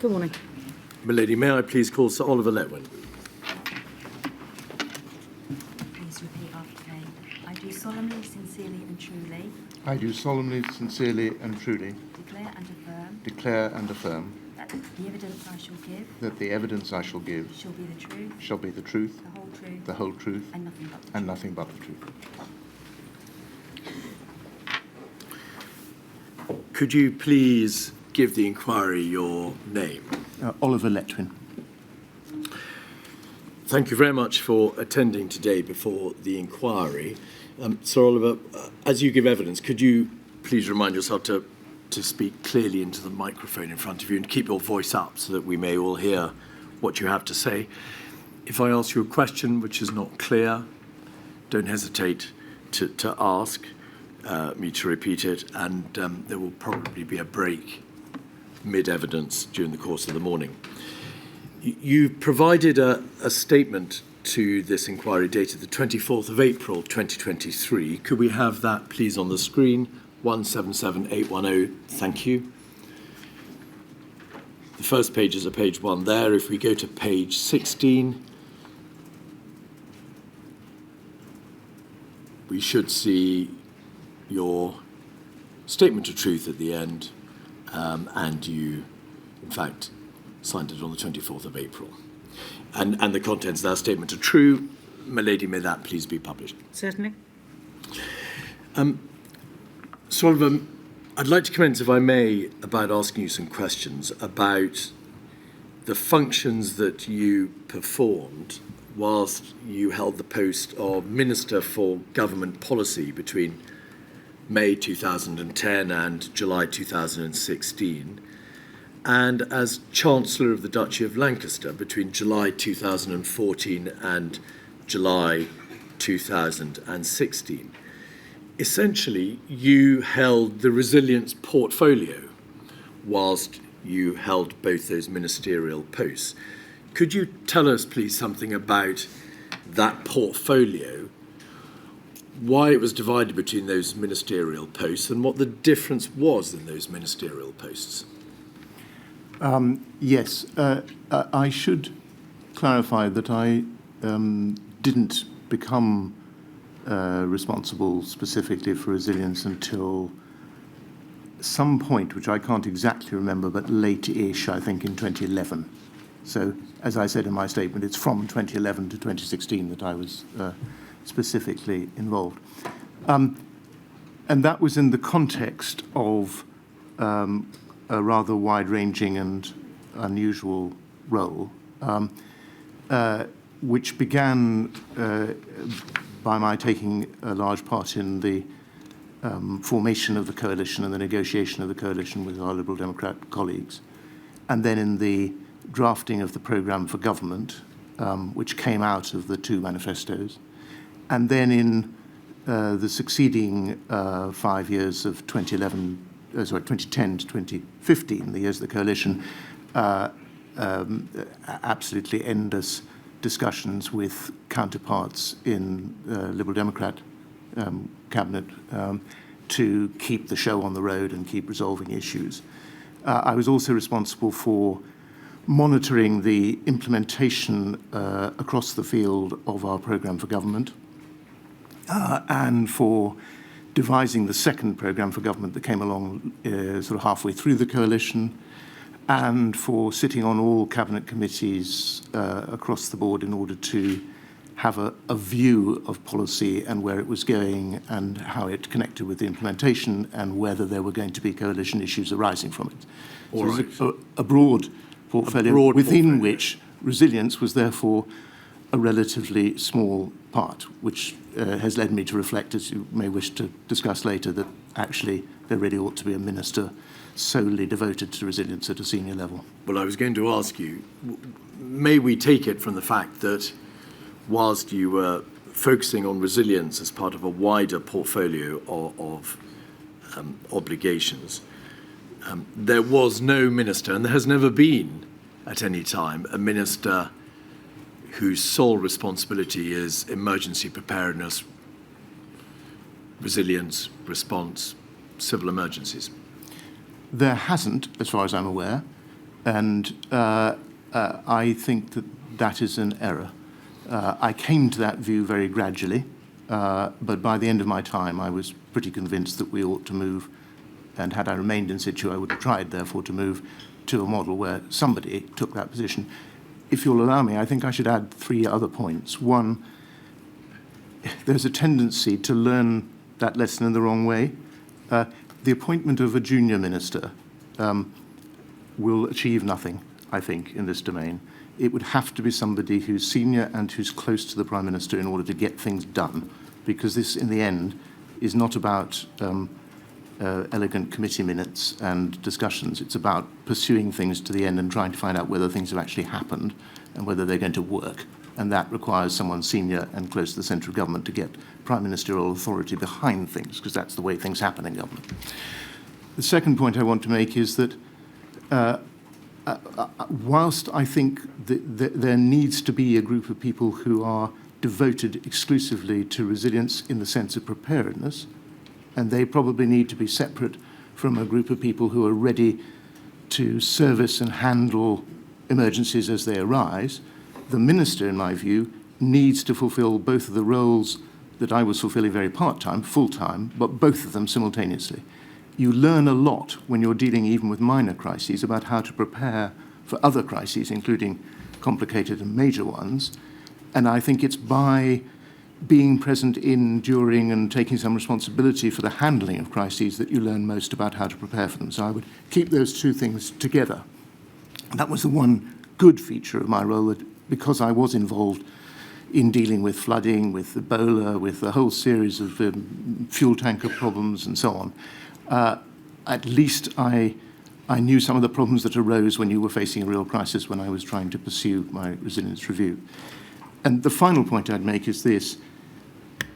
Good morning. Milady, may I please call Sir Oliver Letwin? Please repeat after me. I do solemnly, sincerely and truly I do solemnly, sincerely and truly declare and affirm that the evidence I shall give the evidence I shall give shall be the truth, shall be the truth, the whole truth, and nothing but the truth. Could you please give the inquiry your name? Oliver Letwin. Thank you very much for attending today before the inquiry. Sir Oliver, as you give evidence, could you please remind yourself to speak clearly into the microphone in front of you and keep your voice up so that we may all hear what you have to say. If I ask you a question which is not clear, don't hesitate to ask me to repeat it, and there will probably be a break mid-evidence during the course of the morning. You provided a statement to this inquiry dated the 24th of April 2023. Could we have that please on the screen? 177810, thank you. The first page is page 1 there. If we go to page 16, we should see your statement of truth at the end, and you, in fact, signed it on the 24th of April. And the contents of that statement are true. Milady, may that please be published? Certainly. So, Oliver, I'd like to commence, if I may, about asking you some questions about the functions that you performed whilst you held the post of Minister for Government Policy between May 2010 and July 2016, and as Chancellor of the Duchy of Lancaster between July 2014 and July 2016. Essentially, you held the resilience portfolio whilst you held both those ministerial posts. Could you tell us, please, something about that portfolio, why it was divided between those ministerial posts, and what the difference was in those ministerial posts? Yes, I should clarify that I didn't become responsible specifically for resilience until some point, which I can't exactly remember, but late-ish, I think, in 2011. So, as I said in my statement, it's from 2011 to 2016 that I was specifically involved. And that was in the context of a rather wide-ranging and unusual role, which began by my taking a large part in the formation of the coalition and the negotiation of the coalition with our Liberal Democrat colleagues, and then in the drafting of the programme for government, which came out of the two manifestos, and then in the succeeding 5 years of 2010 to 2015, the years of the coalition, absolutely endless discussions with counterparts in Liberal Democrat cabinet to keep the show on the road and keep resolving issues. I was also responsible for monitoring the implementation across the field of our programme for government and for devising the second programme for government that came along sort of halfway through the coalition, and for sitting on all cabinet committees across the board in order to have a view of policy and where it was going and how it connected with the implementation and whether there were going to be coalition issues arising from it. So it was a broad portfolio within which resilience was therefore a relatively small part, which has led me to reflect, as you may wish to discuss later, that actually there really ought to be a minister solely devoted to resilience at a senior level. Well, I was going to ask you, may we take it from the fact that whilst you were focusing on resilience as part of a wider portfolio of obligations, there was no minister, and there has never been at any time, a minister whose sole responsibility is emergency preparedness, resilience, response, civil emergencies? There hasn't, as far as I'm aware. And I think that that is an error. I came to that view very gradually, but by the end of my time, I was pretty convinced that we ought to move, and had I remained in situ, I would have tried, therefore, to move to a model where somebody took that position. If you'll allow me, I think I should add 3 other points. One, there's a tendency to learn that lesson in the wrong way. The appointment of a junior minister will achieve nothing, I think, in this domain. It would have to be somebody who's senior and who's close to the Prime Minister in order to get things done, because this, in the end, is not about elegant committee minutes and discussions. It's about pursuing things to the end and trying to find out whether things have actually happened and whether they're going to work. And that requires someone senior and close to the central government to get prime ministerial authority behind things, because that's the way things happen in government. The second point I want to make is that whilst I think that there needs to be a group of people who are devoted exclusively to resilience in the sense of preparedness, and they probably need to be separate from a group of people who are ready to service and handle emergencies as they arise, the minister, in my view, needs to fulfill both of the roles that I was fulfilling very part-time, full-time, but both of them simultaneously. You learn a lot when you're dealing even with minor crises about how to prepare for other crises, including complicated and major ones. And I think it's by being present in, during, and taking some responsibility for the handling of crises that you learn most about how to prepare for them. So I would keep those 2 things together. That was the one good feature of my role, that because I was involved in dealing with flooding, with Ebola, with a whole series of fuel tanker problems and so on, at least I knew some of the problems that arose when you were facing a real crisis when I was trying to pursue my resilience review. And the final point I'd make is this,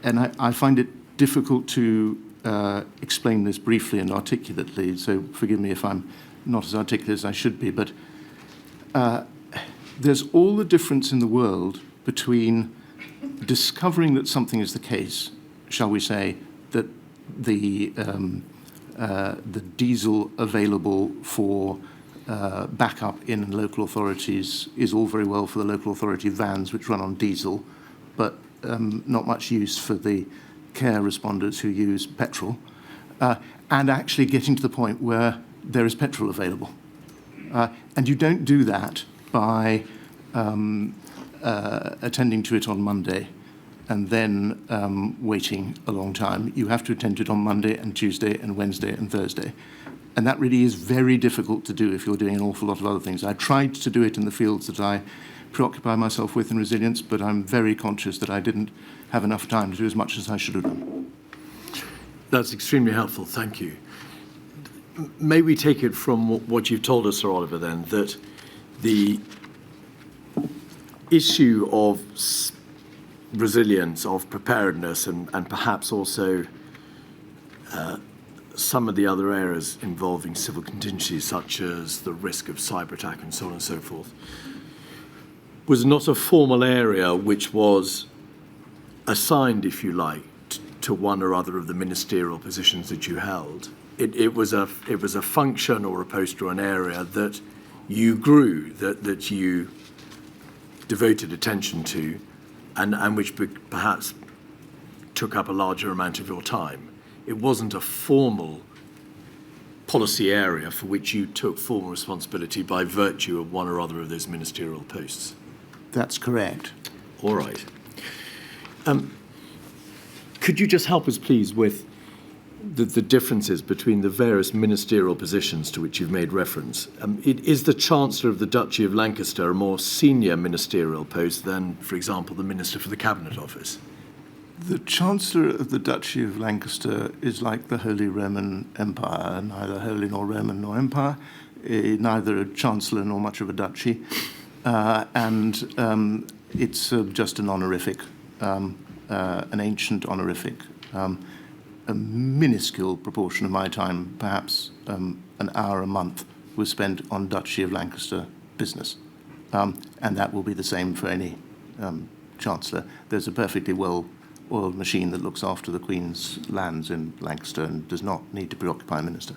and I find it difficult to explain this briefly and articulately, so forgive me if I'm not as articulate as I should be, but there's all the difference in the world between discovering that something is the case, shall we say, that the diesel available for backup in local authorities is all very well for the local authority vans which run on diesel, but not much use for the care responders who use petrol, and actually getting to the point where there is petrol available. And you don't do that by attending to it on Monday and then waiting a long time. You have to attend to it on Monday and Tuesday and Wednesday and Thursday. And that really is very difficult to do if you're doing an awful lot of other things. I tried to do it in the fields that I preoccupy myself with in resilience, but I'm very conscious that I didn't have enough time to do as much as I should have done. That's extremely helpful, thank you. May we take it from what you've told us, Sir Oliver, then, that the issue of resilience, of preparedness, and perhaps also some of the other areas involving civil contingencies, such as the risk of cyber attack and so on and so forth, was not a formal area which was assigned, if you like, to one or other of the ministerial positions that you held. It was a function or a post or an area that you grew, that you devoted attention to, and which perhaps took up a larger amount of your time. It wasn't a formal policy area for which you took formal responsibility by virtue of one or other of those ministerial posts. That's correct. All right. Could you just help us, please, with the differences between the various ministerial positions to which you've made reference? Is the Chancellor of the Duchy of Lancaster a more senior ministerial post than, for example, the Minister for the Cabinet Office? The Chancellor of the Duchy of Lancaster is like the Holy Roman Empire, neither holy nor Roman nor empire, neither a Chancellor nor much of a duchy, and it's just an honorific, an ancient honorific. A minuscule proportion of my time, perhaps an hour a month, was spent on Duchy of Lancaster business, and that will be the same for any Chancellor. There's a perfectly well-oiled machine that looks after the Queen's lands in Lancaster and does not need to preoccupy a minister.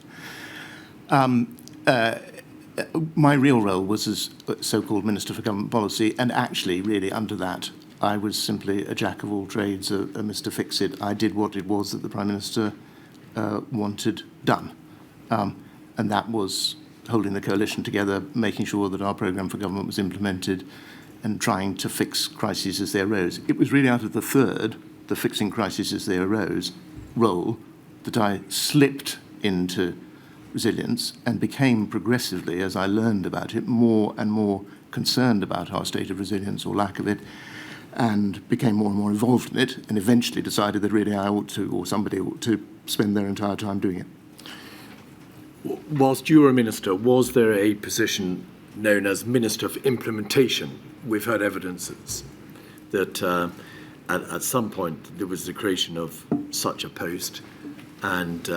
My real role was as so-called Minister for Government Policy, and actually, really, under that, I was simply a jack of all trades, a Mr. Fix-It. I did what it was that the Prime Minister wanted done. And that was holding the coalition together, making sure that our programme for government was implemented, and trying to fix crises as they arose. It was really out of the third, the fixing crises as they arose, role, that I slipped into resilience and became progressively, as I learned about it, more and more concerned about our state of resilience or lack of it, and became more and more involved in it, and eventually decided that really I ought to, or somebody ought to, spend their entire time doing it. Whilst you were a minister, was there a position known as Minister for Implementation? We've heard evidence that at some point there was the creation of such a post, and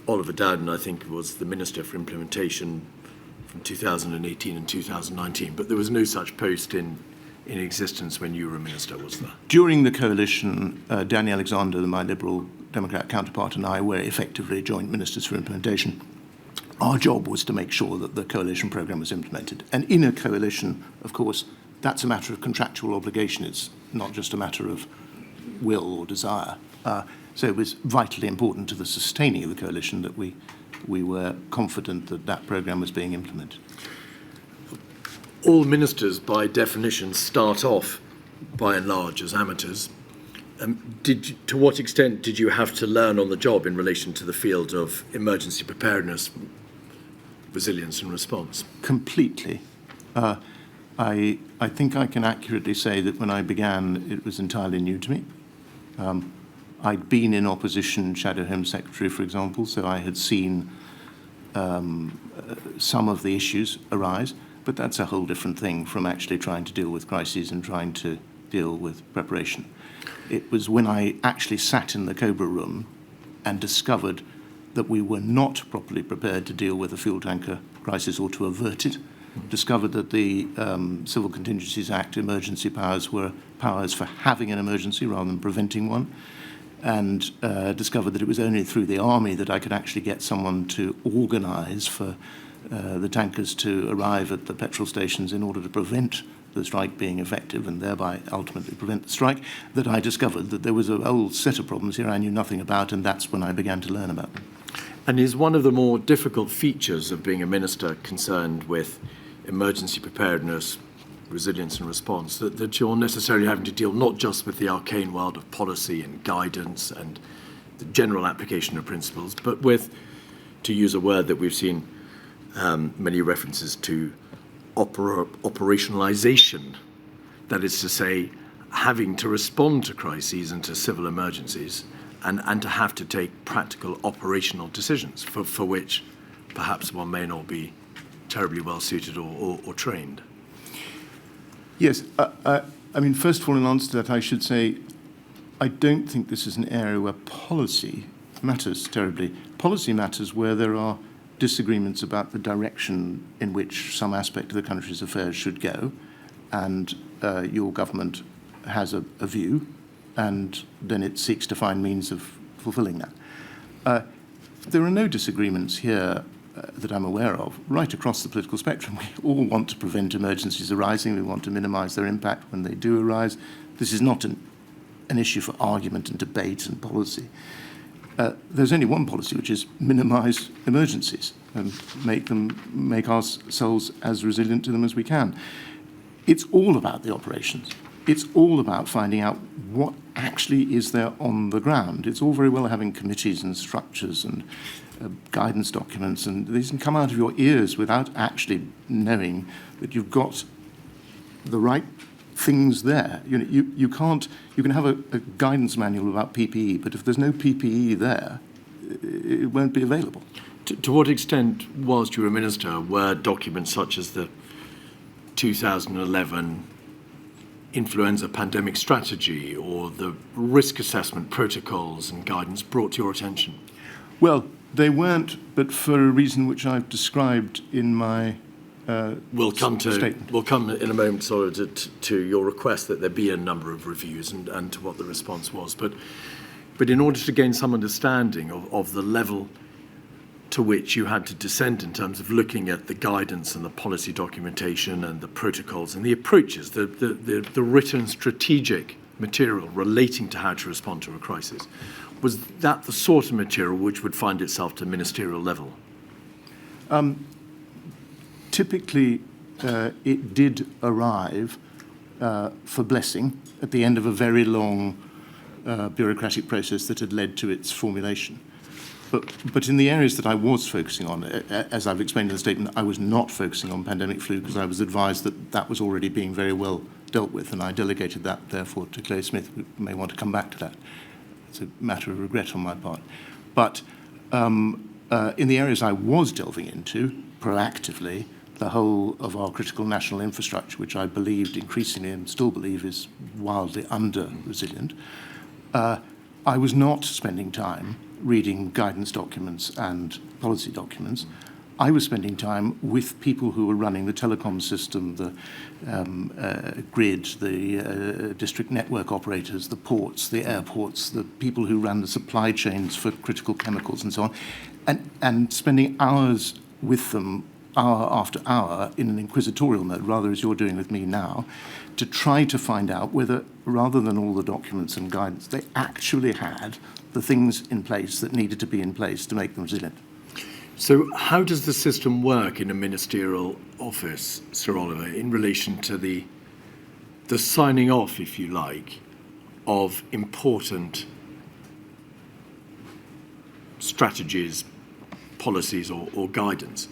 Oliver Dowden, I think, was the Minister for Implementation from 2018 and 2019, but there was no such post in existence when you were a minister, was there? During the coalition, Danny Alexander, my Liberal Democrat counterpart, and I were effectively joint ministers for implementation. Our job was to make sure that the coalition programme was implemented. And in a coalition, of course, that's a matter of contractual obligation. It's not just a matter of will or desire. So it was vitally important to the sustaining of the coalition that we were confident that that programme was being implemented. All ministers, by definition, start off, by and large, as amateurs. To what extent did you have to learn on the job in relation to the field of emergency preparedness, resilience and response? Completely. I think I can accurately say that when I began, it was entirely new to me. I'd been in opposition, Shadow Home Secretary, for example, so I had seen some of the issues arise, but that's a whole different thing from actually trying to deal with crises and trying to deal with preparation. It was when I actually sat in the Cobra room and discovered that we were not properly prepared to deal with a fuel tanker crisis or to avert it, discovered that the Civil Contingencies Act emergency powers were powers for having an emergency rather than preventing one, and discovered that it was only through the army that I could actually get someone to organise for the tankers to arrive at the petrol stations in order to prevent the strike being effective and thereby ultimately prevent the strike, that I discovered that there was a whole set of problems here I knew nothing about, and that's when I began to learn about them. And is one of the more difficult features of being a minister concerned with emergency preparedness, resilience and response, that you're necessarily having to deal not just with the arcane world of policy and guidance and the general application of principles, but with, to use a word that we've seen many references to, operationalization, that is to say, having to respond to crises and to civil emergencies and to have to take practical operational decisions for which perhaps one may not be terribly well suited or trained. Yes, I mean, first of all, in answer to that, I should say I don't think this is an area where policy matters terribly. Policy matters where there are disagreements about the direction in which some aspect of the country's affairs should go, and your government has a view, and then it seeks to find means of fulfilling that. There are no disagreements here that I'm aware of, right across the political spectrum. We all want to prevent emergencies arising. We want to minimise their impact when they do arise. This is not an issue for argument and debate and policy. There's only one policy, which is minimise emergencies and make ourselves as resilient to them as we can. It's all about the operations. It's all about finding out what actually is there on the ground. It's all very well having committees and structures and guidance documents, and these can come out of your ears without actually knowing that you've got the right things there. You can have a guidance manual about PPE, but if there's no PPE there, it won't be available. To what extent, whilst you were a minister, were documents such as the 2011 influenza pandemic strategy or the risk assessment protocols and guidance brought to your attention? Well, they weren't, but for a reason which I've described in my We'll come statement. We'll come in a moment sort of to your request that there be a number of reviews and to what the response was. But in order to gain some understanding of the level to which you had to descend in terms of looking at the guidance and the policy documentation and the protocols and the approaches, the written strategic material relating to how to respond to a crisis, was that the sort of material which would find itself to ministerial level? Typically, it did arrive for blessing at the end of a very long bureaucratic process that had led to its formulation. But in the areas that I was focusing on, as I've explained in the statement, I was not focusing on pandemic flu because I was advised that that was already being very well dealt with, and I delegated that, therefore, to Clay Smith. We may want to come back to that. It's a matter of regret on my part. But in the areas I was delving into, proactively, the whole of our critical national infrastructure, which I believed increasingly and still believe is wildly under-resilient, I was not spending time reading guidance documents and policy documents. I was spending time with people who were running the telecom system, the grid, the district network operators, the ports, the airports, the people who ran the supply chains for critical chemicals and so on, and spending hours with them, hour after hour, in an inquisitorial mode, rather as you're doing with me now, to try to find out whether, rather than all the documents and guidance, they actually had the things in place that needed to be in place to make them resilient. So how does the system work in a ministerial office, Sir Oliver, in relation to the signing off, if you like, of important strategies, policies or guidance?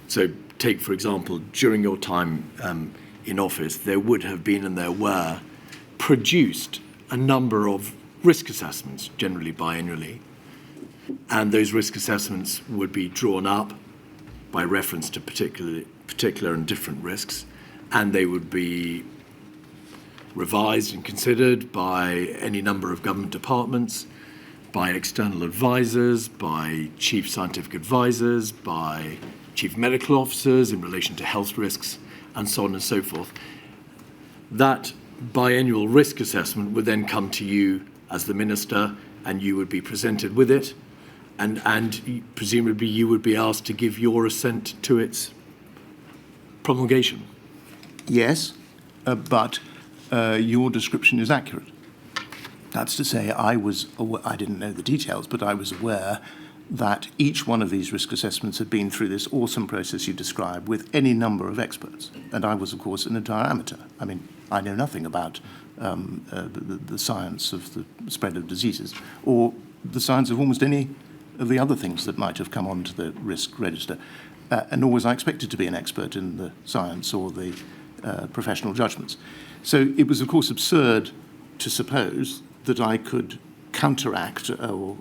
So take, for example, during your time in office, there would have been and there were produced a number of risk assessments, generally biannually, and those risk assessments would be drawn up by reference to particular and different risks, and they would be revised and considered by any number of government departments, by external advisors, by chief scientific advisors, by chief medical officers in relation to health risks, and so on and so forth. That biannual risk assessment would then come to you as the minister, and you would be presented with it, and presumably you would be asked to give your assent to its promulgation. Yes, but your description is accurate. That's to say, I didn't know the details, but I was aware that each one of these risk assessments had been through this awesome process you described with any number of experts. And I was, of course, an entire amateur. I mean, I know nothing about the science of the spread of diseases or the science of almost any of the other things that might have come onto the risk register. And nor was I expected to be an expert in the science or the professional judgments. So it was, of course, absurd to suppose that I could counteract or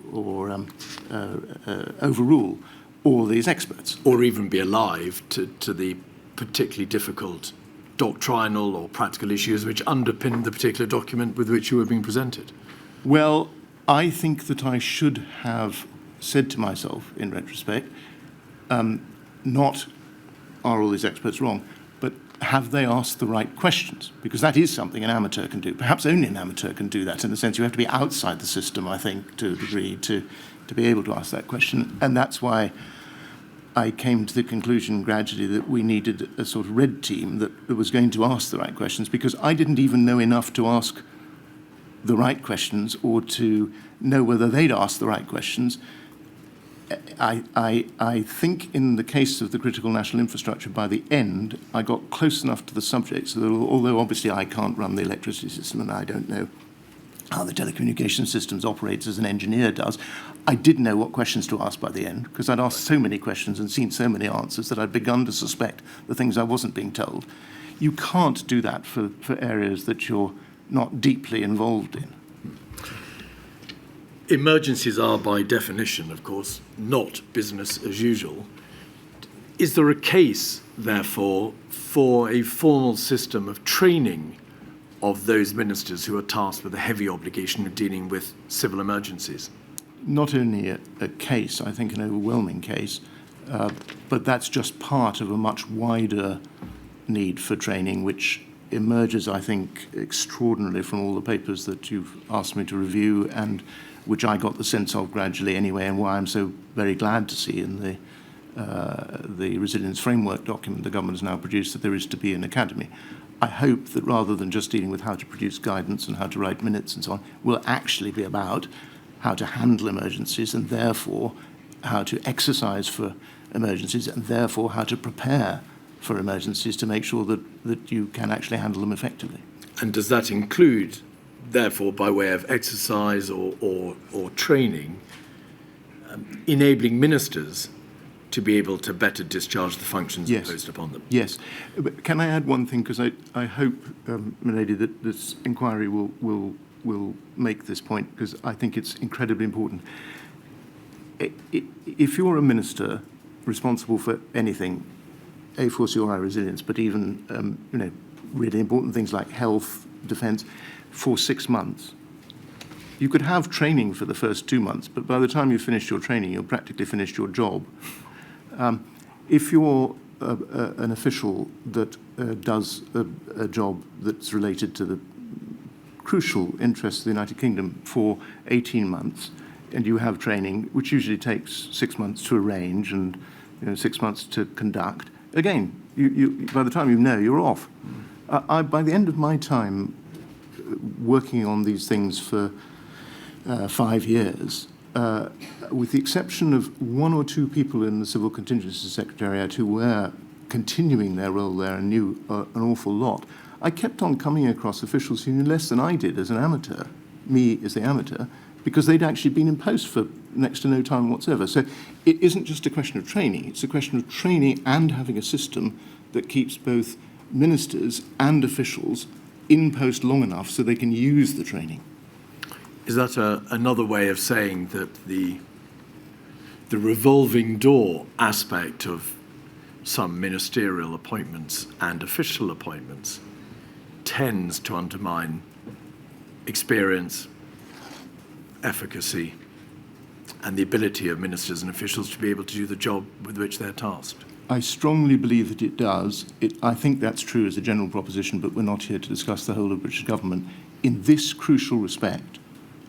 overrule all these experts. Or even be alive to the particularly difficult doctrinal or practical issues which underpin the particular document with which you were being presented. Well, I think that I should have said to myself, in retrospect, not are all these experts wrong, but have they asked the right questions? Because that is something an amateur can do. Perhaps only an amateur can do that, in the sense you have to be outside the system, I think, to a degree, to be able to ask that question. And that's why I came to the conclusion gradually that we needed a sort of red team that was going to ask the right questions, because I didn't even know enough to ask the right questions or to know whether they'd ask the right questions. I think in the case of the critical national infrastructure, by the end, I got close enough to the subject so that although obviously I can't run the electricity system and I don't know how the telecommunication systems operates as an engineer does, I did know what questions to ask by the end, because I'd asked so many questions and seen so many answers that I'd begun to suspect the things I wasn't being told. You can't do that for areas that you're not deeply involved in. Emergencies are, by definition, of course, not business as usual. Is there a case, therefore, for a formal system of training of those ministers who are tasked with the heavy obligation of dealing with civil emergencies? Not only a case, I think an overwhelming case, but that's just part of a much wider need for training, which emerges, I think, extraordinarily from all the papers that you've asked me to review, and which I got the sense of gradually anyway, and why I'm so very glad to see in the resilience framework document the government has now produced that there is to be an academy. I hope that rather than just dealing with how to produce guidance and how to write minutes and so on, will actually be about how to handle emergencies and therefore how to exercise for emergencies and therefore how to prepare for emergencies to make sure that you can actually handle them effectively. And does that include, therefore, by way of exercise or training, enabling ministers to be able to better discharge the functions imposed upon them? Yes. But can I add one thing? Because I hope, Milady, that this inquiry will make this point, because I think it's incredibly important. If you're a minister responsible for anything, for CRI resilience, but even really important things like health, defence, for 6 months, you could have training for the first 2 months, but by the time you finish your training, you've practically finished your job. If you're an official that does a job that's related to the crucial interests of the United Kingdom for 18 months, and you have training, which usually takes 6 months to arrange and 6 months to conduct, again, you by the time you know, you're off. By the end of my time working on these things for 5 years, with the exception of 1 or 2 people in the Civil Contingency Secretariat who were continuing their role there and knew an awful lot, I kept on coming across officials who knew less than I did as an amateur, me as the amateur, because they'd actually been in post for next to no time whatsoever. So it isn't just a question of training, it's a question of training and having a system that keeps both ministers and officials in post long enough so they can use the training. Is that another way of saying that the revolving door aspect of some ministerial appointments and official appointments tends to undermine experience, efficacy, and the ability of ministers and officials to be able to do the job with which they're tasked? I strongly believe that it does. I think that's true as a general proposition, but we're not here to discuss the whole of British government. In this crucial respect,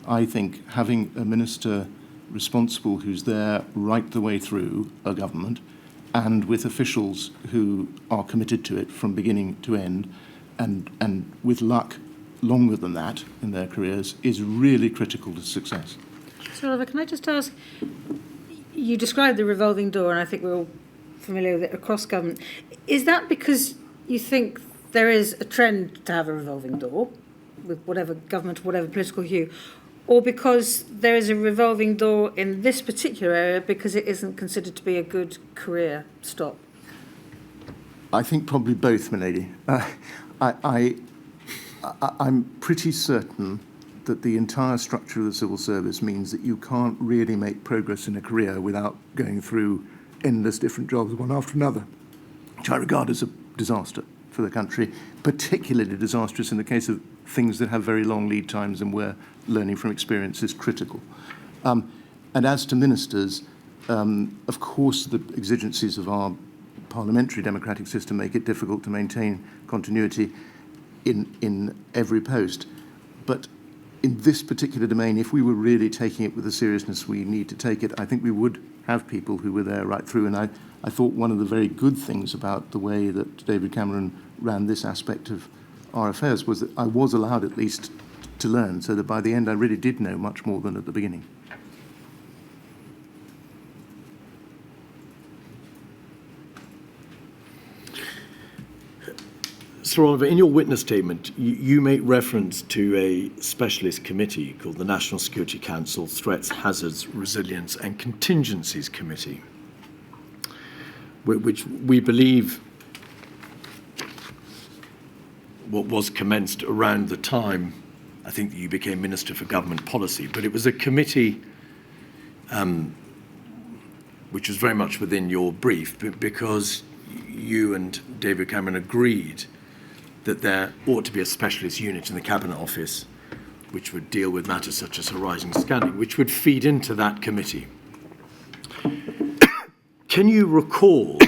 I think having a minister responsible who's there right the way through a government and with officials who are committed to it from beginning to end and with luck longer than that in their careers is really critical to success. So, Oliver, can I just ask, you described the revolving door, and I think we're all familiar with it across government. Is that because you think there is a trend to have a revolving door with whatever government, whatever political hue, or because there is a revolving door in this particular area because it isn't considered to be a good career stop? I think probably both, milady. I'm pretty certain that the entire structure of the civil service means that you can't really make progress in a career without going through endless different jobs, one after another, which I regard as a disaster for the country, particularly disastrous in the case of things that have very long lead times and where learning from experience is critical. And as to ministers, of course the exigencies of our parliamentary democratic system make it difficult to maintain continuity in every post. But in this particular domain, if we were really taking it with the seriousness we need to take it, I think we would have people who were there right through. And I thought one of the very good things about the way that David Cameron ran this aspect of our affairs was that I was allowed at least to learn, so that by the end I really did know much more than at the beginning. Sir Oliver, in your witness statement, you make reference to a specialist committee called the National Security Council Threats, Hazards, Resilience and Contingencies Committee, which we believe what was commenced around the time, I think, that you became Minister for Government Policy. But it was a committee which was very much within your brief, because you and David Cameron agreed that there ought to be a specialist unit in the Cabinet Office which would deal with matters such as horizon scanning, which would feed into that committee. Can you recall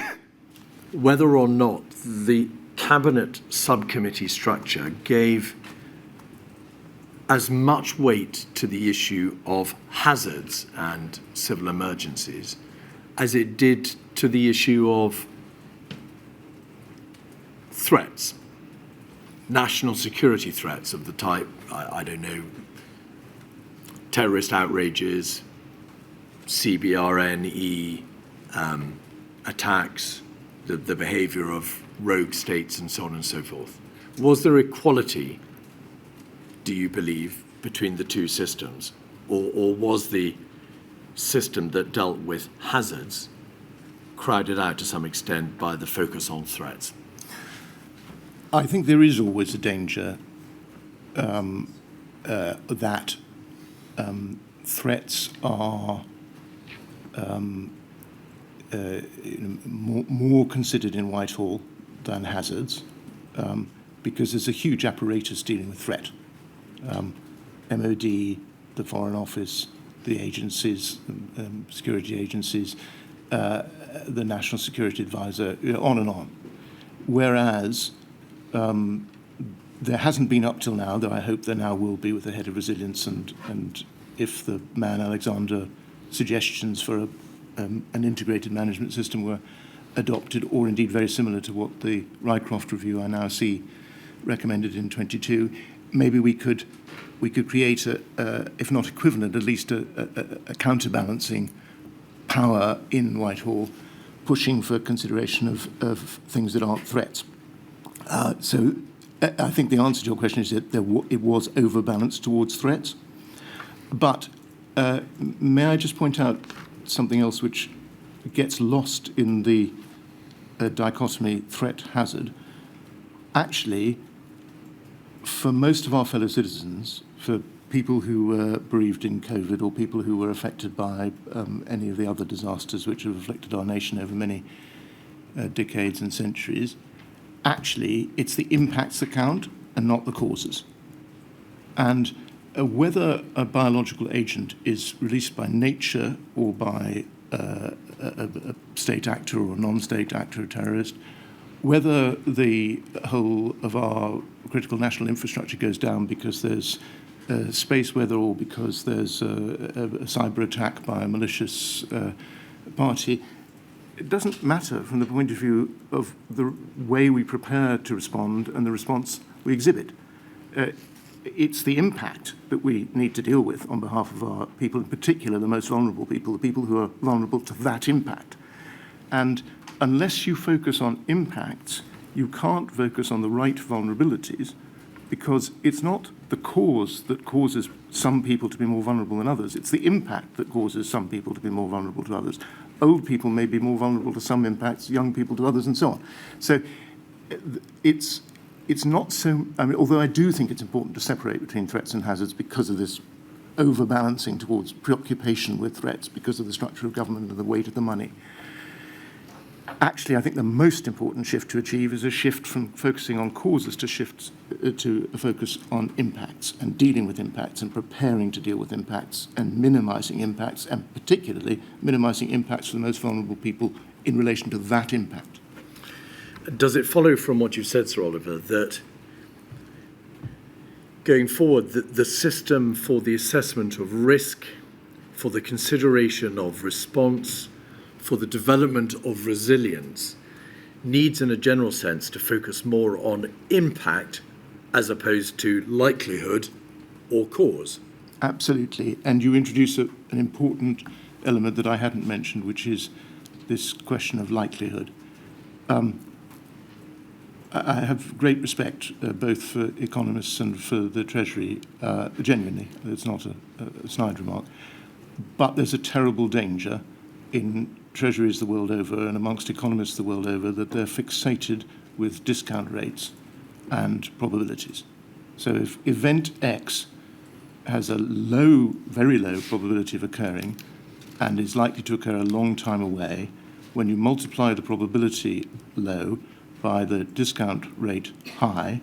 whether or not the Cabinet subcommittee structure gave as much weight to the issue of hazards and civil emergencies as it did to the issue of threats, national security threats of the type, I don't know, terrorist outrages, CBRNE attacks, the behaviour of rogue states and so on and so forth. Was there equality, do you believe, between the two systems? Or was the system that dealt with hazards crowded out to some extent by the focus on threats? I think there is always a danger that threats are more considered in Whitehall than hazards, because there's a huge apparatus dealing with threat. MOD, the Foreign Office, the agencies, security agencies, the National Security Advisor, on and on. Whereas there hasn't been up till now, though I hope there now will be with the head of resilience, and if the Man Alexander suggestions for an integrated management system were adopted, or indeed very similar to what the Rycroft review I now see recommended in 22, maybe we could create if not equivalent, at least a counterbalancing power in Whitehall, pushing for consideration of things that aren't threats. So I think the answer to your question is that it was overbalanced towards threats. But may I just point out something else which gets lost in the dichotomy threat-hazard? Actually, for most of our fellow citizens, for people who were bereaved in COVID or people who were affected by any of the other disasters which have afflicted our nation over many decades and centuries, actually it's the impacts that count and not the causes. And whether a biological agent is released by nature or by a state actor or a non-state actor, a terrorist, whether the whole of our critical national infrastructure goes down because there's space weather or because there's a cyber attack by a malicious party, it doesn't matter from the point of view of the way we prepare to respond and the response we exhibit. It's the impact that we need to deal with on behalf of our people, in particular the most vulnerable people, the people who are vulnerable to that impact. And unless you focus on impacts, you can't focus on the right vulnerabilities, because it's not the cause that causes some people to be more vulnerable than others. It's the impact that causes some people to be more vulnerable to others. Old people may be more vulnerable to some impacts, young people to others, and so on. So it's not so, I mean, although I do think it's important to separate between threats and hazards because of this overbalancing towards preoccupation with threats, because of the structure of government and the weight of the money. Actually, I think the most important shift to achieve is a shift from focusing on causes to shift to a focus on impacts and dealing with impacts and preparing to deal with impacts and minimizing impacts, and particularly minimizing impacts for the most vulnerable people in relation to that impact. Does it follow from what you've said, Sir Oliver, that going forward, the system for the assessment of risk, for the consideration of response, for the development of resilience, needs in a general sense to focus more on impact as opposed to likelihood or cause? Absolutely. And you introduce an important element that I hadn't mentioned, which is this question of likelihood. I have great respect both for economists and for the Treasury, genuinely. It's not a snide remark. But there's a terrible danger in treasuries the world over and amongst economists the world over that they're fixated with discount rates and probabilities. So if event X has a low, very low probability of occurring and is likely to occur a long time away, when you multiply the probability low by the discount rate high,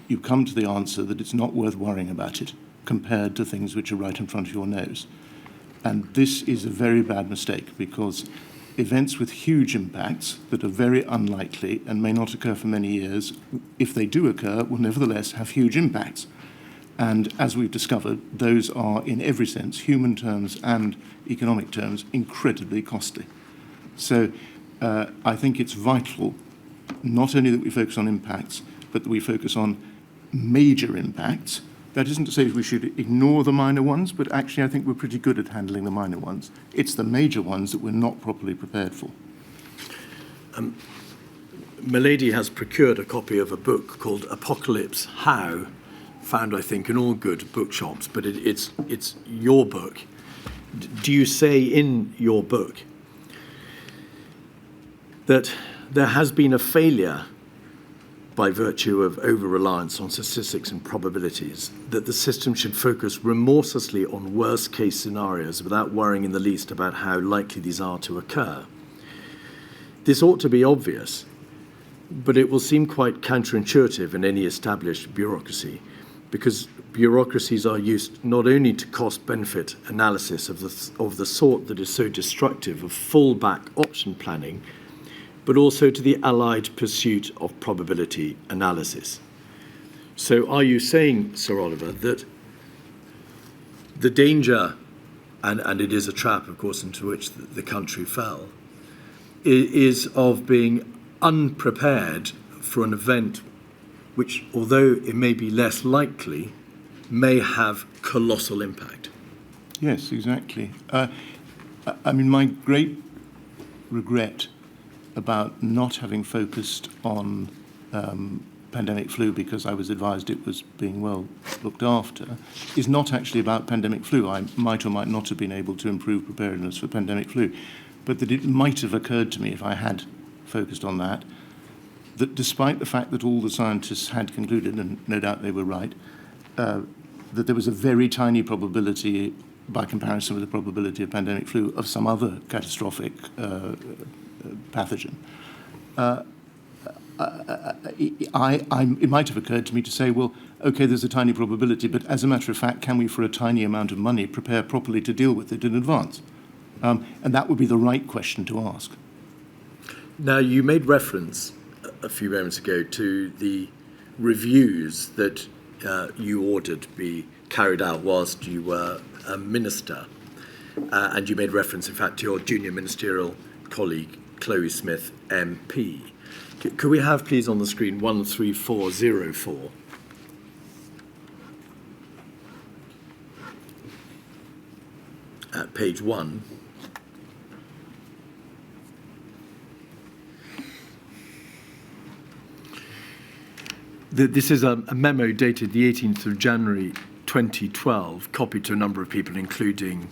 you come to the answer that it's not worth worrying about it compared to things which are right in front of your nose. And this is a very bad mistake, because events with huge impacts that are very unlikely and may not occur for many years, if they do occur, will nevertheless have huge impacts. And as we've discovered, those are, in every sense, human terms and economic terms, incredibly costly. So I think it's vital not only that we focus on impacts, but that we focus on major impacts. That isn't to say we should ignore the minor ones, but actually I think we're pretty good at handling the minor ones. It's the major ones that we're not properly prepared for. Milady has procured a copy of a book called Apocalypse How, found, I think, in all good bookshops, but it's your book. Do you say in your book that there has been a failure by virtue of over-reliance on statistics and probabilities, that the system should focus remorselessly on worst-case scenarios without worrying in the least about how likely these are to occur? This ought to be obvious, but it will seem quite counterintuitive in any established bureaucracy, because bureaucracies are used not only to cost-benefit analysis of the sort that is so destructive of fallback option planning, but also to the allied pursuit of probability analysis. So are you saying, Sir Oliver, that the danger, and it is a trap, of course, into which the country fell, is of being unprepared for an event which, although it may be less likely, may have colossal impact? Yes, exactly. I mean, my great regret about not having focused on pandemic flu, because I was advised it was being well looked after, is not actually about pandemic flu. I might or might not have been able to improve preparedness for pandemic flu, but that it might have occurred to me, if I had focused on that despite the fact that all the scientists had concluded, and no doubt they were right, that there was a very tiny probability, by comparison with the probability of pandemic flu, of some other catastrophic pathogen. It might have occurred to me to say, well, okay, there's a tiny probability, but as a matter of fact, can we, for a tiny amount of money, prepare properly to deal with it in advance? And that would be the right question to ask. Now, you made reference a few moments ago to the reviews that you ordered be carried out whilst you were a minister. And you made reference, in fact, to your junior ministerial colleague, Chloe Smith, MP. Could we have, please, on the screen 13404? At page 1. This is a memo dated the 18th of January 2012, copied to a number of people, including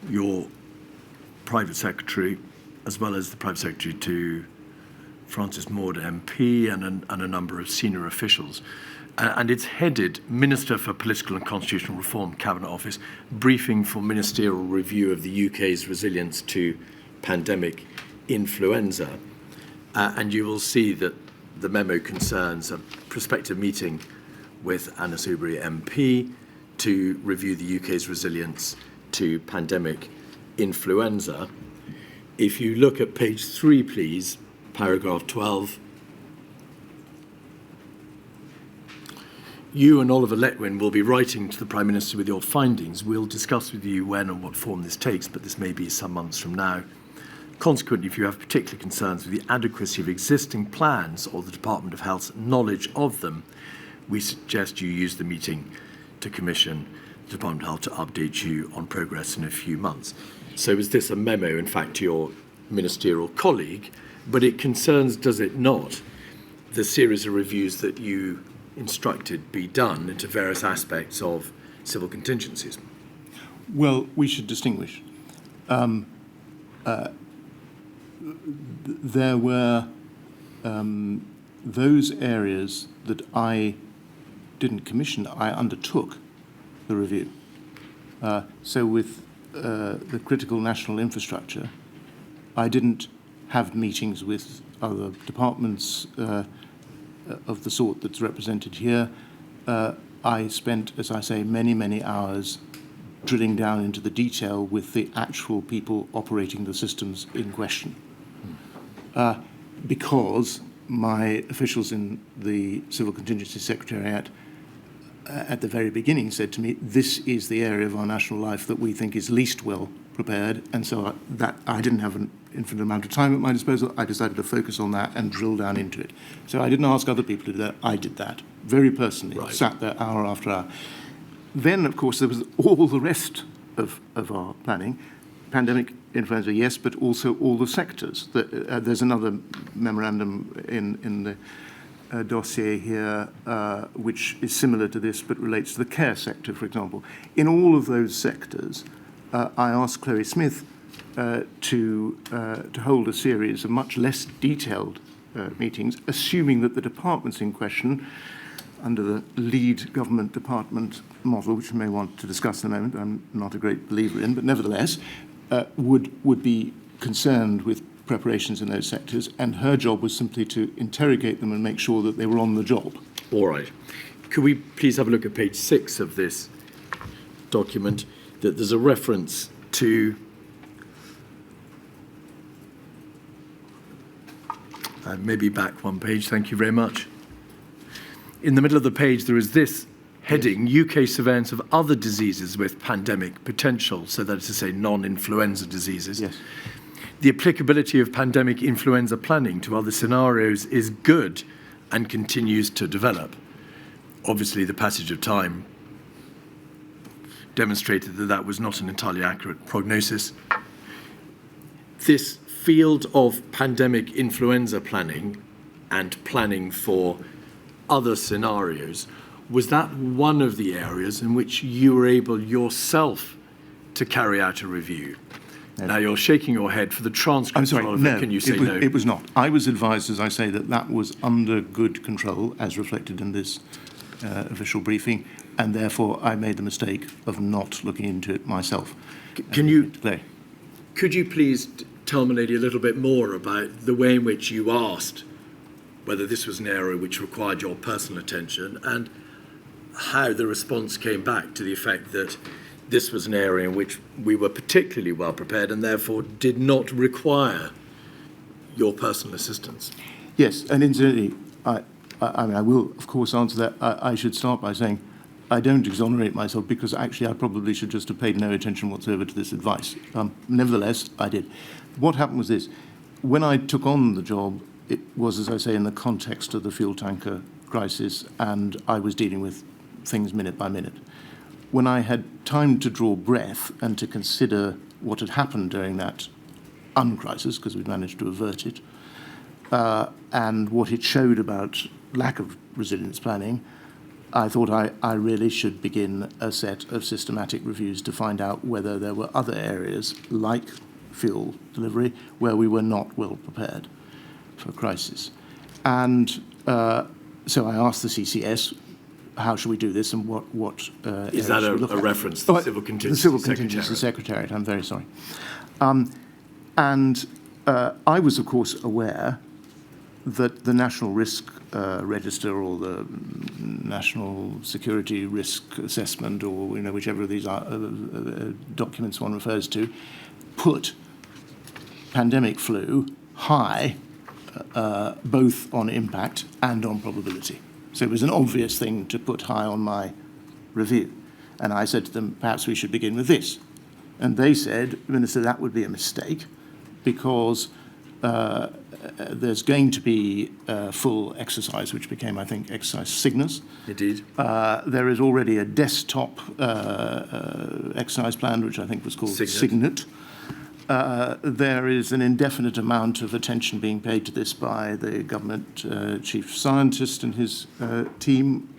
your private secretary, as well as the private secretary to Francis Maud MP and a number of senior officials. And it's headed Minister for Political and Constitutional Reform, Cabinet Office, briefing for ministerial review of the UK's resilience to pandemic influenza. And you will see that the memo concerns a prospective meeting with Anna Soubry MP to review the UK's resilience to pandemic influenza. If you look at page 3, please, paragraph 12, you and Oliver Letwin will be writing to the Prime Minister with your findings. We'll discuss with you when and what form this takes, but this may be some months from now. Consequently, if you have particular concerns with the adequacy of existing plans or the Department of Health's knowledge of them, we suggest you use the meeting to commission the Department of Health to update you on progress in a few months. So is this a memo, in fact, to your ministerial colleague? But it concerns, does it not, the series of reviews that you instructed be done into various aspects of civil contingencies? Well, we should distinguish. There were those areas that I didn't commission, I undertook the review. So with the critical national infrastructure, I didn't have meetings with other departments of the sort that's represented here. I spent, as I say, many, many hours drilling down into the detail with the actual people operating the systems in question. Because my officials in the Civil Contingency Secretariat at the very beginning said to me, this is the area of our national life that we think is least well prepared, and so that I didn't have an infinite amount of time at my disposal. I decided to focus on that and drill down into it. So I didn't ask other people to do that. I did that very personally, Right. sat there hour after hour. Then, of course, there was all the rest of our planning. Pandemic influenza, yes, but also all the sectors. There's another memorandum in the dossier here, which is similar to this, but relates to the care sector, for example. In all of those sectors, I asked Chloe Smith to hold a series of much less detailed meetings, assuming that the departments in question, under the lead government department model, which we may want to discuss in a moment, I'm not a great believer in, but nevertheless, would be concerned with preparations in those sectors, and her job was simply to interrogate them and make sure that they were on the job. All right. Could we please have a look at page 6 of this document, that there's a reference to maybe back one page, thank you very much. In the middle of the page, there is this heading, UK surveillance of other diseases with pandemic potential, so that is to say non-influenza diseases. Yes. The applicability of pandemic influenza planning to other scenarios is good and continues to develop. Obviously, the passage of time demonstrated that that was not an entirely accurate prognosis. This field of pandemic influenza planning and planning for other scenarios, was that one of the areas in which you were able yourself to carry out a review? No. Now you're shaking your head for the transcript. I'm sorry, no, can you say no? It was not. I was advised, as I say, that was under good control, as reflected in this official briefing, and therefore I made the mistake of not looking into it myself. Could you please tell my lady a little bit more about the way in which you asked whether this was an area which required your personal attention, and how the response came back to the effect that this was an area in which we were particularly well prepared and therefore did not require your personal assistance? Yes, and incidentally, I mean, I will, of course, answer that. I should start by saying I don't exonerate myself, because actually I probably should just have paid no attention whatsoever to this advice. Nevertheless, I did. What happened was this. When I took on the job, it was, as I say, in the context of the fuel tanker crisis, and I was dealing with things minute by minute. When I had time to draw breath and to consider what had happened during that uncrisis, because we'd managed to avert it, and what it showed about lack of resilience planning, I thought I really should begin a set of systematic reviews to find out whether there were other areas, like fuel delivery, where we were not well prepared for a crisis. And so I asked the CCS, how should we do this, and what is that a reference to the Civil Contingency The Civil Contingency Secretariat, I'm very sorry. And I was, of course, aware that the National Risk Register, or the National Security Risk Assessment, or whichever of these documents one refers to, put pandemic flu high, both on impact and on probability. So it was an obvious thing to put high on my review. And I said to them, perhaps we should begin with this. And they said, Minister, that would be a mistake, because there's going to be full exercise, which became, I think, exercise Cygnus. Indeed. There is already a desktop exercise plan, which I think was called Cygnus. There is an indefinite amount of attention being paid to this by the government chief scientist and his team,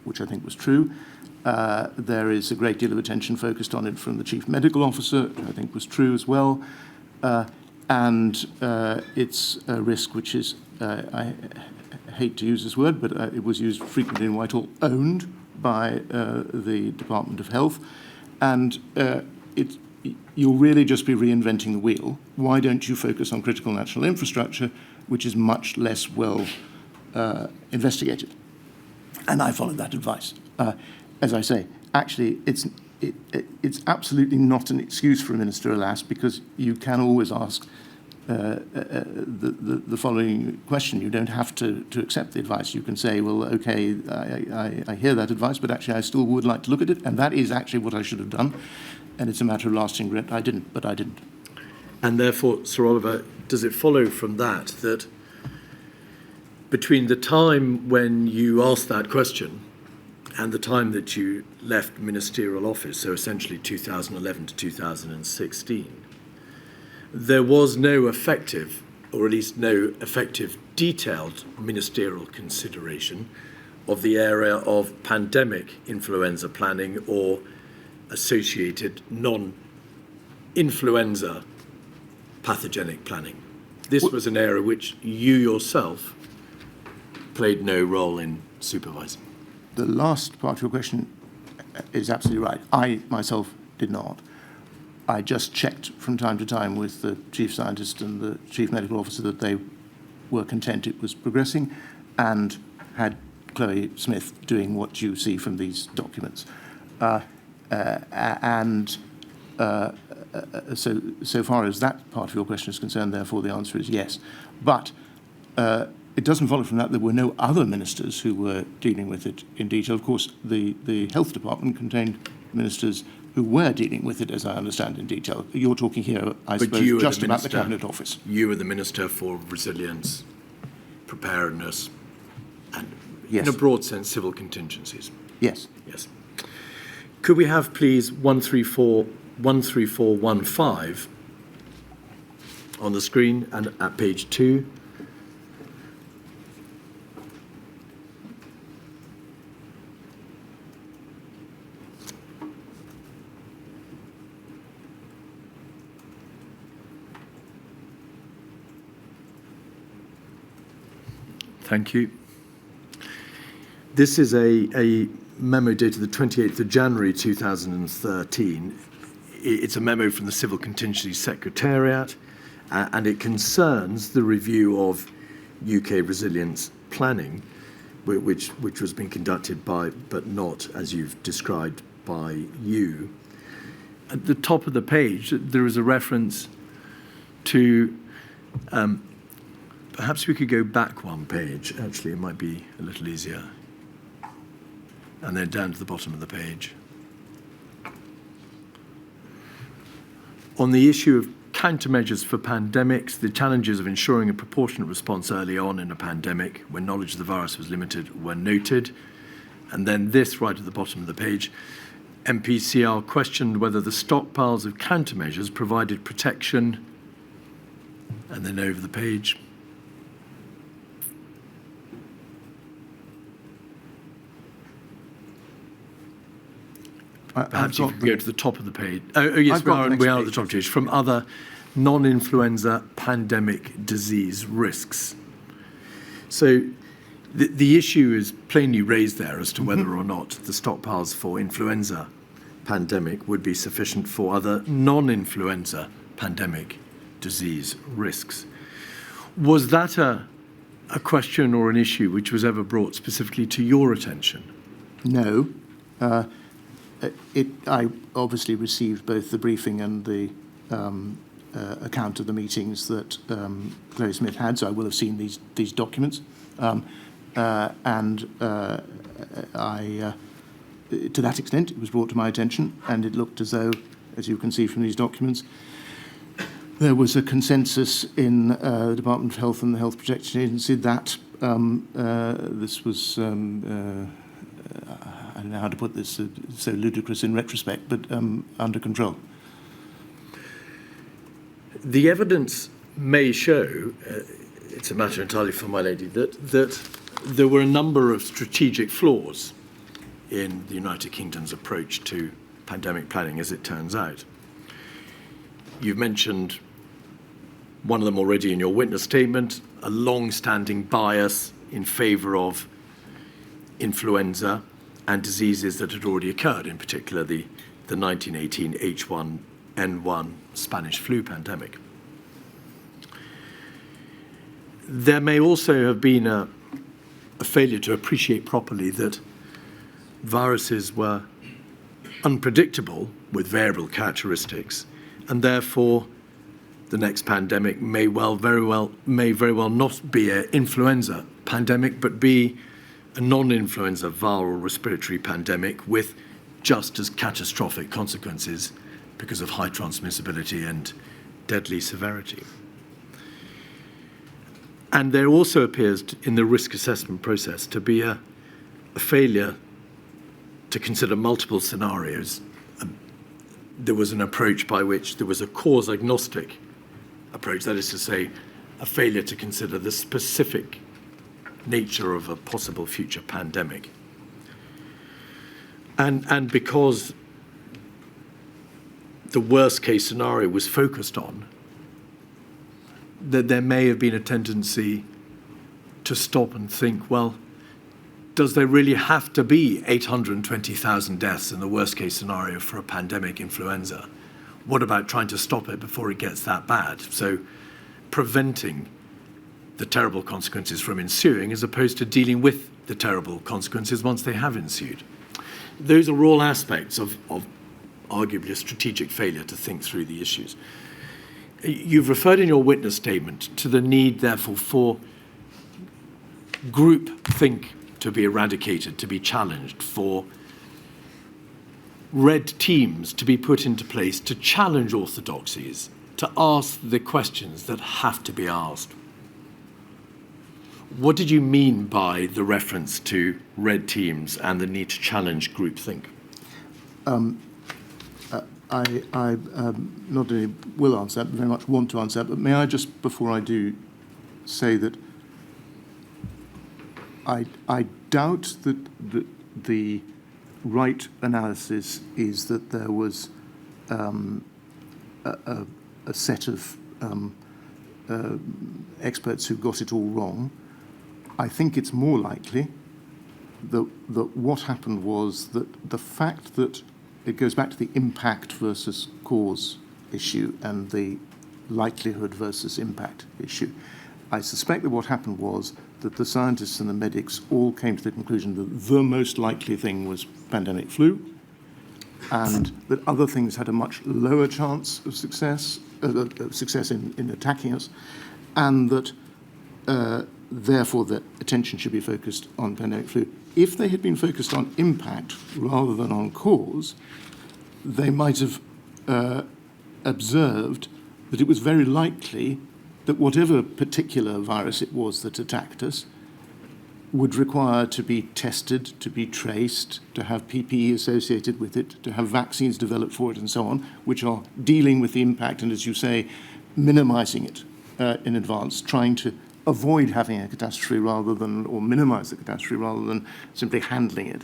which I think was true. There is a great deal of attention focused on it from the chief medical officer, which I think was true as well. And it's a risk which is, I hate to use this word, but it was used frequently in Whitehall, owned by the Department of Health. And you'll really just be reinventing the wheel. Why don't you focus on critical national infrastructure, which is much less well investigated? And I followed that advice. As I say, actually, it's absolutely not an excuse for a minister, alas, because you can always ask the following question. You don't have to accept the advice. You can say, well, okay, I hear that advice, but actually I still would like to look at it, and that is actually what I should have done, and it's a matter of lasting regret. I didn't. And therefore, Sir Oliver, does it follow from that between the time when you asked that question and the time that you left ministerial office, so essentially 2011 to 2016, there was no effective, or at least no effective detailed ministerial consideration of the area of pandemic influenza planning or associated non-influenza pathogenic planning? This was an area which you yourself played no role in supervising. The last part of your question is absolutely right. I myself did not. I just checked from time to time with the chief scientist and the chief medical officer that they were content it was progressing, and had Chloe Smith doing what you see from these documents. So far as that part of your question is concerned, therefore the answer is yes. But it doesn't follow from that there were no other ministers who were dealing with it in detail. Of course, the health department contained ministers who were dealing with it, as I understand, in detail. You're talking here, I suppose, just about the Cabinet Office. You were the Minister for Resilience, Preparedness, and, yes, in a broad sense, civil contingencies. Yes. Yes. Could we have, please, 13415 on the screen and at page 2? Thank you. This is a memo dated the 28th of January 2013. It's a memo from the Civil Contingency Secretariat, and it concerns the review of UK resilience planning, which was being conducted by, but not, as you've described, by you. At the top of the page, there is a reference to perhaps we could go back one page. Actually, it might be a little easier. And then down to the bottom of the page. On the issue of countermeasures for pandemics, the challenges of ensuring a proportionate response early on in a pandemic when knowledge of the virus was limited were noted. And then this right at the bottom of the page, MPCR questioned whether the stockpiles of countermeasures provided protection. And then over the page. Perhaps you could go to the top of the page. Oh yes, we are at the top of the page. From other non-influenza pandemic disease risks. So the issue is plainly raised there as to whether or not the stockpiles for influenza pandemic would be sufficient for other non-influenza pandemic disease risks. Was that a question or an issue which was ever brought specifically to your attention? No. I obviously received both the briefing and the account of the meetings that Chloe Smith had, so I will have seen these documents. To that extent, it was brought to my attention, and it looked as though, as you can see from these documents, there was a consensus in the Department of Health and the Health Protection Agency that this was, I don't know how to put this, so ludicrous in retrospect, but under control. The evidence may show, it's a matter entirely for my lady, that there were a number of strategic flaws in the United Kingdom's approach to pandemic planning, as it turns out. You've mentioned one of them already in your witness statement, a long-standing bias in favour of influenza and diseases that had already occurred, in particular the 1918 H1N1 Spanish flu pandemic. There may also have been a failure to appreciate properly that viruses were unpredictable with variable characteristics, and therefore the next pandemic may very well not be an influenza pandemic, but be a non-influenza viral respiratory pandemic with just as catastrophic consequences because of high transmissibility and deadly severity. And there also appears in the risk assessment process to be a failure to consider multiple scenarios. There was an approach by which there was a cause agnostic approach, that is to say, a failure to consider the specific nature of a possible future pandemic. And because the worst case scenario was focused on, that there may have been a tendency to stop and think, well, does there really have to be 820,000 deaths in the worst case scenario for a pandemic influenza? What about trying to stop it before it gets that bad? So preventing the terrible consequences from ensuing as opposed to dealing with the terrible consequences once they have ensued. Those are all aspects of arguably a strategic failure to think through the issues. You've referred in your witness statement to the need, therefore, for groupthink to be eradicated, to be challenged, for red teams to be put into place to challenge orthodoxies, to ask the questions that have to be asked. What did you mean by the reference to red teams and the need to challenge groupthink? I not only will answer that, but very much want to answer that, but may I just, before I do, say that I doubt that the right analysis is that there was a set of experts who got it all wrong. I think it's more likely that what happened was that the fact that it goes back to the impact versus cause issue and the likelihood versus impact issue. I suspect that what happened was that the scientists and the medics all came to the conclusion that the most likely thing was pandemic flu, and that other things had a much lower chance of success in attacking us, and that therefore the attention should be focused on pandemic flu. If they had been focused on impact rather than on cause, they might have observed that it was very likely that whatever particular virus it was that attacked us would require to be tested, to be traced, to have PPE associated with it, to have vaccines developed for it and so on, which are dealing with the impact and, as you say, minimizing it in advance, trying to avoid having a catastrophe rather than, or minimize the catastrophe rather than simply handling it.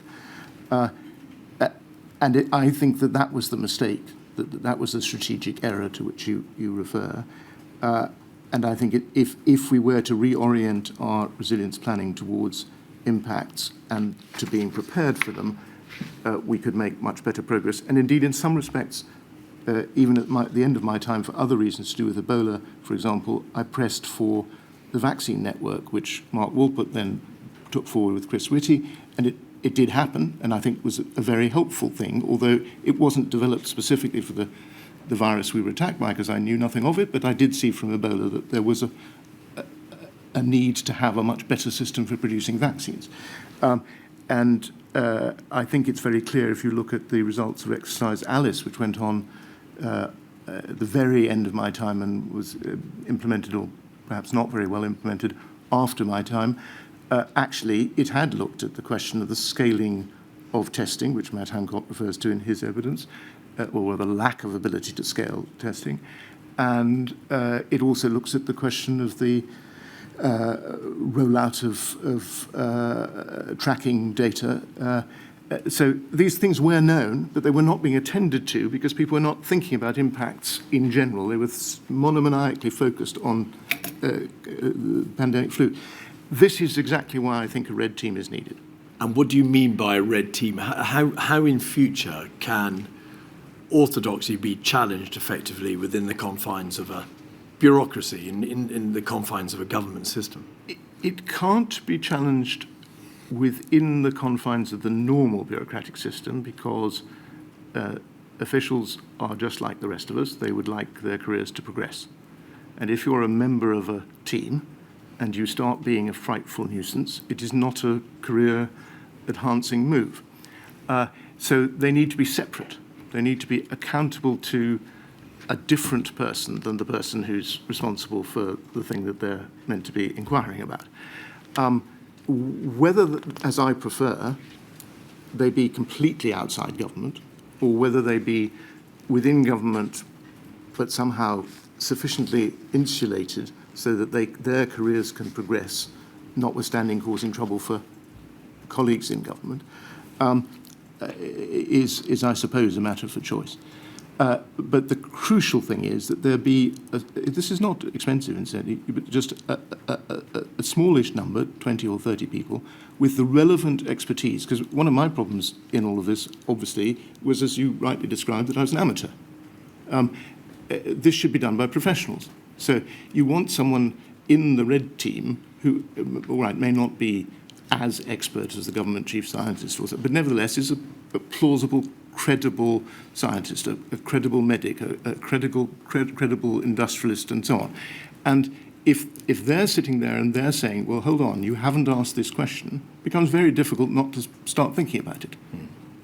I think that was the mistake, that was the strategic error to which you refer. And I think if we were to reorient our resilience planning towards impacts and to being prepared for them, we could make much better progress. And indeed, in some respects, even at the end of my time, for other reasons to do with Ebola, for example, I pressed for the vaccine network, which Mark Wolpert then took forward with Chris Whitty, and it did happen, and I think was a very helpful thing, although it wasn't developed specifically for the virus we were attacked by, because I knew nothing of it, but I did see from Ebola that there was a need to have a much better system for producing vaccines. I think it's very clear if you look at the results of Exercise Alice, which went on at the very end of my time and was implemented, or perhaps not very well implemented, after my time. Actually, it had looked at the question of the scaling of testing, which Matt Hancock refers to in his evidence, or the lack of ability to scale testing. And it also looks at the question of the rollout of tracking data. So these things were known, but they were not being attended to because people were not thinking about impacts in general. They were monomaniacally focused on pandemic flu. This is exactly why I think a red team is needed. And what do you mean by a red team? How in future can orthodoxy be challenged effectively within the confines of a bureaucracy, in the confines of a government system? It can't be challenged within the confines of the normal bureaucratic system because officials are just like the rest of us. They would like their careers to progress. And if you're a member of a team and you start being a frightful nuisance, it is not a career-enhancing move. So they need to be separate. They need to be accountable to a different person than the person who's responsible for the thing that they're meant to be inquiring about. Whether, as I prefer, they be completely outside government, or whether they be within government but somehow sufficiently insulated so that their careers can progress, notwithstanding causing trouble for colleagues in government, is, I suppose, a matter for choice. But the crucial thing is that there be, this is not expensive, incidentally, but just a smallish number, 20 or 30 people, with the relevant expertise. Because one of my problems in all of this, obviously, was, as you rightly described, that I was an amateur. This should be done by professionals. So you want someone in the red team who, all right, may not be as expert as the government chief scientist, but nevertheless is a plausible, credible scientist, a credible medic, a credible industrialist, and so on. And if they're sitting there and they're saying, well, hold on, you haven't asked this question, it becomes very difficult not to start thinking about it.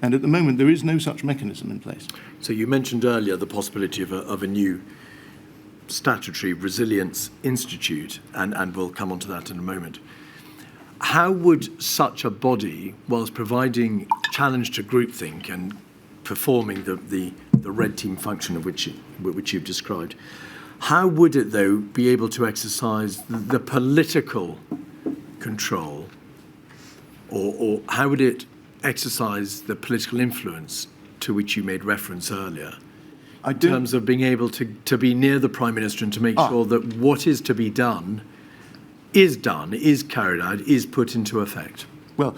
And at the moment, there is no such mechanism in place. So you mentioned earlier the possibility of a new statutory resilience institute, and we'll come on to that in a moment. How would such a body, whilst providing challenge to groupthink and performing the red team function of which you've described, how would it, though, be able to exercise the political control, or how would it exercise the political influence to which you made reference earlier, in terms of being able to be near the Prime Minister and to make sure that what is to be done, is carried out, is put into effect? Well,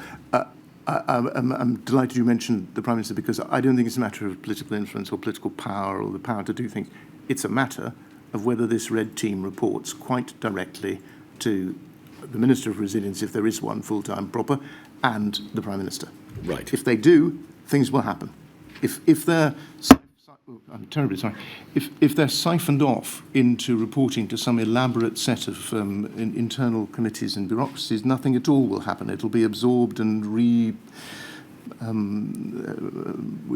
I'm delighted you mentioned the Prime Minister, because I don't think it's a matter of political influence or political power or the power to do things. It's a matter of whether this red team reports quite directly to the Minister of Resilience, if there is one full-time proper, and the Prime Minister. Right. If they do, things will happen. If they're, I'm terribly sorry, if they're siphoned off into reporting to some elaborate set of internal committees and bureaucracies, nothing at all will happen. It'll be absorbed and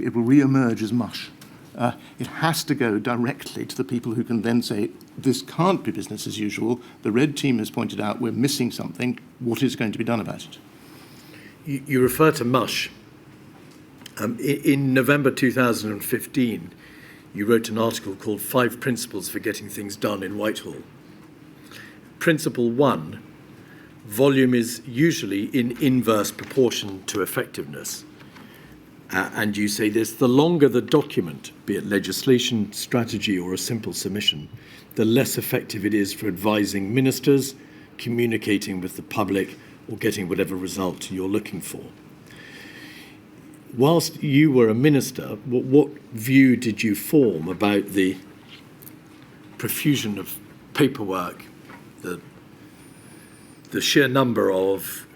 it will re-emerge as mush. It has to go directly to the people who can then say, this can't be business as usual. The red team has pointed out we're missing something. What is going to be done about it? You refer to mush. In November 2015, you wrote an article called 5 Principles for Getting Things Done in Whitehall. Principle 1, volume is usually in inverse proportion to effectiveness. And you say this: the longer the document, be it legislation, strategy, or a simple submission, the less effective it is for advising ministers, communicating with the public, or getting whatever result you're looking for. Whilst you were a minister, what view did you form about the profusion of paperwork, the sheer number of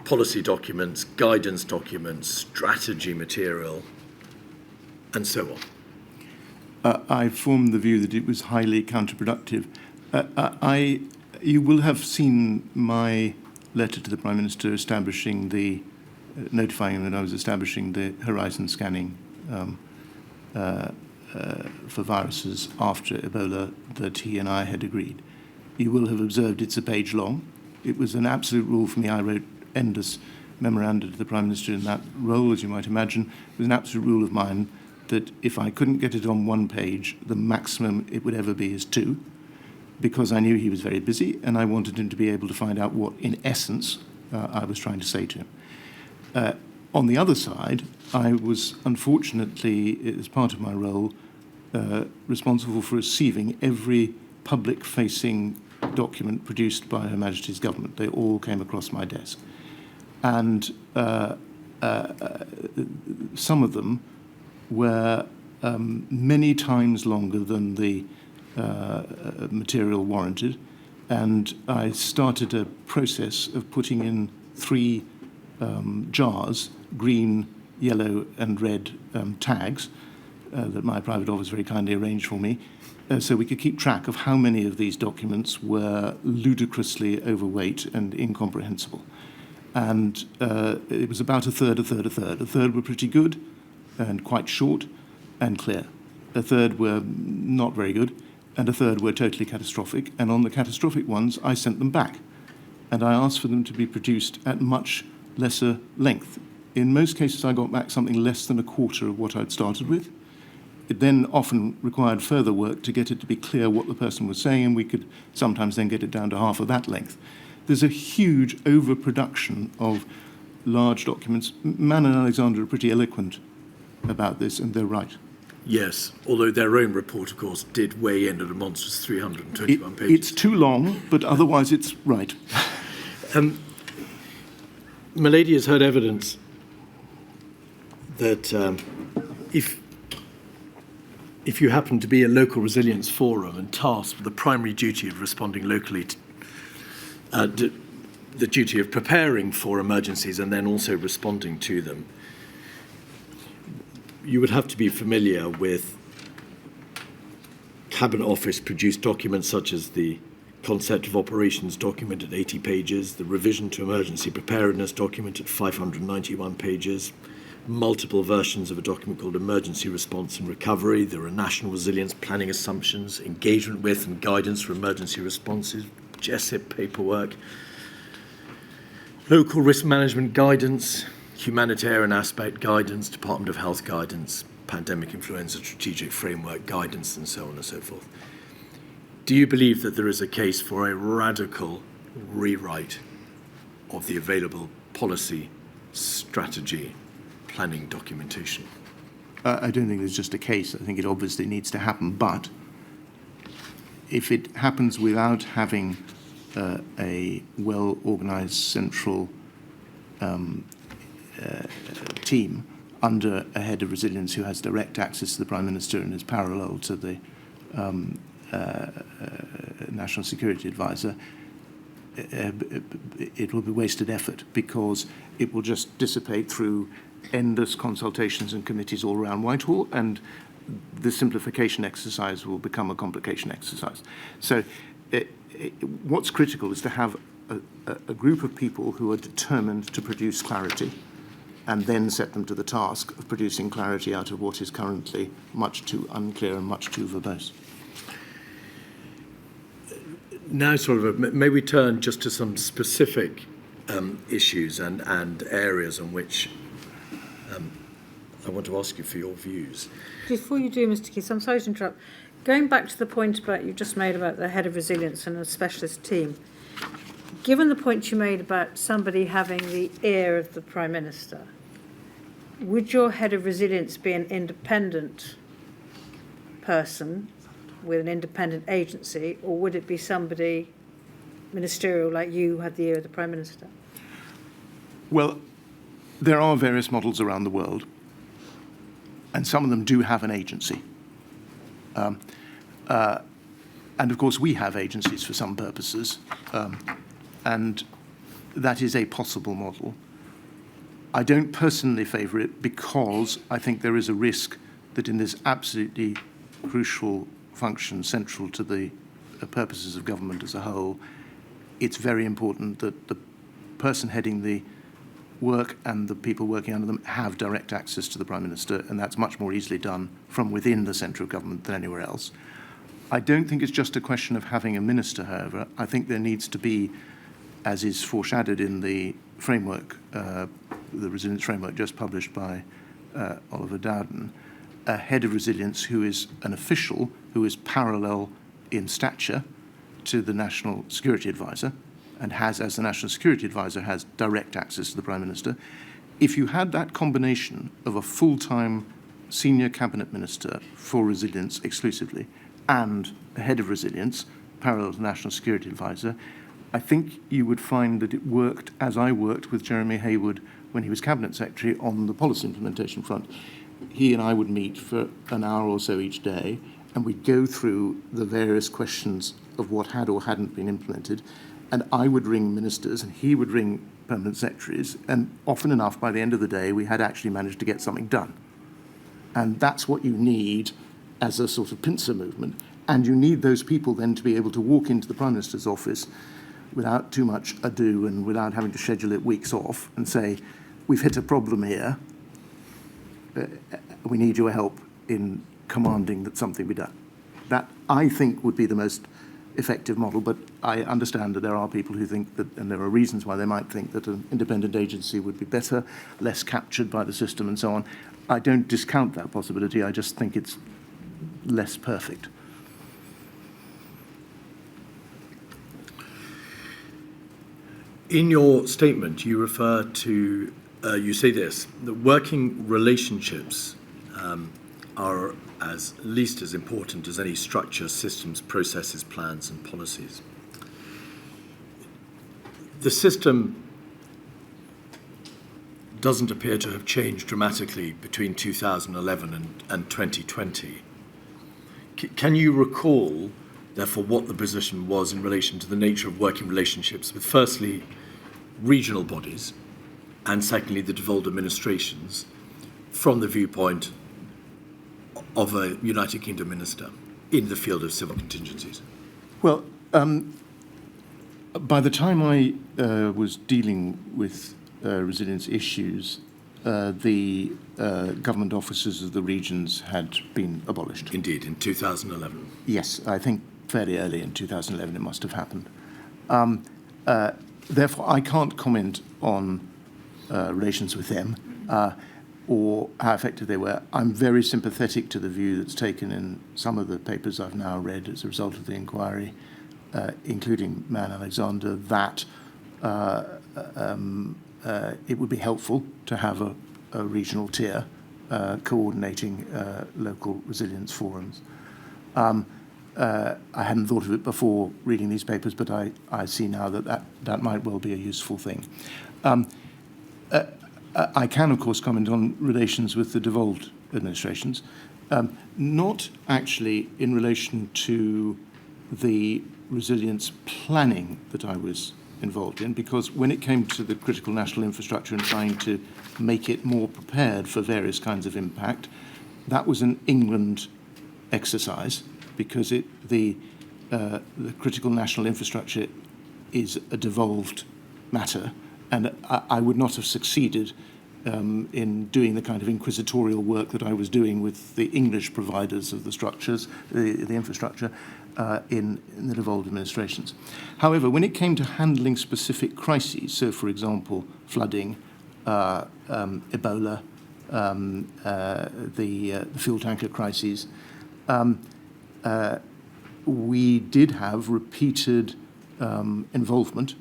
policy documents, guidance documents, strategy material, and so on? I formed the view that it was highly counterproductive. You will have seen my letter to the Prime Minister establishing notifying him that I was establishing the horizon scanning for viruses after Ebola that he and I had agreed. You will have observed it's a page long. It was an absolute rule for me. I wrote endless memoranda to the Prime Minister in that role, as you might imagine. It was an absolute rule of mine that if I couldn't get it on one page, the maximum it would ever be is 2, because I knew he was very busy and I wanted him to be able to find out what, in essence, I was trying to say to him. On the other side, I was unfortunately, as part of my role, responsible for receiving every public-facing document produced by Her Majesty's government. They all came across my desk. And some of them were many times longer than the material warranted. And I started a process of putting in 3 jars, green, yellow, and red tags, that my private office very kindly arranged for me, so we could keep track of how many of these documents were ludicrously overweight and incomprehensible. And it was about a third. A third were pretty good and quite short and clear. A third were not very good, and a third were totally catastrophic. And on the catastrophic ones, I sent them back. And I asked for them to be produced at much lesser length. In most cases, I got back something less than a quarter of what I'd started with. It then often required further work to get it to be clear what the person was saying, and we could sometimes then get it down to half of that length. There's a huge overproduction of large documents. Mann and Alexander are pretty eloquent about this, and they're right. Yes, although their own report, of course, did weigh in at a monstrous 321 pages. It's too long, but otherwise it's right. Milady has heard evidence that if you happen to be a local resilience forum and tasked with the primary duty of responding locally to the duty of preparing for emergencies and then also responding to them, you would have to be familiar with Cabinet Office produced documents such as the Concept of Operations document at 80 pages, the Revision to Emergency Preparedness document at 591 pages, multiple versions of a document called Emergency Response and Recovery. There are National Resilience Planning Assumptions, Engagement with and Guidance for Emergency Responses, GESIP paperwork, Local Risk Management Guidance, Humanitarian Aspect Guidance, Department of Health Guidance, Pandemic Influenza Strategic Framework Guidance, and so on and so forth. Do you believe that there is a case for a radical rewrite of the available policy, strategy, planning documentation? I don't think there's just a case. I think it obviously needs to happen. But if it happens without having a well-organized central team under a head of resilience who has direct access to the Prime Minister and is parallel to the National Security Advisor, it will be wasted effort because it will just dissipate through endless consultations and committees all around Whitehall, and the simplification exercise will become a complication exercise. So what's critical is to have a group of people who are determined to produce clarity and then set them to the task of producing clarity out of what is currently much too unclear and much too verbose. Now, may we turn just to some specific issues and areas on which I want to ask you for your views. Before you do, Mr. Keith, I'm sorry to interrupt. Going back to the point about you just made about the head of resilience and a specialist team, given the point you made about somebody having the ear of the Prime Minister, would your head of resilience be an independent person with an independent agency, or would it be somebody ministerial like you who had the ear of the Prime Minister? Well, there are various models around the world, and some of them do have an agency. And of course, we have agencies for some purposes, and that is a possible model. I don't personally favour it because I think there is a risk that in this absolutely crucial function central to the purposes of government as a whole, it's very important that the person heading the work and the people working under them have direct access to the Prime Minister, and that's much more easily done from within the centre of government than anywhere else. I don't think it's just a question of having a minister, however. I think there needs to be, as is foreshadowed in the framework, the resilience framework just published by Oliver Dowden, a head of resilience who is an official who is parallel in stature to the National Security Advisor and has, as the National Security Advisor, has direct access to the Prime Minister. If you had that combination of a full-time senior cabinet minister for resilience exclusively and a head of resilience parallel to the National Security Advisor, I think you would find that it worked as I worked with Jeremy Hayward when he was Cabinet Secretary on the policy implementation front. He and I would meet for an hour or so each day, and we'd go through the various questions of what had or hadn't been implemented, and I would ring ministers and he would ring permanent secretaries, and often enough by the end of the day we had actually managed to get something done. And that's what you need as a sort of pincer movement. And you need those people then to be able to walk into the Prime Minister's office without too much ado and without having to schedule it weeks off and say, we've hit a problem here. We need your help in commanding that something be done. That, I think, would be the most effective model, but I understand that there are people who think that, and there are reasons why they might think that an independent agency would be better, less captured by the system and so on. I don't discount that possibility, I just think it's less perfect. In your statement, you refer to, you say this, that working relationships are as least as important as any structure, systems, processes, plans, and policies. The system doesn't appear to have changed dramatically between 2011 and 2020. Can you recall, therefore, what the position was in relation to the nature of working relationships with, firstly, regional bodies, and secondly, the devolved administrations, from the viewpoint of a United Kingdom minister in the field of civil contingencies? Well, by the time I was dealing with resilience issues, the government offices of the regions had been abolished. Indeed, in 2011. Yes, I think fairly early in 2011 it must have happened. Therefore, I can't comment on relations with them or how effective they were. I'm very sympathetic to the view that's taken in some of the papers I've now read as a result of the inquiry, including Man Alexander, that it would be helpful to have a regional tier coordinating local resilience forums. I hadn't thought of it before reading these papers, but I see now that might well be a useful thing. I can, of course, comment on relations with the devolved administrations, not actually in relation to the resilience planning that I was involved in, because when it came to the critical national infrastructure and trying to make it more prepared for various kinds of impact, that was an England exercise, because the critical national infrastructure is a devolved matter, and I would not have succeeded in doing the kind of inquisitorial work that I was doing with the English providers of the structures, the infrastructure, in the devolved administrations. However, when it came to handling specific crises, so for example, flooding, Ebola, the fuel tanker crises, we did have repeated involvement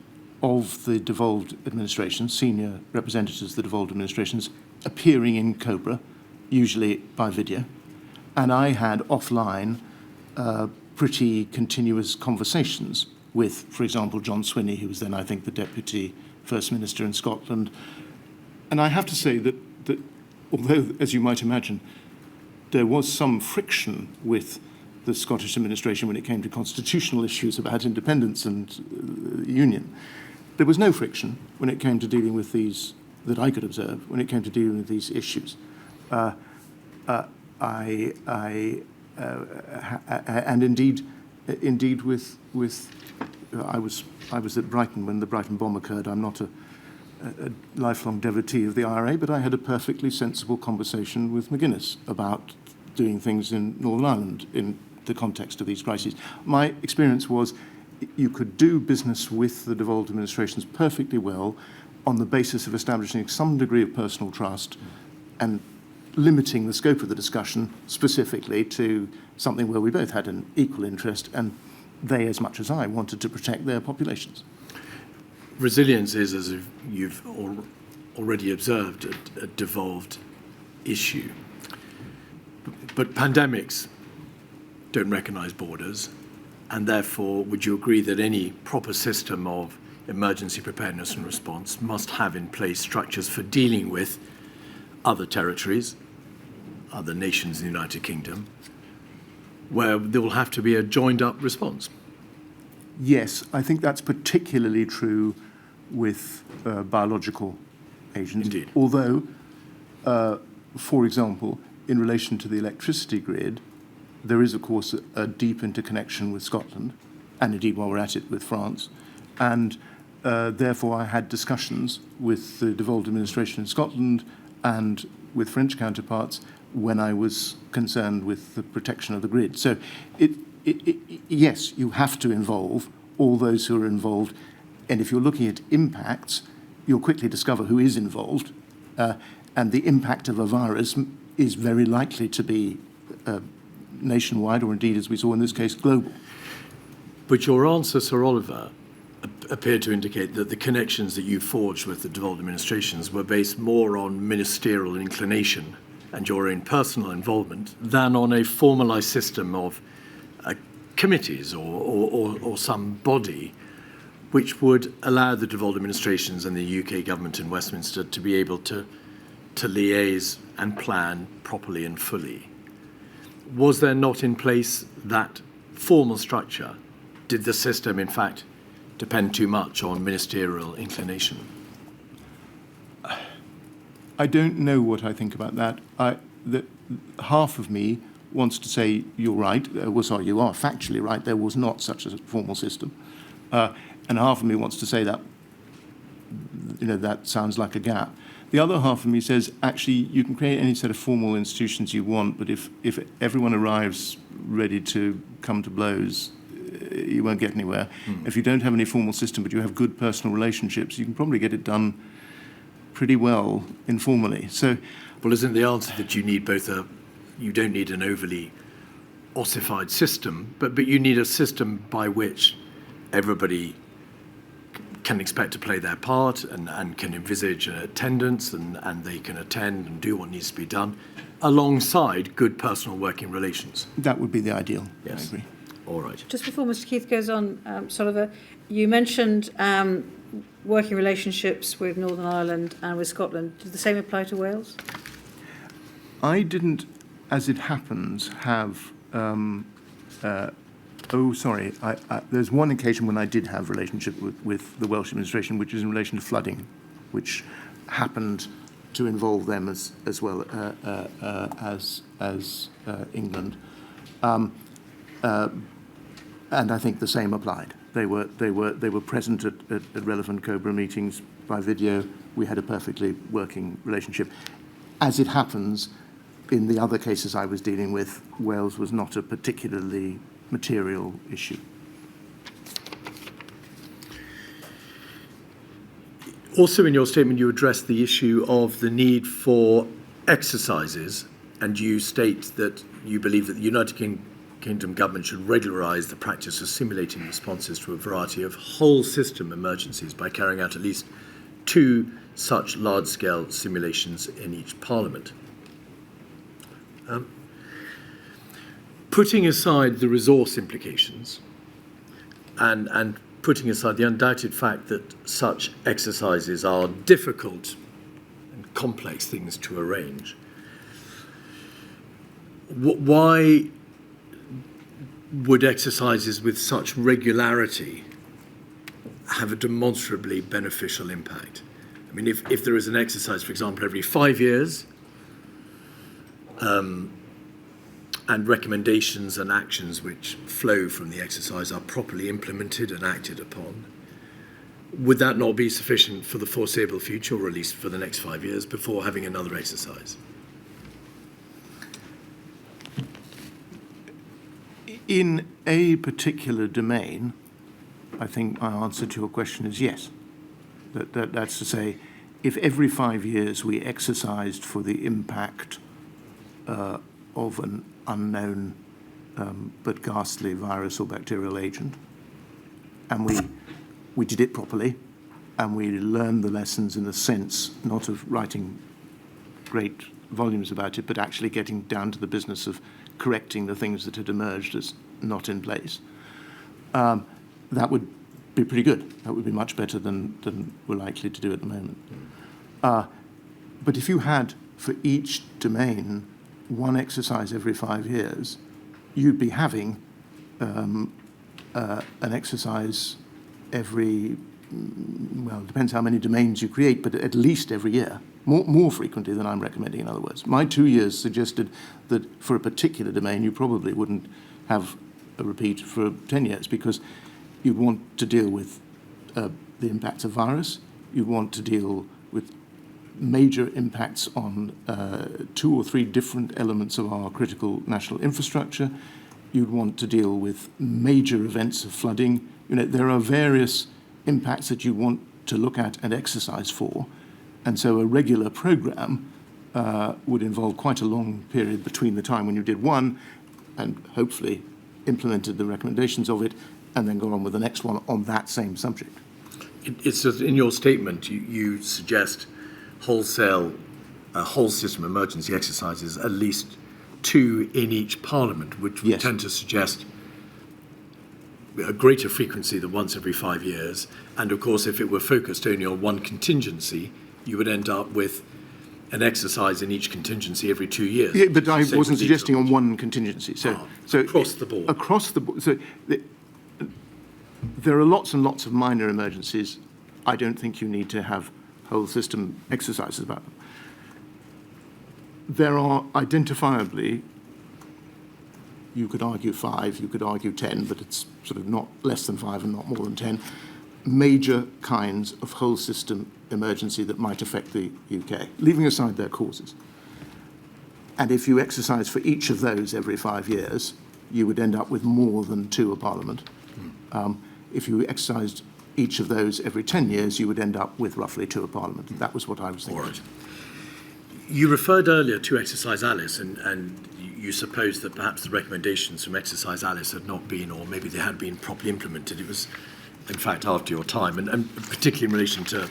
of the devolved administrations, senior representatives of the devolved administrations, appearing in Cobra, usually by video. And I had offline pretty continuous conversations with, for example, John Swinney, who was then, I think, the Deputy First Minister in Scotland. And I have to say that although, as you might imagine, there was some friction with the Scottish administration when it came to constitutional issues about independence and union, there was no friction when it came to dealing with these, that I could observe, when it came to dealing with these issues. And indeed with I was at Brighton when the Brighton bomb occurred. I'm not a lifelong devotee of the IRA, but I had a perfectly sensible conversation with McGuinness about doing things in Northern Ireland in the context of these crises. My experience was you could do business with the devolved administrations perfectly well on the basis of establishing some degree of personal trust and limiting the scope of the discussion specifically to something where we both had an equal interest, and they, as much as I, wanted to protect their populations. Resilience is, as you've already observed, a devolved issue. But pandemics don't recognise borders, and therefore, would you agree that any proper system of emergency preparedness and response must have in place structures for dealing with other territories, other nations in the United Kingdom, where there will have to be a joined-up response? Yes, I think that's particularly true with biological agents. Indeed. Although, for example, in relation to the electricity grid, there is, of course, a deep interconnection with Scotland, and indeed, while we're at it, with France. And therefore, I had discussions with the devolved administration in Scotland and with French counterparts when I was concerned with the protection of the grid. So, yes, you have to involve all those who are involved. And if you're looking at impacts, you'll quickly discover who is involved. And the impact of a virus is very likely to be nationwide, or indeed, as we saw in this case, global. But your answer, Sir Oliver, appeared to indicate that the connections that you forged with the devolved administrations were based more on ministerial inclination and your own personal involvement than on a formalised system of committees or some body which would allow the devolved administrations and the UK government in Westminster to be able to liaise and plan properly and fully. Was there not in place that formal structure? Did the system, in fact, depend too much on ministerial inclination? I don't know what I think about that. Half of me wants to say you're right. Sorry, you are factually right. There was not such a formal system. And half of me wants to say that, that sounds like a gap. The other half of me says, actually, you can create any set of formal institutions you want, but if everyone arrives ready to come to blows, you won't get anywhere. If you don't have any formal system, but you have good personal relationships, you can probably get it done pretty well informally. So, well, isn't the answer that you need you don't need an overly ossified system, but you need a system by which everybody can expect to play their part and can envisage an attendance and they can attend and do what needs to be done alongside good personal working relations? That would be the ideal. Yes. I agree. All right. Just before Mr. Keith goes on, Soliver, you mentioned working relationships with Northern Ireland and with Scotland. Does the same apply to Wales? I didn't, as it happens, have... there's one occasion when I did have a relationship with the Welsh administration, which is in relation to flooding, which happened to involve them as well as England. And I think the same applied. They were present at relevant COBRA meetings by video. We had a perfectly working relationship. As it happens, in the other cases I was dealing with, Wales was not a particularly material issue. Also in your statement, you addressed the issue of the need for exercises, and you state that you believe that the United Kingdom government should regularise the practice of simulating responses to a variety of whole system emergencies by carrying out at least 2 such large-scale simulations in each parliament. Putting aside the resource implications and putting aside the undoubted fact that such exercises are difficult and complex things to arrange, why would exercises with such regularity have a demonstrably beneficial impact? I mean, if there is an exercise, for example, every 5 years, and recommendations and actions which flow from the exercise are properly implemented and acted upon, would that not be sufficient for the foreseeable future, or at least for the next 5 years, before having another exercise? In a particular domain, I think my answer to your question is yes. That's to say, if every 5 years we exercised for the impact of an unknown but ghastly virus or bacterial agent, and we did it properly, and we learned the lessons in the sense not of writing great volumes about it, but actually getting down to the business of correcting the things that had emerged as not in place, that would be pretty good. That would be much better than we're likely to do at the moment. But if you had, for each domain, one exercise every 5 years, you'd be having an exercise every well, it depends how many domains you create, but at least every year, more frequently than I'm recommending, in other words. My 2 years suggested that for a particular domain, you probably wouldn't have a repeat for 10 years, because you'd want to deal with the impacts of virus, you'd want to deal with major impacts on 2 or 3 different elements of our critical national infrastructure, you'd want to deal with major events of flooding. You know, there are various impacts that you want to look at and exercise for. And so a regular program would involve quite a long period between the time when you did one and hopefully implemented the recommendations of it and then go on with the next one on that same subject. It's just in your statement, you suggest whole system emergency exercises, at least 2 in each parliament, which would Yes. tend to suggest a greater frequency than once every 5 years. And of course, if it were focused only on one contingency, you would end up with an exercise in each contingency every 2 years. Yeah, but I Same wasn't with suggesting each on one contingency. So across the board. Across the board. So there are lots and lots of minor emergencies. I don't think you need to have whole system exercises about them. There are identifiably, you could argue 5, you could argue 10, but it's sort of not less than 5 and not more than 10, major kinds of whole system emergency that might affect the UK, leaving aside their causes. And if you exercise for each of those every 5 years, you would end up with more than 2 a parliament. If you exercised each of those every 10 years, you would end up with roughly 2 a parliament. That was what I was thinking. All right. You referred earlier to Exercise Alice, and you supposed that perhaps the recommendations from Exercise Alice had not been, or maybe they had been properly implemented. It was, in fact, after your time, and particularly in relation to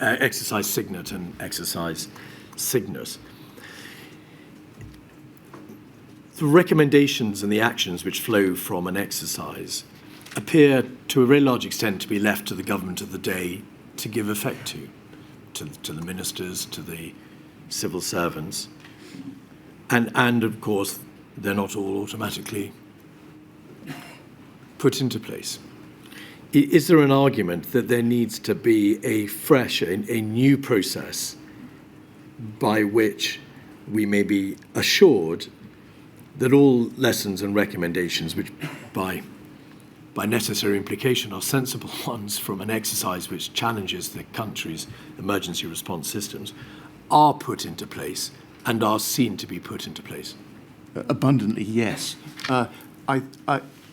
Exercise Signet and Exercise Cygnus. The recommendations and the actions which flow from an exercise appear to a very large extent to be left to the government of the day to give effect to the ministers, to the civil servants, and of course they're not all automatically put into place. Is there an argument that there needs to be a fresh, a new process by which we may be assured that all lessons and recommendations, which by necessary implication are sensible ones from an exercise which challenges the country's emergency response systems, are put into place and are seen to be put into place? Abundantly, yes.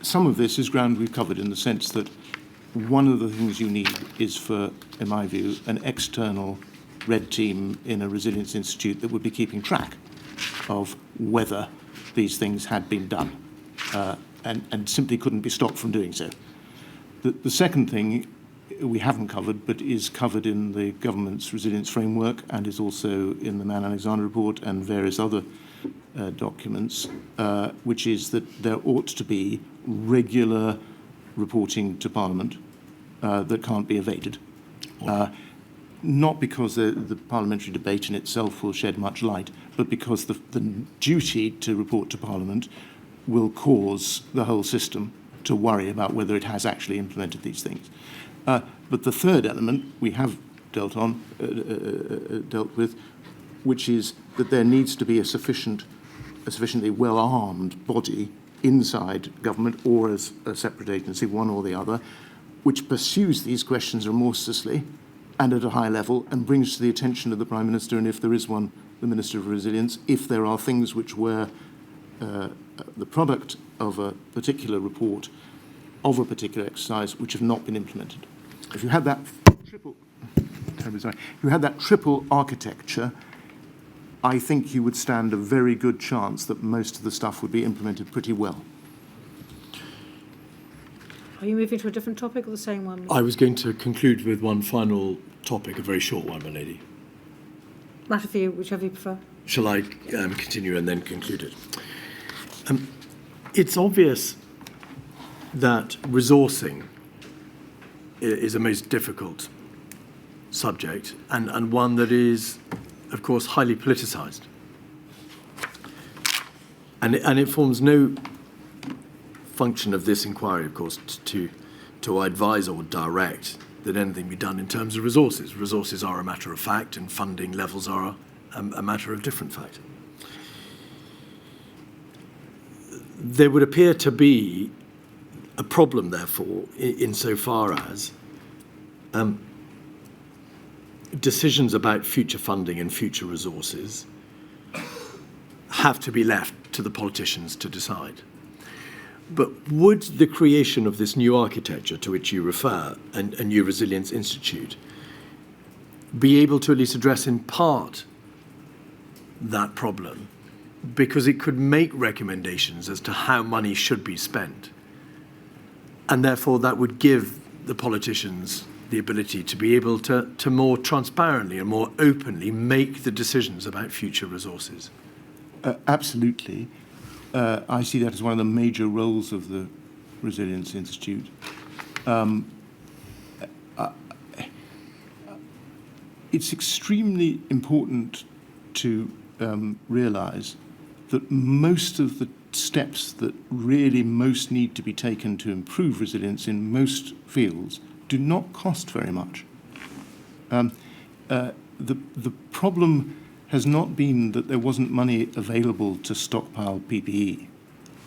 Some of this is ground we've covered in the sense that one of the things you need is for, in my view, an external red team in a resilience institute that would be keeping track of whether these things had been done and simply couldn't be stopped from doing so. The second thing we haven't covered, but is covered in the government's resilience framework and is also in the Mann Alexander report and various other documents, which is that there ought to be regular reporting to Parliament that can't be evaded. Not because the parliamentary debate in itself will shed much light, but because the duty to report to Parliament will cause the whole system to worry about whether it has actually implemented these things. But the third element we have dealt with, which is that there needs to be a sufficiently well-armed body inside government or as a separate agency, one or the other, which pursues these questions remorselessly and at a high level and brings to the attention of the Prime Minister, and if there is one, the Minister of Resilience, if there are things which were the product of a particular report, of a particular exercise, which have not been implemented. If you had that triple architecture, I think you would stand a very good chance that most of the stuff would be implemented pretty well. Are you moving to a different topic or the same one? I was going to conclude with one final topic, a very short one, my lady. Matter for you, whichever you prefer. Shall I continue and then conclude it? It's obvious that resourcing is a most difficult subject and one that is, of course, highly politicised. And it forms no function of this inquiry, of course, to advise or direct that anything be done in terms of resources. Resources are a matter of fact, and funding levels are a matter of different fact. There would appear to be a problem, therefore, insofar as decisions about future funding and future resources have to be left to the politicians to decide. But would the creation of this new architecture to which you refer, a new resilience institute, be able to at least address in part that problem? Because it could make recommendations as to how money should be spent. And therefore that would give the politicians the ability to be able to more transparently and more openly make the decisions about future resources. Absolutely. I see that as one of the major roles of the Resilience Institute. It's extremely important to realise that most of the steps that really most need to be taken to improve resilience in most fields do not cost very much. The problem has not been that there wasn't money available to stockpile PPE,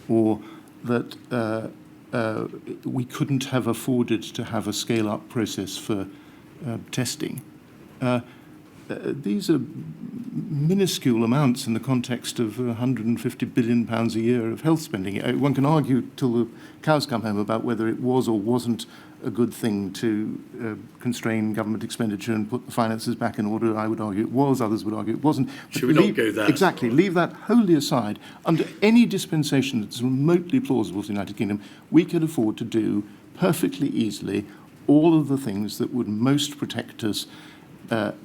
or that we couldn't have afforded to have a scale-up process for testing. These are minuscule amounts in the context of £150 billion a year of health spending. One can argue till the cows come home about whether it was or wasn't a good thing to constrain government expenditure and put the finances back in order. I would argue it was, others would argue it wasn't. But should we not go there? Exactly, leave that wholly aside. Under any dispensation that's remotely plausible to the United Kingdom, we could afford to do perfectly easily all of the things that would most protect us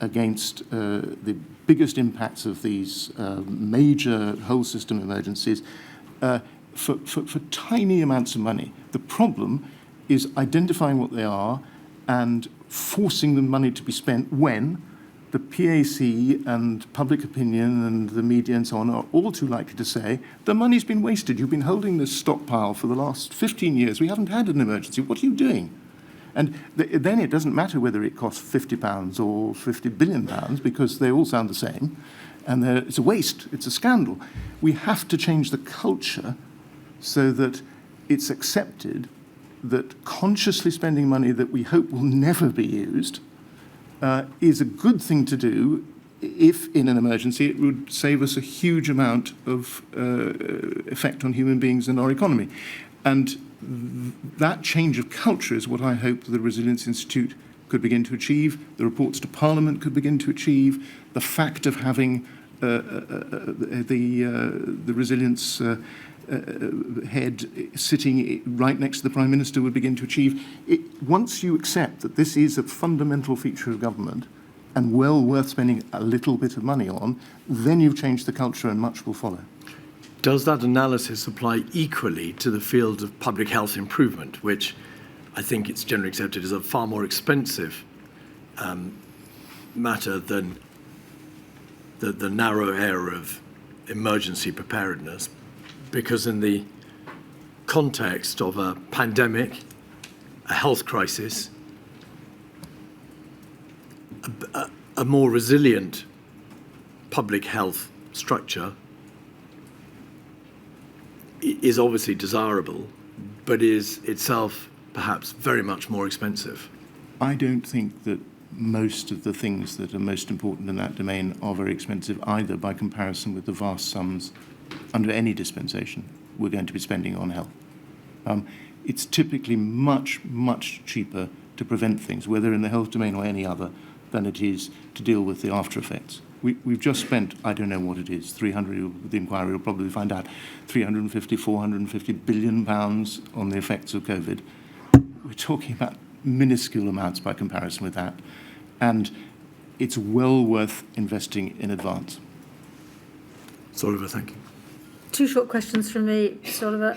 against the biggest impacts of these major whole system emergencies for tiny amounts of money. The problem is identifying what they are and forcing the money to be spent when the PAC and public opinion and the media and so on are all too likely to say, the money's been wasted. You've been holding this stockpile for the last 15 years. We haven't had an emergency. What are you doing? And then it doesn't matter whether it costs £50 or £50 billion, because they all sound the same, and it's a waste, it's a scandal. We have to change the culture so that it's accepted that consciously spending money that we hope will never be used is a good thing to do if, in an emergency, it would save us a huge amount of effect on human beings and our economy. And that change of culture is what I hope the Resilience Institute could begin to achieve, the reports to Parliament could begin to achieve, the fact of having the resilience head sitting right next to the Prime Minister would begin to achieve. Once you accept that this is a fundamental feature of government and well worth spending a little bit of money on, then you've changed the culture and much will follow. Does that analysis apply equally to the field of public health improvement, which I think it's generally accepted as a far more expensive matter than the narrow area of emergency preparedness? Because in the context of a pandemic, a health crisis, a more resilient public health structure is obviously desirable, but is itself perhaps very much more expensive. I don't think that most of the things that are most important in that domain are very expensive either, by comparison with the vast sums under any dispensation we're going to be spending on health. It's typically much, much cheaper to prevent things, whether in the health domain or any other, than it is to deal with the after effects. We've just spent, I don't know what it is, 300, the inquiry will probably find out, 350, 450 billion pounds on the effects of COVID. We're talking about minuscule amounts by comparison with that. And it's well worth investing in advance. Sir Oliver, thank you. Two short questions from me, Mr. Oliver.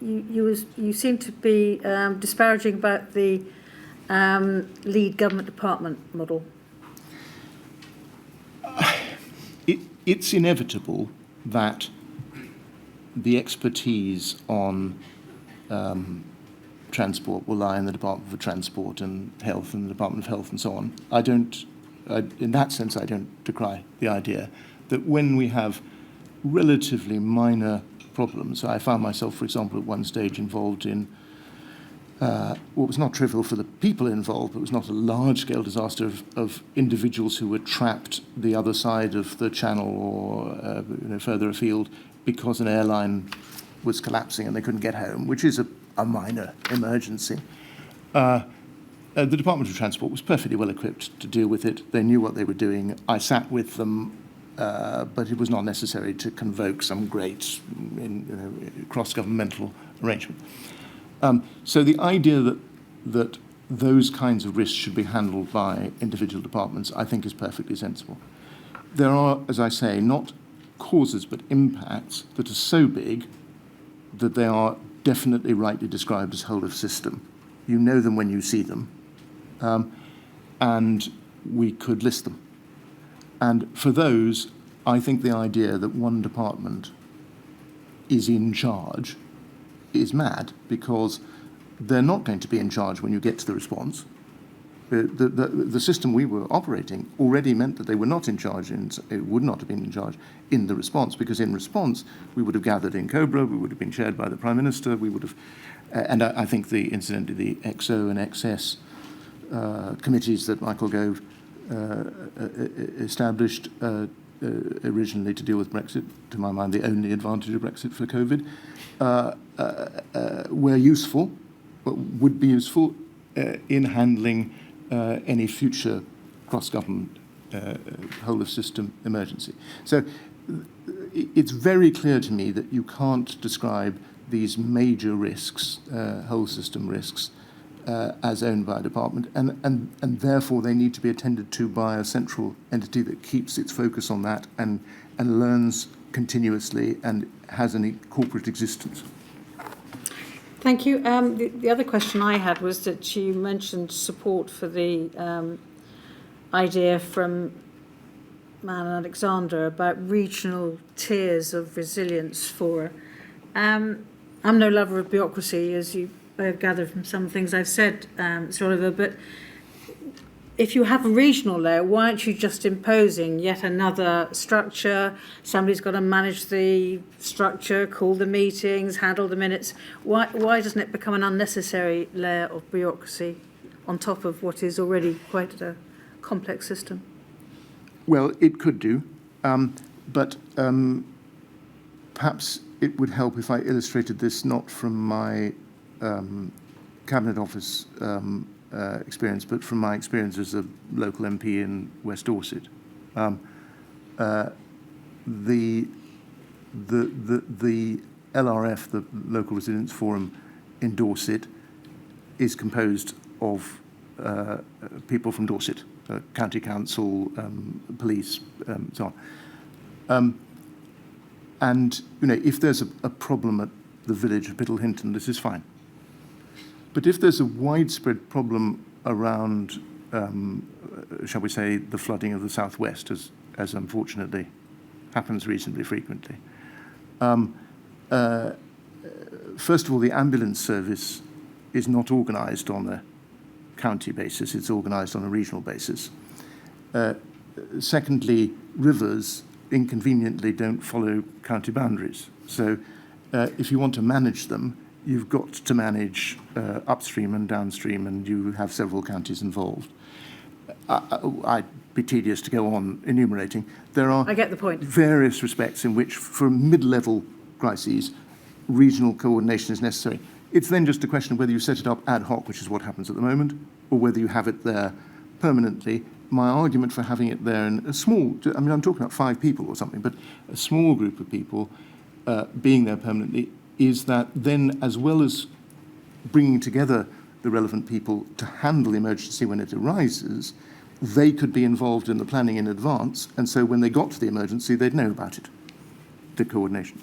You seem to be disparaging about the lead government department model. It's inevitable that the expertise on Transport will lie in the Department for Transport and Health and the Department of Health and so on. In that sense, I don't decry the idea that when we have relatively minor problems, I found myself, for example, at one stage involved in what was not trivial for the people involved, but was not a large-scale disaster of individuals who were trapped the other side of the channel or further afield because an airline was collapsing and they couldn't get home, which is a minor emergency. The Department of Transport was perfectly well equipped to deal with it. They knew what they were doing. I sat with them, but it was not necessary to convoke some great cross-governmental arrangement. So the idea that those kinds of risks should be handled by individual departments, I think, is perfectly sensible. There are, as I say, not causes but impacts that are so big that they are definitely rightly described as whole of system. You know them when you see them, and we could list them. And for those, I think the idea that one department is in charge is mad, because they're not going to be in charge when you get to the response. The system we were operating already meant that they were not in charge, and it would not have been in charge in the response, because in response we would have gathered in Cobra, we would have been chaired by the Prime Minister, we would have, and I think incidentally the XO and XS committees that Michael Gove established originally to deal with Brexit, to my mind the only advantage of Brexit for COVID, were useful, would be useful in handling any future cross-government whole-of-system emergency. So it's very clear to me that you can't describe these major risks, whole-system risks, as owned by a department, and therefore they need to be attended to by a central entity that keeps its focus on that and learns continuously and has a corporate existence. Thank you. The other question I had was that you mentioned support for the idea from Man Alexander about regional tiers of resilience for. I'm no lover of bureaucracy, as you may have gathered from some things I've said, Sir Oliver, but if you have a regional layer, why aren't you just imposing yet another structure? Somebody's got to manage the structure, call the meetings, handle the minutes. Why doesn't it become an unnecessary layer of bureaucracy on top of what is already quite a complex system? Well, it could do, but perhaps it would help if I illustrated this not from my Cabinet Office experience, but from my experience as a local MP in West Dorset. The LRF, the Local Resilience Forum in Dorset, is composed of people from Dorset, County Council, police, so on. And if there's a problem at the village of Biddle Hinton, this is fine. But if there's a widespread problem around, shall we say, the flooding of the southwest, as unfortunately happens reasonably frequently, first of all, the ambulance service is not organised on a county basis, it's organised on a regional basis. Secondly, rivers inconveniently don't follow county boundaries. So if you want to manage them, you've got to manage upstream and downstream, and you have several counties involved. I'd be tedious to go on enumerating. There are I get the point. Various respects in which, for mid-level crises, regional coordination is necessary. It's then just a question of whether you set it up ad hoc, which is what happens at the moment, or whether you have it there permanently. My argument for having it there in a small, I mean, I'm talking about 5 people or something, but a small group of people being there permanently is that then, as well as bringing together the relevant people to handle the emergency when it arises, they could be involved in the planning in advance, and so when they got to the emergency, they'd know about it, the coordination.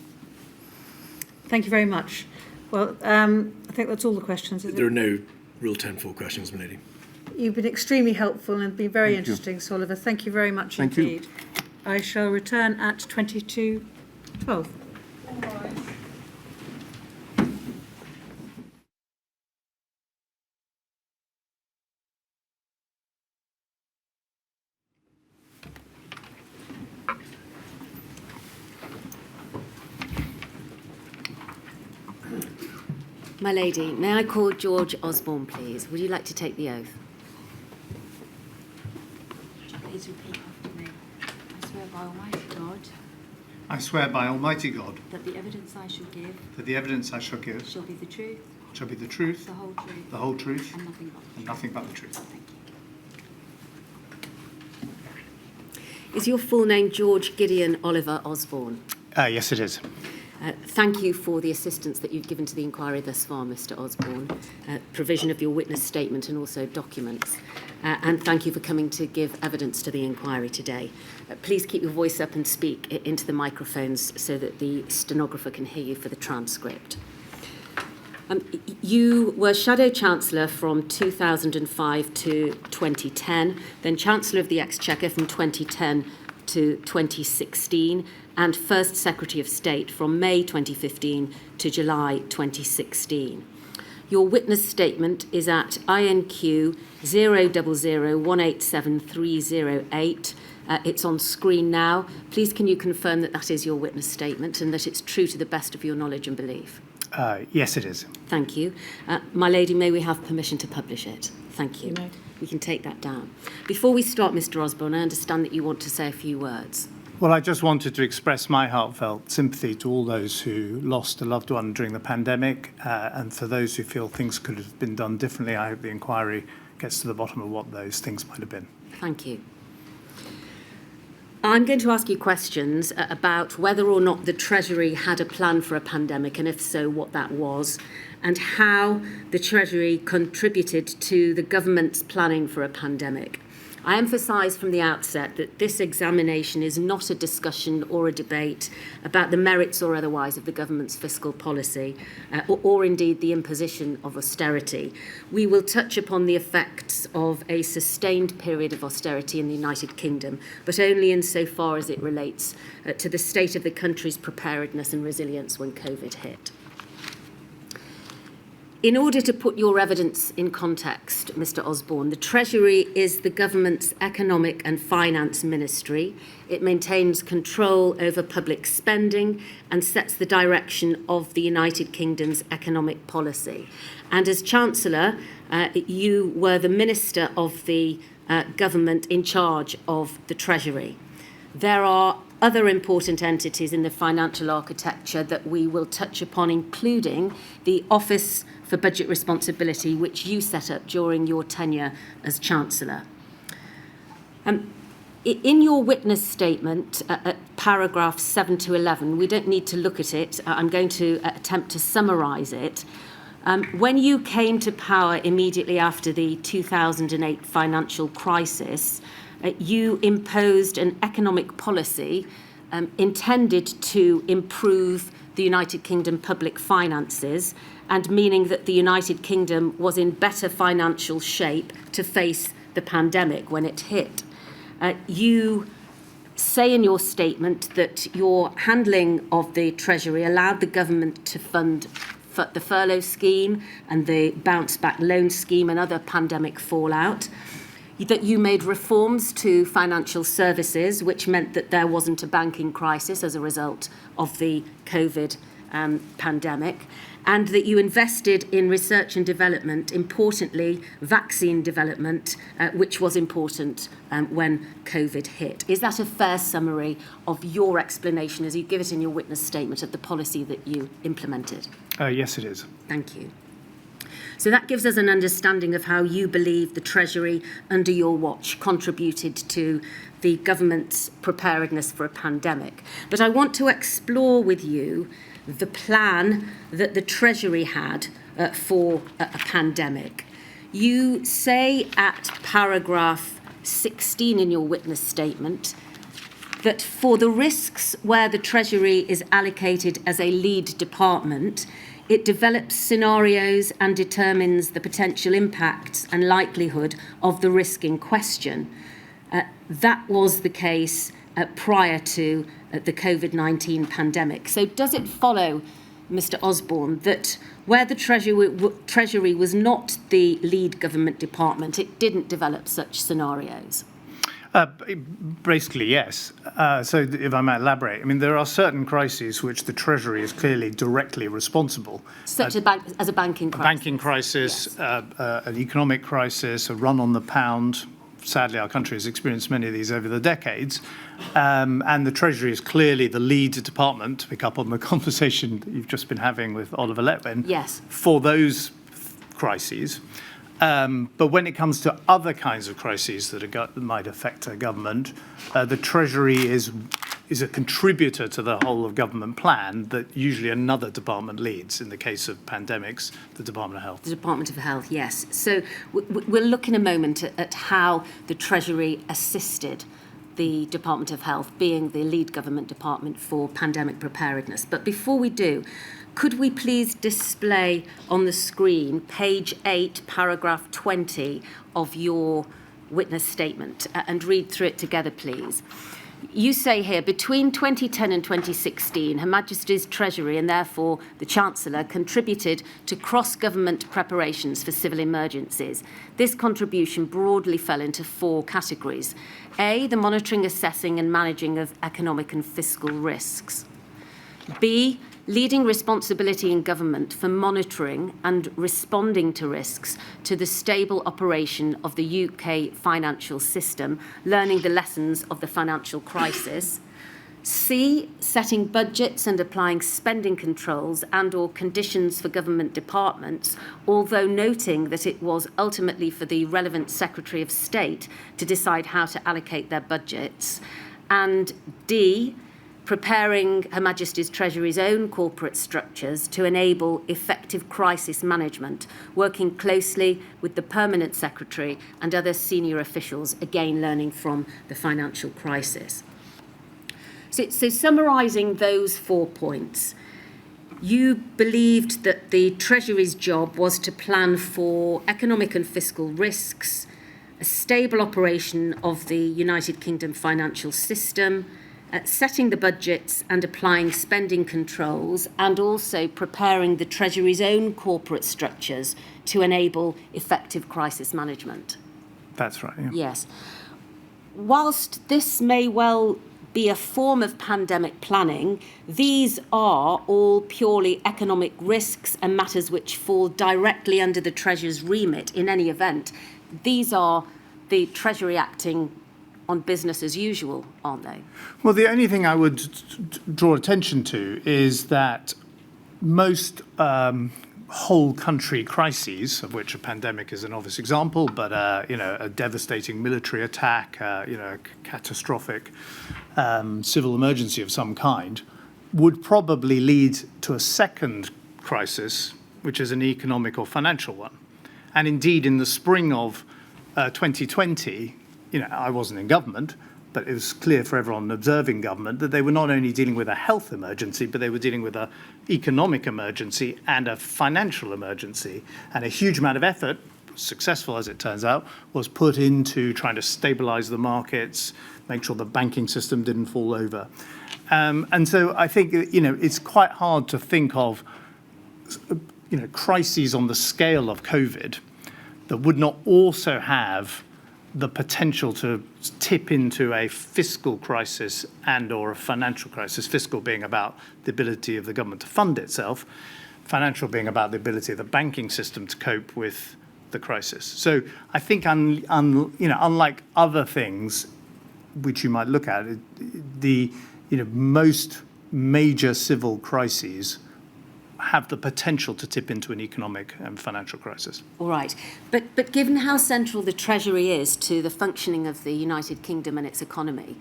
Thank you very much. Well, I think that's all the questions. There are no Rule 10.4 questions, my lady. You've been extremely helpful and been very Thank you. interesting, Sir Oliver. Thank you very much Thank you. indeed. I shall return at 22:12. My lady, may I call George Osborne, please? Would you like to take the oath? Please repeat after me. I swear by Almighty God I swear by Almighty God that the evidence I shall give that the evidence I shall give shall be the truth, shall be the truth, the whole truth, the whole truth, and nothing but the and truth. nothing but the truth. Thank you. Is your full name George Gideon Oliver Osborne? Yes, it is. Thank you for the assistance that you've given to the inquiry thus far, Mr Osborne, provision of your witness statement and also documents. And thank you for coming to give evidence to the inquiry today. Please keep your voice up and speak into the microphones so that the stenographer can hear you for the transcript. You were Shadow Chancellor from 2005 to 2010, then Chancellor of the Exchequer from 2010 to 2016, and First Secretary of State from May 2015 to July 2016. Your witness statement is at INQ 000187308. It's on screen now. Please can you confirm that that is your witness statement and that it's true to the best of your knowledge and belief? Yes, it is. Thank you. My lady, may we have permission to publish it? Thank you. You may. We can take that down. Before we start, Mr Osborne, I understand that you want to say a few words. Well, I just wanted to express my heartfelt sympathy to all those who lost a loved one during the pandemic, and for those who feel things could have been done differently. I hope the inquiry gets to the bottom of what those things might have been. Thank you. I'm going to ask you questions about whether or not the Treasury had a plan for a pandemic, and if so, what that was, and how the Treasury contributed to the government's planning for a pandemic. I emphasise from the outset that this examination is not a discussion or a debate about the merits or otherwise of the government's fiscal policy, or indeed the imposition of austerity. We will touch upon the effects of a sustained period of austerity in the United Kingdom, but only insofar as it relates to the state of the country's preparedness and resilience when COVID hit. In order to put your evidence in context, Mr Osborne, the Treasury is the government's economic and finance ministry. It maintains control over public spending and sets the direction of the United Kingdom's economic policy. And as Chancellor, you were the Minister of the government in charge of the Treasury. There are other important entities in the financial architecture that we will touch upon, including the Office for Budget Responsibility, which you set up during your tenure as Chancellor. In your witness statement, at paragraphs 7 to 11, we don't need to look at it. I'm going to attempt to summarise it. When you came to power immediately after the 2008 financial crisis, you imposed an economic policy intended to improve the United Kingdom public finances, and meaning that the United Kingdom was in better financial shape to face the pandemic when it hit. You say in your statement that your handling of the Treasury allowed the government to fund the furlough scheme and the bounce back loan scheme and other pandemic fallout, that you made reforms to financial services, which meant that there wasn't a banking crisis as a result of the COVID pandemic, and that you invested in research and development, importantly, vaccine development, which was important when COVID hit. Is that a fair summary of your explanation, as you give it in your witness statement, of the policy that you implemented? Yes, it is. Thank you. So that gives us an understanding of how you believe the Treasury, under your watch, contributed to the government's preparedness for a pandemic. But I want to explore with you the plan that the Treasury had for a pandemic. You say at paragraph 16 in your witness statement that for the risks where the Treasury is allocated as a lead department, it develops scenarios and determines the potential impacts and likelihood of the risk in question. That was the case prior to the Covid-19 pandemic. So does it follow, Mr Osborne, that where the Treasury was not the lead government department, it didn't develop such scenarios? Basically, yes. So if I might elaborate, I mean, there are certain crises which the Treasury is clearly directly responsible. Such as a banking crisis. A banking crisis, an economic crisis, a run on the pound. Sadly, our country has experienced many of these over the decades. And the Treasury is clearly the lead department, to pick up on the conversation that you've just been having with Oliver Letwin, Yes. for those crises. But when it comes to other kinds of crises that might affect a government, the Treasury is a contributor to the whole of government plan that usually another department leads. In the case of pandemics, the Department of Health. The Department of Health, yes. So we'll look in a moment at how the Treasury assisted the Department of Health, being the lead government department for pandemic preparedness. But before we do, could we please display on the screen page 8, paragraph 20 of your witness statement and read through it together, please. You say here, between 2010 and 2016, Her Majesty's Treasury and therefore the Chancellor contributed to cross-government preparations for civil emergencies. This contribution broadly fell into 4 categories. A, the monitoring, assessing and managing of economic and fiscal risks. B, leading responsibility in government for monitoring and responding to risks to the stable operation of the UK financial system, learning the lessons of the financial crisis. C, setting budgets and applying spending controls and/or conditions for government departments, although noting that it was ultimately for the relevant Secretary of State to decide how to allocate their budgets. And D, preparing Her Majesty's Treasury's own corporate structures to enable effective crisis management, working closely with the Permanent Secretary and other senior officials, again learning from the financial crisis. So summarising those 4 points, you believed that the Treasury's job was to plan for economic and fiscal risks, a stable operation of the United Kingdom financial system, setting the budgets and applying spending controls, and also preparing the Treasury's own corporate structures to enable effective crisis management. That's right, yeah. Yes. Whilst this may well be a form of pandemic planning, these are all purely economic risks and matters which fall directly under the Treasurer's remit in any event. These are the Treasury acting on business as usual, aren't they? Well, the only thing I would draw attention to is that most whole country crises, of which a pandemic is an obvious example, but a devastating military attack, a catastrophic civil emergency of some kind, would probably lead to a second crisis, which is an economic or financial one. And indeed, in the spring of 2020, I wasn't in government, but it was clear for everyone observing government that they were not only dealing with a health emergency, but they were dealing with an economic emergency and a financial emergency. And a huge amount of effort, successful as it turns out, was put into trying to stabilise the markets, make sure the banking system didn't fall over. And so I think, it's quite hard to think of, crises on the scale of COVID that would not also have the potential to tip into a fiscal crisis and or a financial crisis, fiscal being about the ability of the government to fund itself, financial being about the ability of the banking system to cope with the crisis. So I think, unlike other things which you might look at, most major civil crises have the potential to tip into an economic and financial crisis. All right. But given how central the Treasury is to the functioning of the United Kingdom and its economy,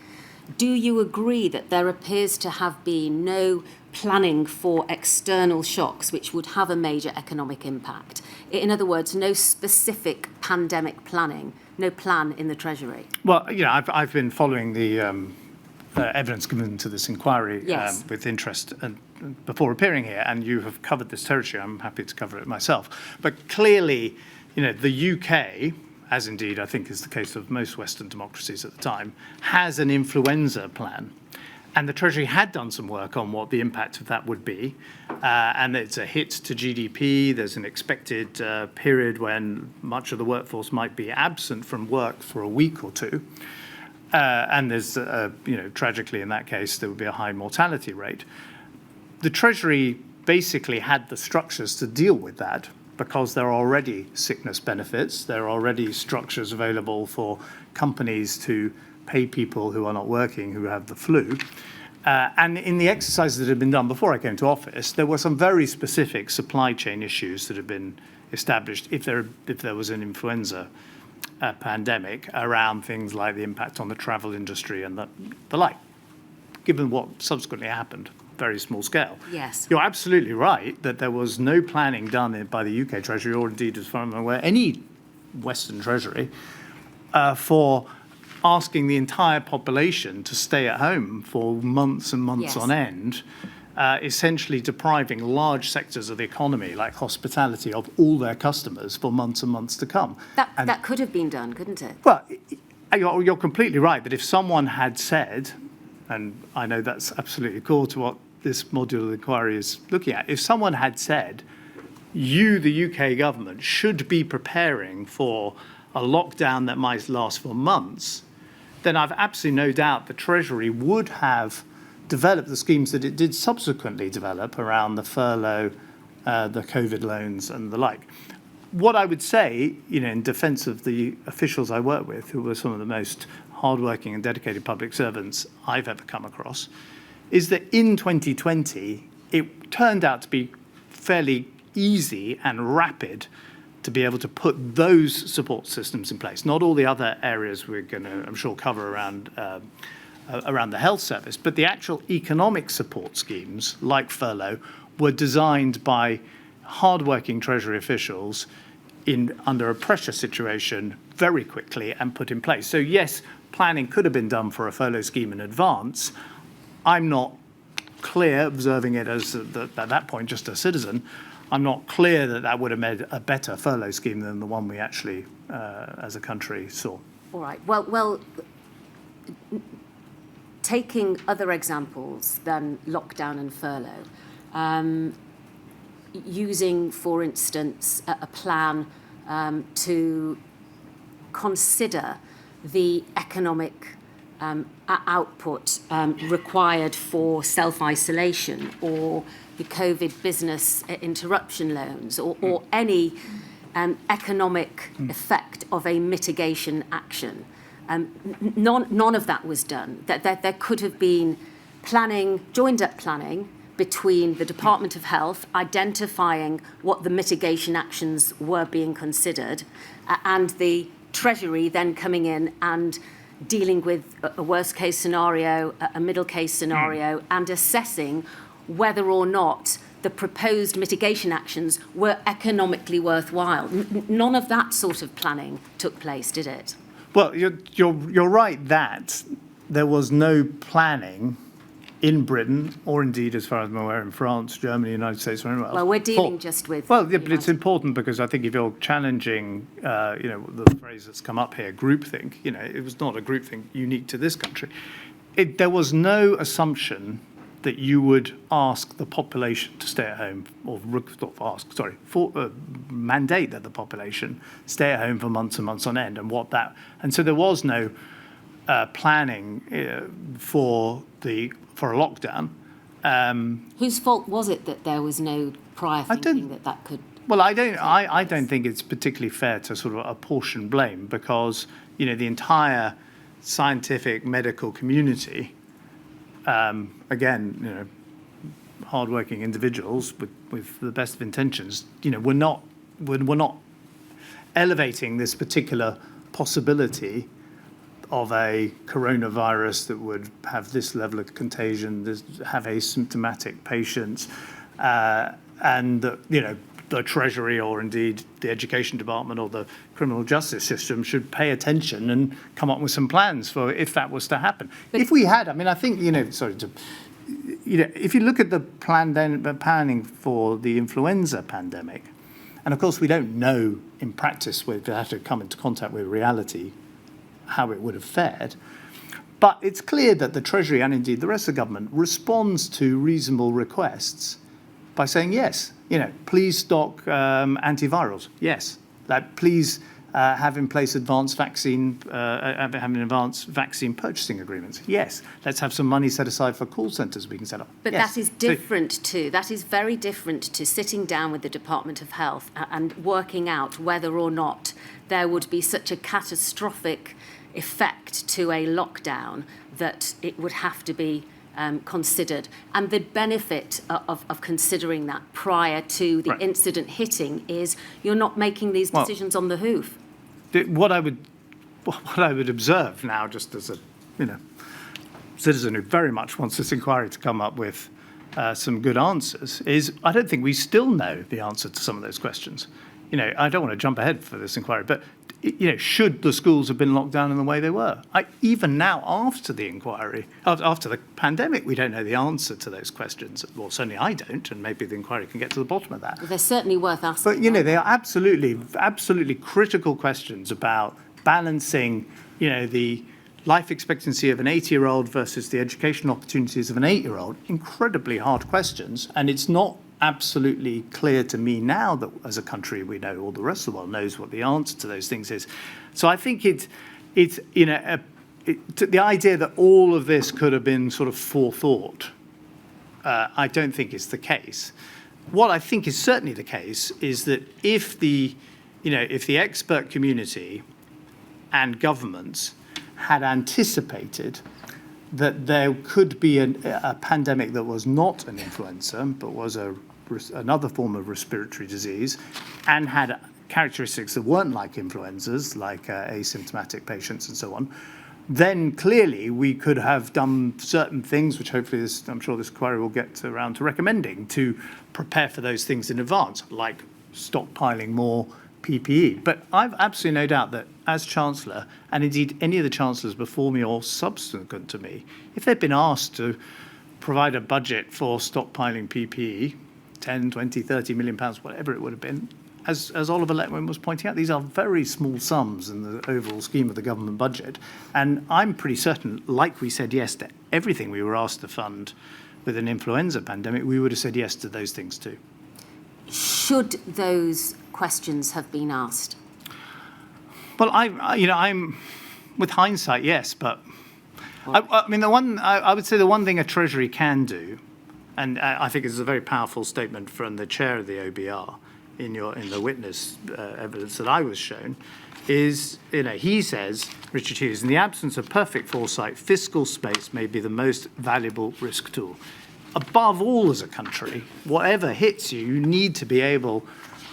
do you agree that there appears to have been no planning for external shocks which would have a major economic impact? In other words, no specific pandemic planning, no plan in the Treasury? Well, I've been following the evidence given to this inquiry Yes. With interest and before appearing here, and you have covered this territory. I'm happy to cover it myself. But clearly, the UK, as indeed I think is the case of most Western democracies at the time, has an influenza plan. And the Treasury had done some work on what the impact of that would be. And it's a hit to GDP. There's an expected period when much of the workforce might be absent from work for a week or two. And there's, tragically in that case, there would be a high mortality rate. The Treasury basically had the structures to deal with that because there are already sickness benefits. There are already structures available for companies to pay people who are not working, who have the flu. And in the exercises that had been done before I came to office, there were some very specific supply chain issues that had been established if there was an influenza pandemic around things like the impact on the travel industry and the like, given what subsequently happened, very small scale. Yes. You're absolutely right that there was no planning done by the UK Treasury, or indeed, as far as I'm aware, any Western Treasury, for asking the entire population to stay at home for months and months on end, essentially depriving large sectors of the economy, like hospitality, of all their customers for months and months to come. That could have been done, couldn't it? Well, you're completely right that if someone had said, and I know that's absolutely core to what this module of the inquiry is looking at, if someone had said, you, the UK government, should be preparing for a lockdown that might last for months, then I've absolutely no doubt the Treasury would have developed the schemes that it did subsequently develop around the furlough, the COVID loans and the like. What I would say, in defence of the officials I work with, who were some of the most hardworking and dedicated public servants I've ever come across, is that in 2020, it turned out to be fairly easy and rapid to be able to put those support systems in place. Not all the other areas we're going to, I'm sure, cover around the health service, but the actual economic support schemes, like furlough, were designed by hardworking Treasury officials under a pressure situation very quickly and put in place. So yes, planning could have been done for a furlough scheme in advance. I'm not clear, observing it as at that point just a citizen, I'm not clear that would have made a better furlough scheme than the one we actually, as a country, saw. All right. Well, taking other examples than lockdown and furlough, using, for instance, a plan to consider the economic output required for self-isolation, or the COVID business interruption loans, or any economic effect of a mitigation action. None of that was done. There could have been planning, joined-up planning between the Department of Health identifying what the mitigation actions were being considered, and the Treasury then coming in and dealing with a worst-case scenario, a middle-case scenario, and assessing whether or not the proposed mitigation actions were economically worthwhile. None of that sort of planning took place, did it? Well, you're right that there was no planning in Britain, or indeed, as far as I'm aware, in France, Germany, United States, or anywhere else. Well, we're dealing just with... Well, yeah, but it's important because I think if you're challenging, the phrase that's come up here, groupthink, it was not a groupthink unique to this country. There was no assumption that you would ask the population to stay at home, or mandate that the population stay at home for months and months on end, and so there was no planning for a lockdown. Whose fault was it that there was no prior thinking that could? Well, I don't think it's particularly fair to sort of apportion blame, because the entire scientific medical community, again, hardworking individuals with the best of intentions, we're not elevating this particular possibility of a coronavirus that would have this level of contagion, have asymptomatic patients, and the Treasury, or indeed the Education Department or the criminal justice system, should pay attention and come up with some plans for if that was to happen. But if we had, I think, if you look at the planning for the influenza pandemic, and of course we don't know in practice, we'd have to come into contact with reality, how it would have fared. But it's clear that the Treasury, and indeed the rest of the government, responds to reasonable requests by saying, yes, please stock antivirals. Yes, please have in place advanced vaccine, having advanced vaccine purchasing agreements. Yes. Let's have some money set aside for call centres we can set up. But yes. that is different that is very different to sitting down with the Department of Health and working out whether or not there would be such a catastrophic effect to a lockdown that it would have to be considered. And the benefit of considering that prior to the incident hitting is you're not making these decisions on the hoof. What I would observe now, just as a citizen who very much wants this inquiry to come up with some good answers, is I don't think we still know the answer to some of those questions. I don't want to jump ahead for this inquiry, but should the schools have been locked down in the way they were? Even now, after the inquiry, after the pandemic, we don't know the answer to those questions. Well, certainly I don't, and maybe the inquiry can get to the bottom of that. Well, they're certainly worth asking. But, they are absolutely critical questions about balancing, the life expectancy of an 80-year-old versus the educational opportunities of an 8-year-old. Incredibly hard questions, and it's not absolutely clear to me now that as a country we know, all the rest of the world knows what the answer to those things is. So I think it's the idea that all of this could have been sort of forethought, I don't think is the case. What I think is certainly the case is that if the expert community and governments had anticipated that there could be a pandemic that was not an influenza, but was another form of respiratory disease, and had characteristics that weren't like influenzas, like asymptomatic patients and so on, then clearly we could have done certain things, which hopefully I'm sure this inquiry will get around to recommending, to prepare for those things in advance, like stockpiling more PPE. But I've absolutely no doubt that as Chancellor, and indeed any of the Chancellors before me or subsequent to me, if they'd been asked to provide a budget for stockpiling PPE, 10, 20, 30 million pounds, whatever it would have been, as Oliver Letwin was pointing out, these are very small sums in the overall scheme of the government budget. And I'm pretty certain, like we said yes to everything we were asked to fund with an influenza pandemic, we would have said yes to those things too. Should those questions have been asked? Well, I'm with hindsight, yes, but I would say the one thing a Treasury can do, and I think it's a very powerful statement from the chair of the OBR in the witness evidence that I was shown, is he says, Richard Hughes, in the absence of perfect foresight, fiscal space may be the most valuable risk tool. Above all, as a country, whatever hits you, you need to be able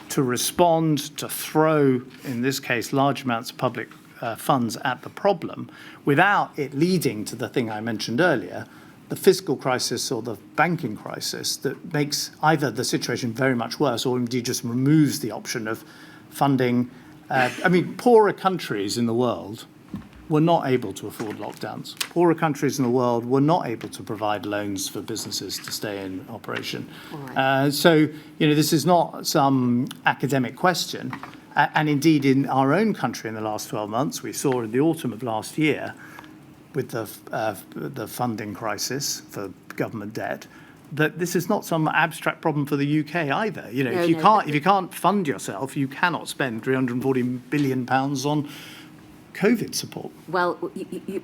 to respond, to throw, in this case, large amounts of public funds at the problem without it leading to the thing I mentioned earlier, the fiscal crisis or the banking crisis that makes either the situation very much worse or indeed just removes the option of funding. Poorer countries in the world were not able to afford lockdowns. Poorer countries in the world were not able to provide loans for businesses to stay in operation. Right. So, this is not some academic question. And indeed, in our own country in the last 12 months, we saw in the autumn of last year, with the funding crisis for government debt, that this is not some abstract problem for the UK either. If you can't fund yourself, you cannot spend £340 billion on COVID support. Well,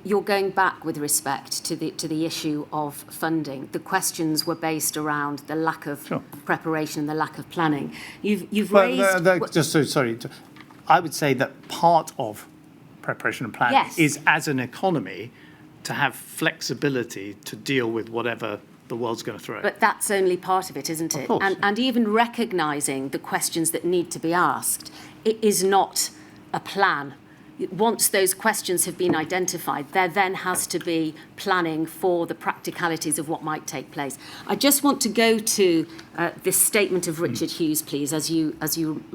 you're going back with respect to the issue of funding. The questions were based around the lack of preparation and the lack of planning. You've raised. I would say that part of preparation and planning is, as an economy, to have flexibility to deal with whatever the world's going to throw. But that's only part of it, isn't it? Of course. And even recognising the questions that need to be asked, it is not a plan. Once those questions have been identified, there then has to be planning for the practicalities of what might take place. I just want to go to this statement of Richard Hughes, please, as you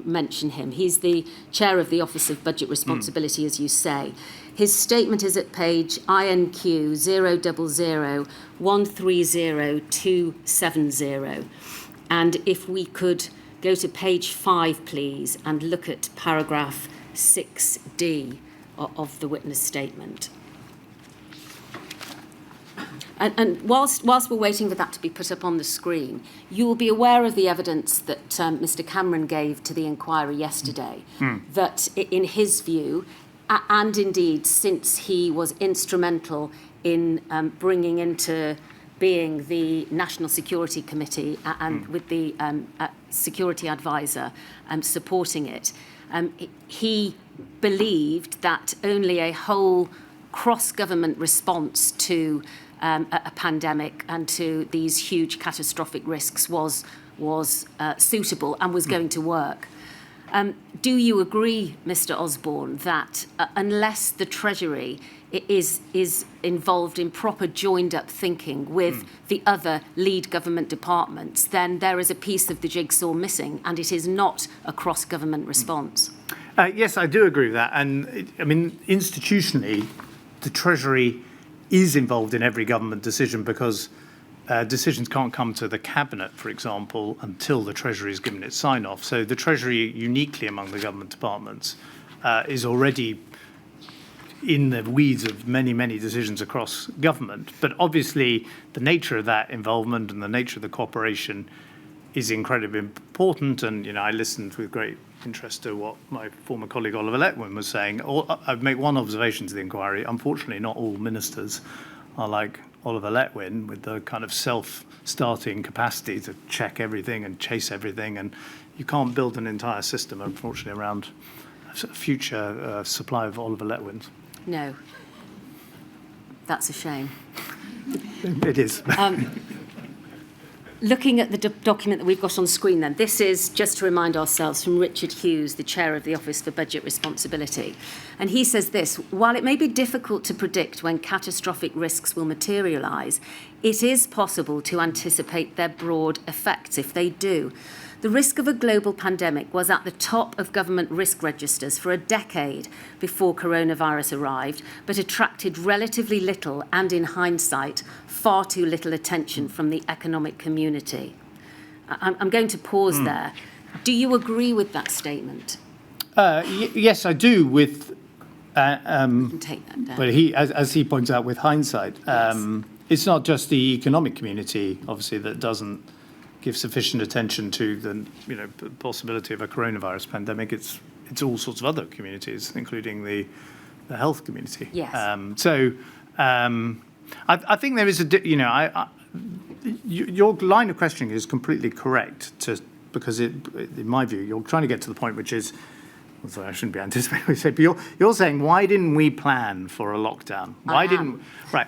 mention him. He's the chair of the Office of Budget Responsibility, as you say. His statement is at page INQ 000130270. And if we could go to page 5, please, and look at paragraph 6D of the witness statement. And whilst we're waiting for that to be put up on the screen, you will be aware of the evidence that Mr. Cameron gave to the inquiry yesterday, that in his view, and indeed since he was instrumental in bringing into being the National Security Committee and with the security advisor supporting it, he believed that only a whole cross-government response to a pandemic and to these huge catastrophic risks was suitable and was going to work. Do you agree, Mr. Osborne, that unless the Treasury is involved in proper joined-up thinking with the other lead government departments, then there is a piece of the jigsaw missing, and it is not a cross-government response? Yes, I do agree with that. And I mean, institutionally, the Treasury is involved in every government decision because decisions can't come to the Cabinet, for example, until the Treasury has given its sign-off. So the Treasury, uniquely among the government departments, is already in the weeds of many, many decisions across government. But obviously, the nature of that involvement and the nature of the cooperation is incredibly important. And, you know, I listened with great interest to what my former colleague Oliver Letwin was saying. I'd make one observation to the inquiry. Unfortunately, not all ministers are like Oliver Letwin with the kind of self-starting capacity to check everything and chase everything. And you can't build an entire system, unfortunately, around a future supply of Oliver Letwins. No. That's a shame. It is. Looking at the document that we've got on screen then, this is, just to remind ourselves, from Richard Hughes, the Chair of the Office for Budget Responsibility. And he says this: while it may be difficult to predict when catastrophic risks will materialise, it is possible to anticipate their broad effects if they do. The risk of a global pandemic was at the top of government risk registers for a decade before coronavirus arrived, but attracted relatively little and, in hindsight, far too little attention from the economic community. I'm going to pause there. Do you agree with that statement? Yes, I do. With You can take that down. but as he points out, with hindsight, it's not just the economic community, obviously, that doesn't give sufficient attention to the possibility of a coronavirus pandemic. It's all sorts of other communities, including the health community. Yes. I think there is your line of questioning is completely correct, because in my view, you're trying to get to the point which is, well, sorry, I shouldn't be anticipating what you say, but you're saying, why didn't we plan for a lockdown? Right.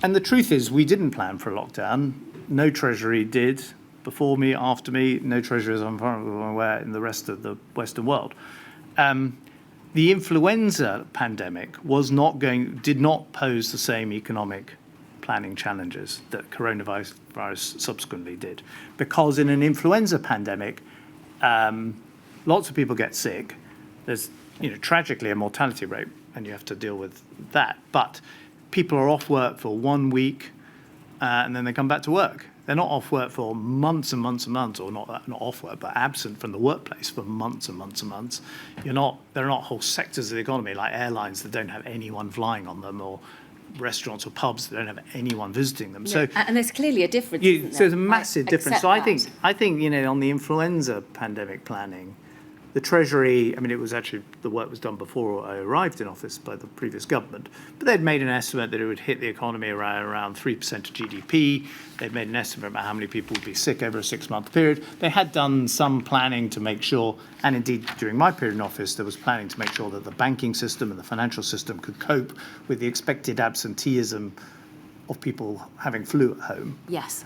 And the truth is, we didn't plan for a lockdown. No Treasury did. Before me, after me, no Treasury, as I'm aware, in the rest of the Western world. The influenza pandemic did not pose the same economic planning challenges that coronavirus subsequently did, because in an influenza pandemic, lots of people get sick. There's, tragically a mortality rate, and you have to deal with that. But people are off work for 1 week, and then they come back to work. They're not off work for months and months and months, or not off work, but absent from the workplace for months and months and months. There are not whole sectors of the economy like airlines that don't have anyone flying on them, or restaurants or pubs that don't have anyone visiting them. No, So, and there's clearly a difference. Isn't there? so there's a massive difference. So I think that. on the influenza pandemic planning, the Treasury, it was actually, the work was done before I arrived in office by the previous government, but they'd made an estimate that it would hit the economy around 3% of GDP. They'd made an estimate about how many people would be sick over a 6-month period. They had done some planning to make sure, and indeed during my period in office, there was planning to make sure that the banking system and the financial system could cope with the expected absenteeism of people having flu at home. Yes.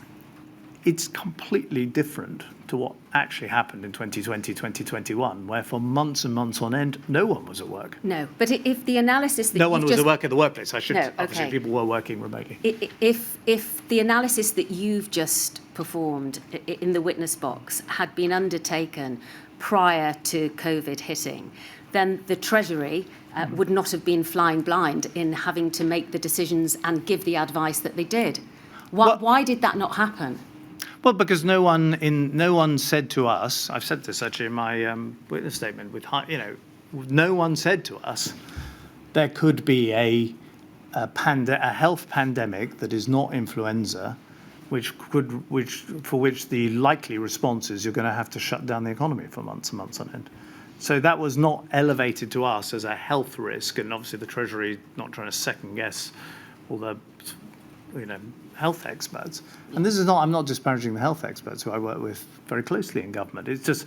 It's completely different to what actually happened in 2020, 2021, where for months and months on end, no one was at work. No, but if the analysis that No one was at work at the workplace. Okay. People were working remotely. If the analysis that you've just performed in the witness box had been undertaken prior to COVID hitting, then the Treasury would not have been flying blind in having to make the decisions and give the advice that they did. Why did that not happen? Well, because no one said to us. I've said this actually in my witness statement. No one said to us there could be a a health pandemic that is not influenza, for which the likely response is you're going to have to shut down the economy for months and months on end. So that was not elevated to us as a health risk, and obviously the Treasury not trying to second guess all the health experts. And this is not, I'm not disparaging the health experts who I work with very closely in government. It's just,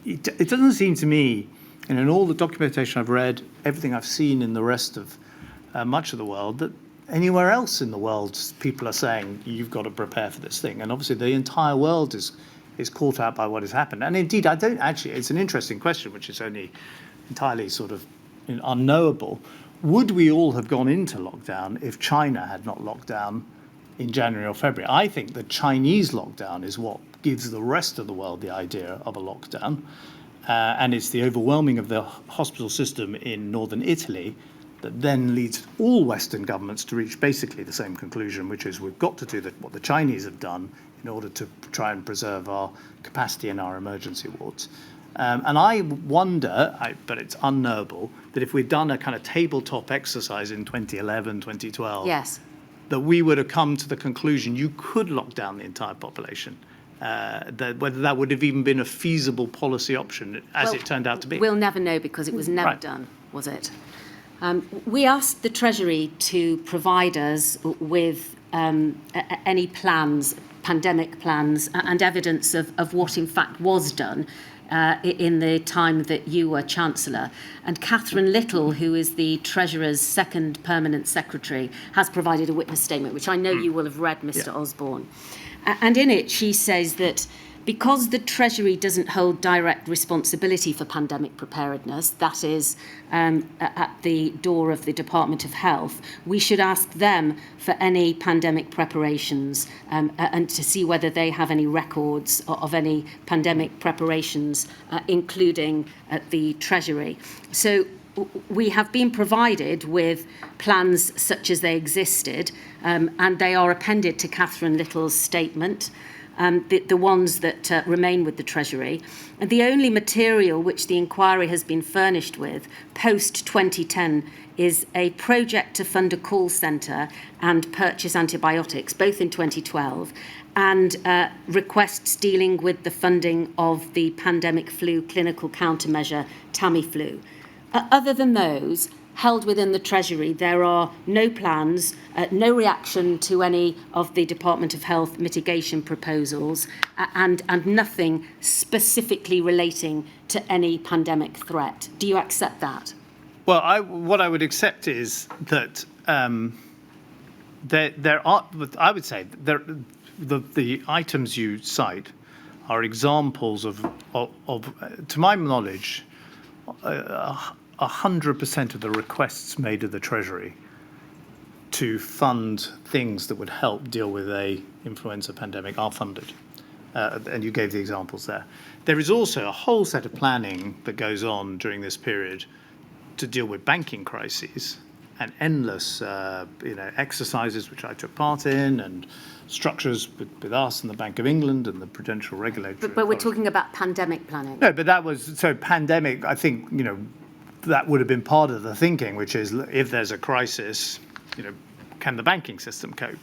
it doesn't seem to me, and in all the documentation I've read, everything I've seen in the rest of much of the world, that anywhere else in the world people are saying you've got to prepare for this thing. And obviously the entire world is caught out by what has happened. And indeed, it's an interesting question, which is only entirely sort of unknowable. Would we all have gone into lockdown if China had not locked down in January or February? I think the Chinese lockdown is what gives the rest of the world the idea of a lockdown. And it's the overwhelming of the hospital system in northern Italy that then leads all Western governments to reach basically the same conclusion, which is we've got to do what the Chinese have done in order to try and preserve our capacity in our emergency wards. And I wonder, but it's unknowable, that if we'd done a kind of tabletop exercise in 2011, 2012, Yes. that we would have come to the conclusion you could lock down the entire population. Whether that would have even been a feasible policy option, as it turned out to be. We'll never know because it was never done, was it? We asked the Treasury to provide us with any plans, pandemic plans, and evidence of what in fact was done in the time that you were Chancellor. And Catherine Little, who is the Treasurer's second permanent secretary, has provided a witness statement, which I know you will have read, Mr. Osborne. And in it, she says that because the Treasury doesn't hold direct responsibility for pandemic preparedness, that is at the door of the Department of Health, we should ask them for any pandemic preparations and to see whether they have any records of any pandemic preparations, including at the Treasury. So we have been provided with plans such as they existed, and they are appended to Catherine Little's statement. The ones that remain with the Treasury. And the only material which the inquiry has been furnished with post-2010 is a project to fund a call centre and purchase antibiotics, both in 2012, and requests dealing with the funding of the pandemic flu clinical countermeasure, Tamiflu. Other than those, held within the Treasury, there are no plans, no reaction to any of the Department of Health mitigation proposals, and nothing specifically relating to any pandemic threat. Do you accept that? Well, what I would accept is that there are, I would say, the items you cite are examples of to my knowledge, 100% of the requests made of the Treasury to fund things that would help deal with a influenza pandemic are funded. And you gave the examples there. There is also a whole set of planning that goes on during this period to deal with banking crises and endless exercises which I took part in, and structures with us and the Bank of England and the Prudential Regulatory But we're talking about pandemic planning. No, but that was, so pandemic, I think, that would have been part of the thinking, which is if there's a crisis, can the banking system cope?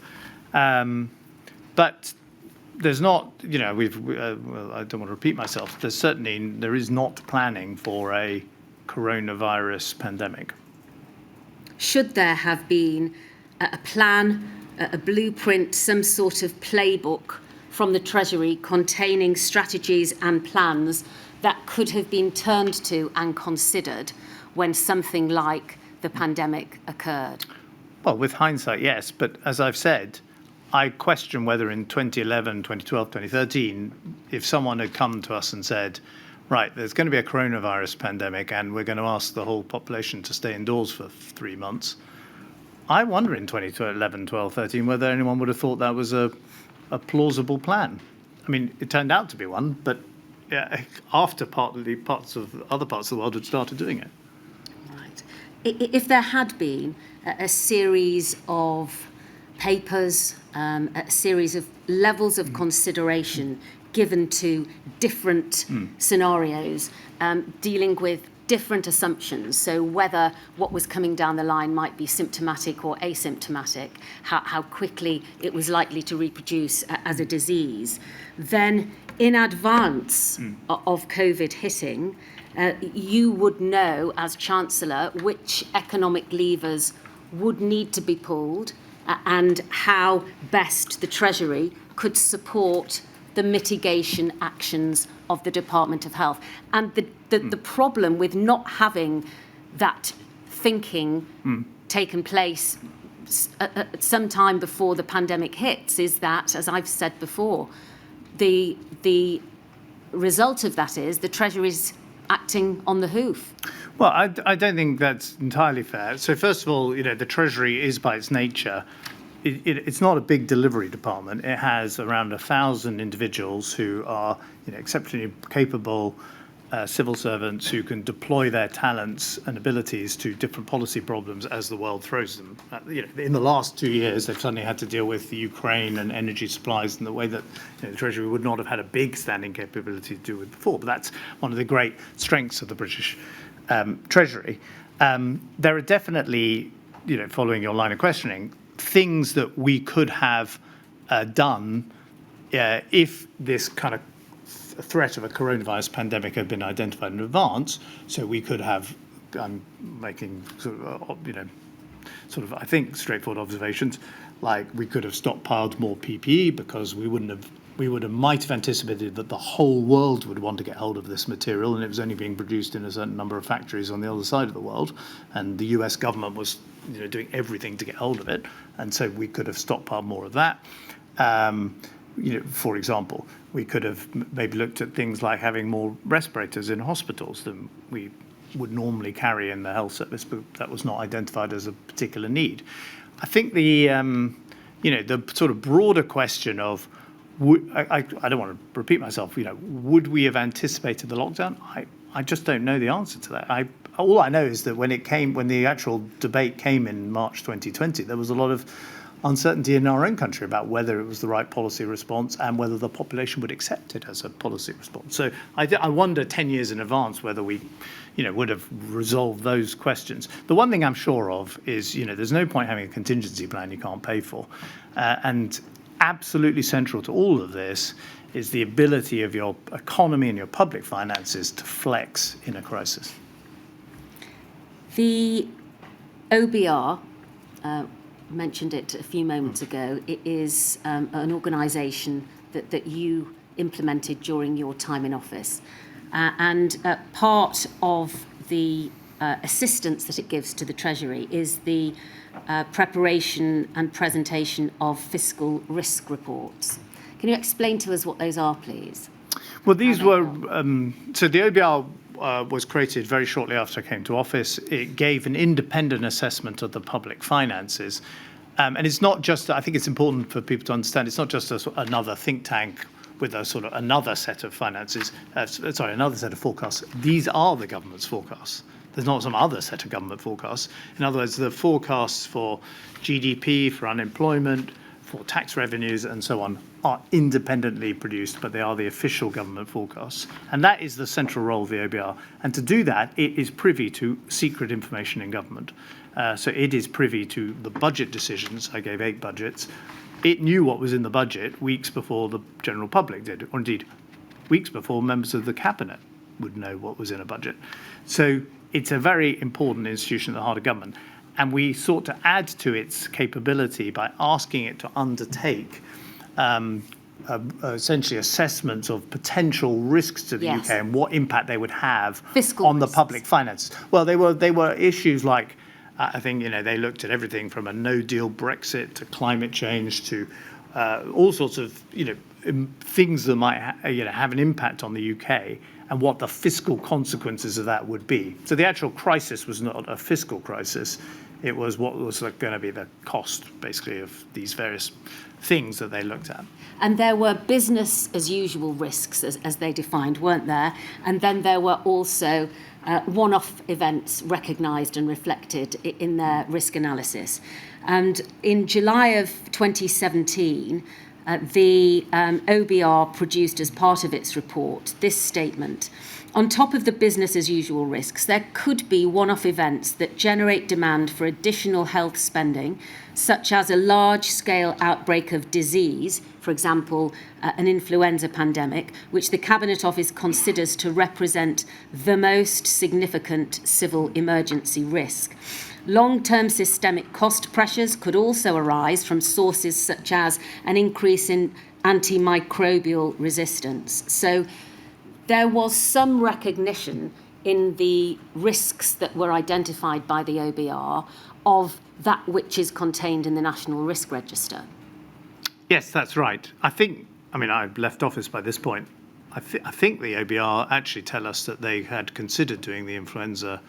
But there's not, I don't want to repeat myself, there is not planning for a coronavirus pandemic. Should there have been a plan, a blueprint, some sort of playbook from the Treasury containing strategies and plans that could have been turned to and considered when something like the pandemic occurred? Well, with hindsight, yes. But as I've said, I question whether in 2011, 2012, 2013, if someone had come to us and said, right, there's going to be a coronavirus pandemic and we're going to ask the whole population to stay indoors for 3 months, I wonder in 2011, 12, 13, whether anyone would have thought that was a plausible plan. I mean, it turned out to be one, but after other parts of the world had started doing it. Right. If there had been a series of papers, a series of levels of consideration given to different scenarios, dealing with different assumptions. So whether what was coming down the line might be symptomatic or asymptomatic, how quickly it was likely to reproduce as a disease, then in advance of COVID hitting, you would know as Chancellor which economic levers would need to be pulled and how best the Treasury could support the mitigation actions of the Department of Health. And the problem with not having that thinking taken place at some time before the pandemic hits is that, as I've said before, the result of that is the Treasury's acting on the hoof. Well, I don't think that's entirely fair. So first of all, the Treasury is by its nature, it's not a big delivery department. It has around 1,000 individuals who are exceptionally capable civil servants who can deploy their talents and abilities to different policy problems as the world throws them. In the last 2 years, they've suddenly had to deal with the Ukraine and energy supplies in the way that the Treasury would not have had a big standing capability to do with before. But that's one of the great strengths of the British Treasury. There are definitely, following your line of questioning, things that we could have done if this kind of threat of a coronavirus pandemic had been identified in advance. So we could have, I'm making sort of, I think, straightforward observations, like we could have stockpiled more PPE because we might have anticipated that the whole world would want to get hold of this material, and it was only being produced in a certain number of factories on the other side of the world, and the US government was doing everything to get hold of it, and so we could have stockpiled more of that. For example, we could have maybe looked at things like having more respirators in hospitals than we would normally carry in the health service, but that was not identified as a particular need. I think the sort of broader question of, I don't want to repeat myself, would we have anticipated the lockdown? I just don't know the answer to that. All I know is that when the actual debate came in March 2020, there was a lot of uncertainty in our own country about whether it was the right policy response and whether the population would accept it as a policy response. So I wonder 10 years in advance whether we would have resolved those questions. The one thing I'm sure of is, there's no point having a contingency plan you can't pay for. And absolutely central to all of this is the ability of your economy and your public finances to flex in a crisis. The OBR, mentioned it a few moments ago, it is an organisation that you implemented during your time in office. And part of the assistance that it gives to the Treasury is the preparation and presentation of fiscal risk reports. Can you explain to us what those are, please? Well, these were, so the OBR was created very shortly after I came to office. It gave an independent assessment of the public finances. And it's not just, I think it's important for people to understand, it's not just another think tank with a sort of another set of finances, another set of forecasts. These are the government's forecasts. There's not some other set of government forecasts. In other words, the forecasts for GDP, for unemployment, for tax revenues and so on are independently produced, but they are the official government forecasts. And that is the central role of the OBR. And to do that, it is privy to secret information in government. So it is privy to the budget decisions. I gave 8 budgets. It knew what was in the budget weeks before the general public did, or indeed weeks before members of the cabinet would know what was in a budget. So it's a very important institution at the heart of government. And we sought to add to its capability by asking it to undertake essentially assessments of potential risks to the UK and what impact they would have Fiscal on risks. The public finances. Well, they were issues like, I think, they looked at everything from a no-deal Brexit to climate change to all sorts of, things that might have an impact on the UK and what the fiscal consequences of that would be. So the actual crisis was not a fiscal crisis. It was what was going to be the cost, basically, of these various things that they looked at. And there were business as usual risks, as they defined, weren't there? And then there were also one-off events recognised and reflected in their risk analysis. And in July of 2017, the OBR produced as part of its report this statement. On top of the business as usual risks, there could be one-off events that generate demand for additional health spending, such as a large-scale outbreak of disease, for example, an influenza pandemic, which the Cabinet Office considers to represent the most significant civil emergency risk. Long-term systemic cost pressures could also arise from sources such as an increase in antimicrobial resistance. So there was some recognition in the risks that were identified by the OBR of that which is contained in the National Risk Register. Yes, that's right. I've left office by this point. I think the OBR actually tell us that they had considered doing the influenza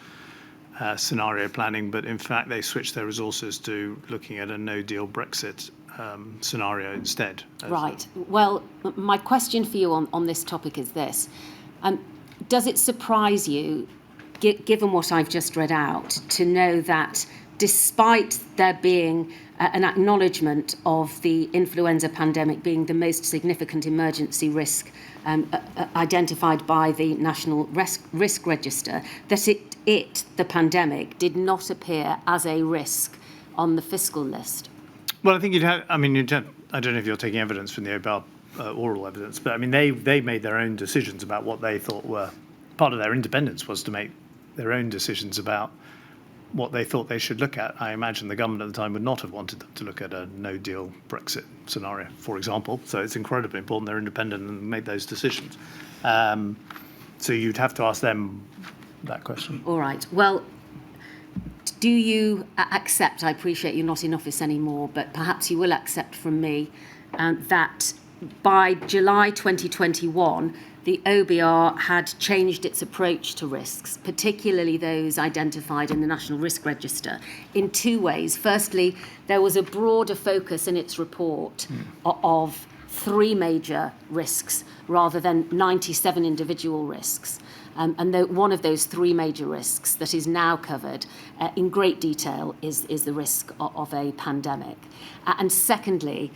scenario planning, but in fact they switched their resources to looking at a no-deal Brexit scenario instead. Right. Well, my question for you on this topic is this. Does it surprise you, given what I've just read out, to know that despite there being an acknowledgement of the influenza pandemic being the most significant emergency risk identified by the National Risk Register, that the pandemic, did not appear as a risk on the fiscal list? Well, I think I don't know if you're taking evidence from the OBR, oral evidence, but they made their own decisions about what they thought were part of their independence, was to make their own decisions about what they thought they should look at. I imagine the government at the time would not have wanted them to look at a no-deal Brexit scenario, for example. So it's incredibly important they're independent and make those decisions. So you'd have to ask them that question. All right. Well, do you accept, I appreciate you're not in office anymore, but perhaps you will accept from me that by July 2021, the OBR had changed its approach to risks, particularly those identified in the National Risk Register, in two ways. Firstly, there was a broader focus in its report of 3 major risks rather than 97 individual risks. And one of those 3 major risks that is now covered in great detail is the risk of a pandemic. And secondly,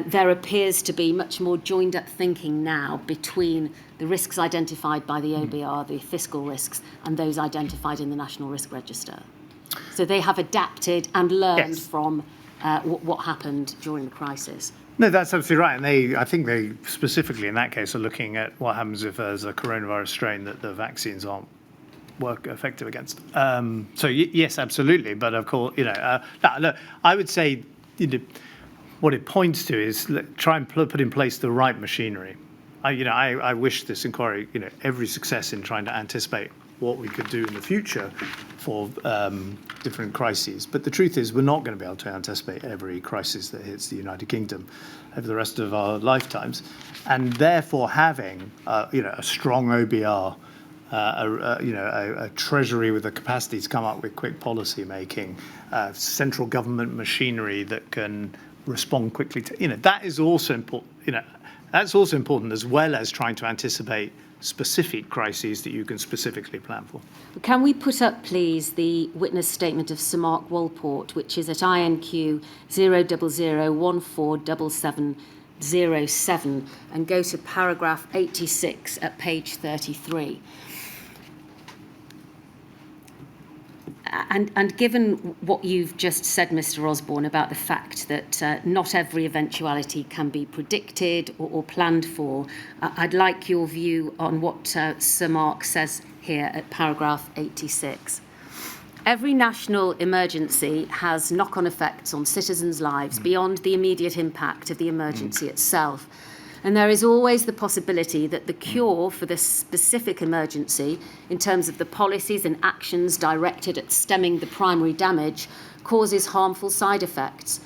there appears to be much more joined up thinking now between the risks identified by the OBR, the fiscal risks, and those identified in the National Risk Register. So they have adapted and learned from what happened during the crisis. No, that's absolutely right. And I think they specifically in that case are looking at what happens if there's a coronavirus strain that the vaccines aren't effective against. Yes, absolutely. But of course, look, I would say what it points to is try and put in place the right machinery. I wish this inquiry, every success in trying to anticipate what we could do in the future for different crises. But the truth is we're not going to be able to anticipate every crisis that hits the United Kingdom over the rest of our lifetimes. And therefore having, a strong OBR, a Treasury with the capacity to come up with quick policy making, central government machinery that can respond quickly to, that is also important, that's also important, as well as trying to anticipate specific crises that you can specifically plan for. Can we put up, please, the witness statement of Sir Mark Walport, which is at INQ 000147707, and go to paragraph 86 at page 33. And given what you've just said, Mr. Osborne, about the fact that not every eventuality can be predicted or planned for, I'd like your view on what Sir Mark says here at paragraph 86. Every national emergency has knock-on effects on citizens' lives beyond the immediate impact of the emergency itself. And there is always the possibility that the cure for this specific emergency, in terms of the policies and actions directed at stemming the primary damage, causes harmful side effects.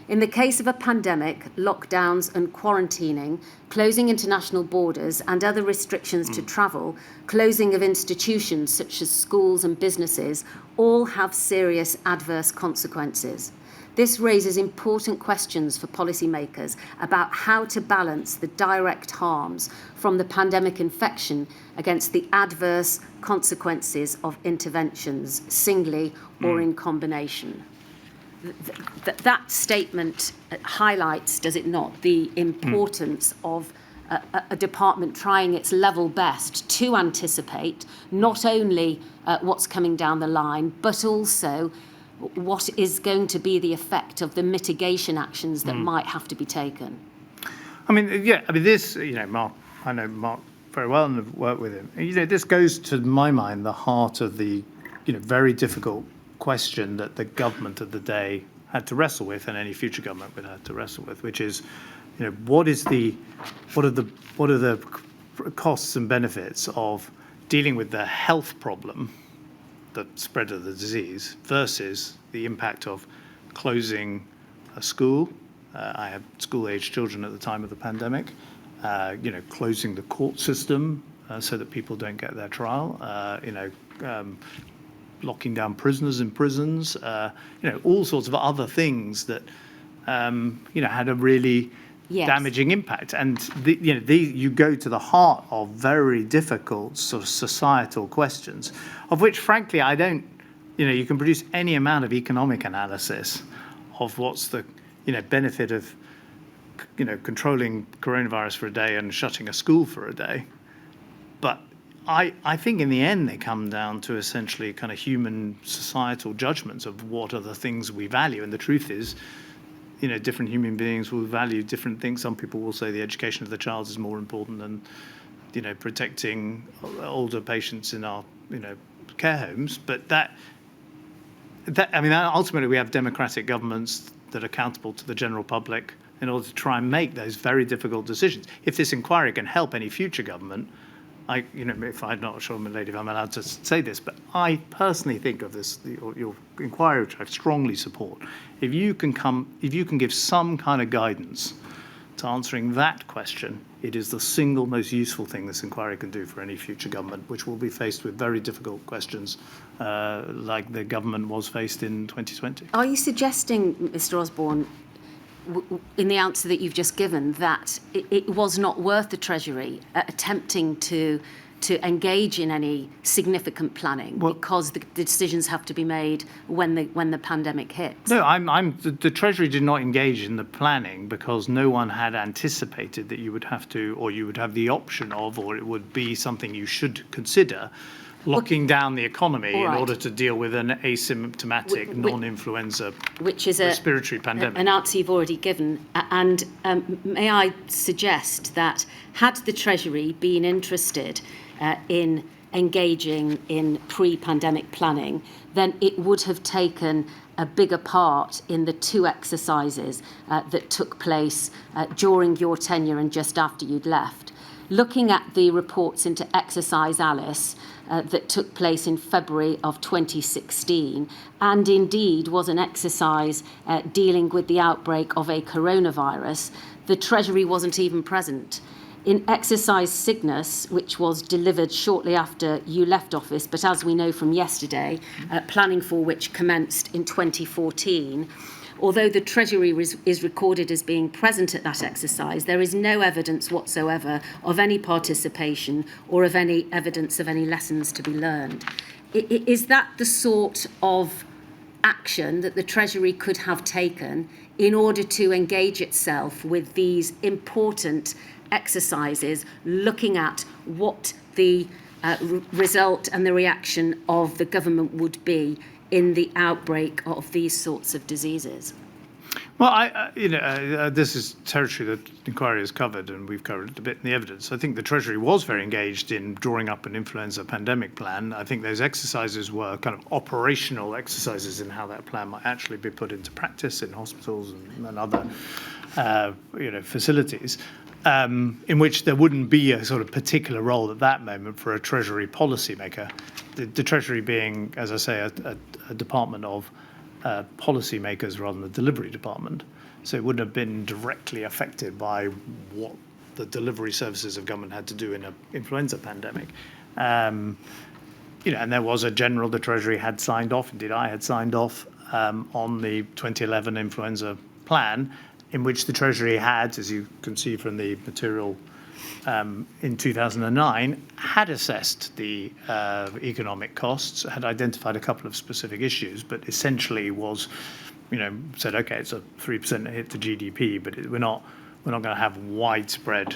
In the case of a pandemic, lockdowns and quarantining, closing international borders and other restrictions to travel, closing of institutions such as schools and businesses, all have serious adverse consequences. This raises important questions for policymakers about how to balance the direct harms from the pandemic infection against the adverse consequences of interventions, singly or in combination. That statement highlights, does it not, the importance of a department trying its level best to anticipate not only what's coming down the line, but also what is going to be the effect of the mitigation actions that might have to be taken. This, Mark, I know Mark very well and have worked with him. This goes to my mind the heart of the, very difficult question that the government of the day had to wrestle with, and any future government would have to wrestle with, which is, what are the costs and benefits of dealing with the health problem, the spread of the disease, versus the impact of closing a school. I had school-aged children at the time of the pandemic. Closing the court system so that people don't get their trial. Locking down prisoners in prisons. All sorts of other things that had a really damaging impact. And you go to the heart of very difficult sort of societal questions, of which, frankly, I don't. You can produce any amount of economic analysis of what's the benefit of controlling coronavirus for a day and shutting a school for a day. But I think in the end they come down to essentially kind of human societal judgments of what are the things we value. And the truth is, different human beings will value different things. Some people will say the education of the child is more important than, protecting older patients in our, care homes. But ultimately we have democratic governments that are accountable to the general public in order to try and make those very difficult decisions. If this inquiry can help any future government, if I'm not sure, my lady, if I'm allowed to say this, but I personally think of this, your inquiry, which I strongly support. If you can give some kind of guidance to answering that question, it is the single most useful thing this inquiry can do for any future government, which will be faced with very difficult questions like the government was faced in 2020. Are you suggesting, Mr. Osborne, in the answer that you've just given, that it was not worth the Treasury attempting to engage in any significant planning because the decisions have to be made when the pandemic hits? No, the Treasury did not engage in the planning because no one had anticipated that you would have to, or you would have the option of, or it would be something you should consider, locking down the economy in order to deal with an asymptomatic non-influenza respiratory pandemic. An answer you've already given. And may I suggest that had the Treasury been interested in engaging in pre-pandemic planning, then it would have taken a bigger part in the two exercises that took place during your tenure and just after you'd left. Looking at the reports into Exercise Alice that took place in February of 2016, and indeed was an exercise dealing with the outbreak of a coronavirus, the Treasury wasn't even present. In Exercise Cygnus, which was delivered shortly after you left office, but as we know from yesterday, planning for which commenced in 2014, although the Treasury is recorded as being present at that exercise, there is no evidence whatsoever of any participation or of any evidence of any lessons to be learned. Is that the sort of action that the Treasury could have taken in order to engage itself with these important exercises, looking at what the result and the reaction of the government would be in the outbreak of these sorts of diseases? Well, this is territory that the inquiry has covered, and we've covered it a bit in the evidence. I think the Treasury was very engaged in drawing up an influenza pandemic plan. I think those exercises were kind of operational exercises in how that plan might actually be put into practice in hospitals and other, facilities. In which there wouldn't be a sort of particular role at that moment for a Treasury policymaker. The Treasury being, as I say, a department of policymakers rather than the delivery department. So it wouldn't have been directly affected by what the delivery services of government had to do in an influenza pandemic. And there was a general, the Treasury had signed off, indeed I had signed off on the 2011 influenza plan, in which the Treasury had, as you can see from the material in 2009, had assessed the economic costs, had identified a couple of specific issues, but essentially was, said, okay, it's a 3% hit to GDP, but we're not going to have widespread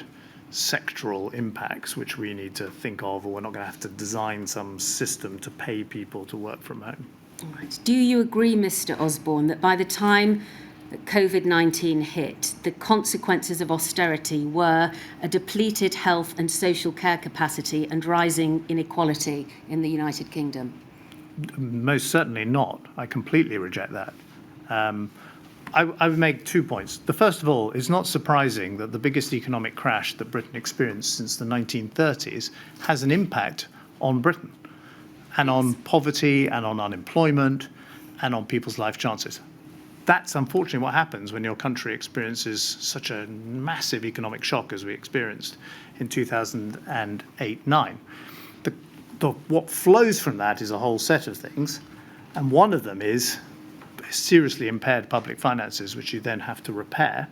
sectoral impacts which we need to think of, or we're not going to have to design some system to pay people to work from home. All right. Do you agree, Mr. Osborne, that by the time that COVID-19 hit, the consequences of austerity were a depleted health and social care capacity and rising inequality in the United Kingdom? Most certainly not. I completely reject that. I would make 2 points. The first of all, it's not surprising that the biggest economic crash that Britain experienced since the 1930s has an impact on Britain and on poverty and on unemployment and on people's life chances. That's unfortunately what happens when your country experiences such a massive economic shock as we experienced in 2008-9. What flows from that is a whole set of things, and one of them is seriously impaired public finances, which you then have to repair,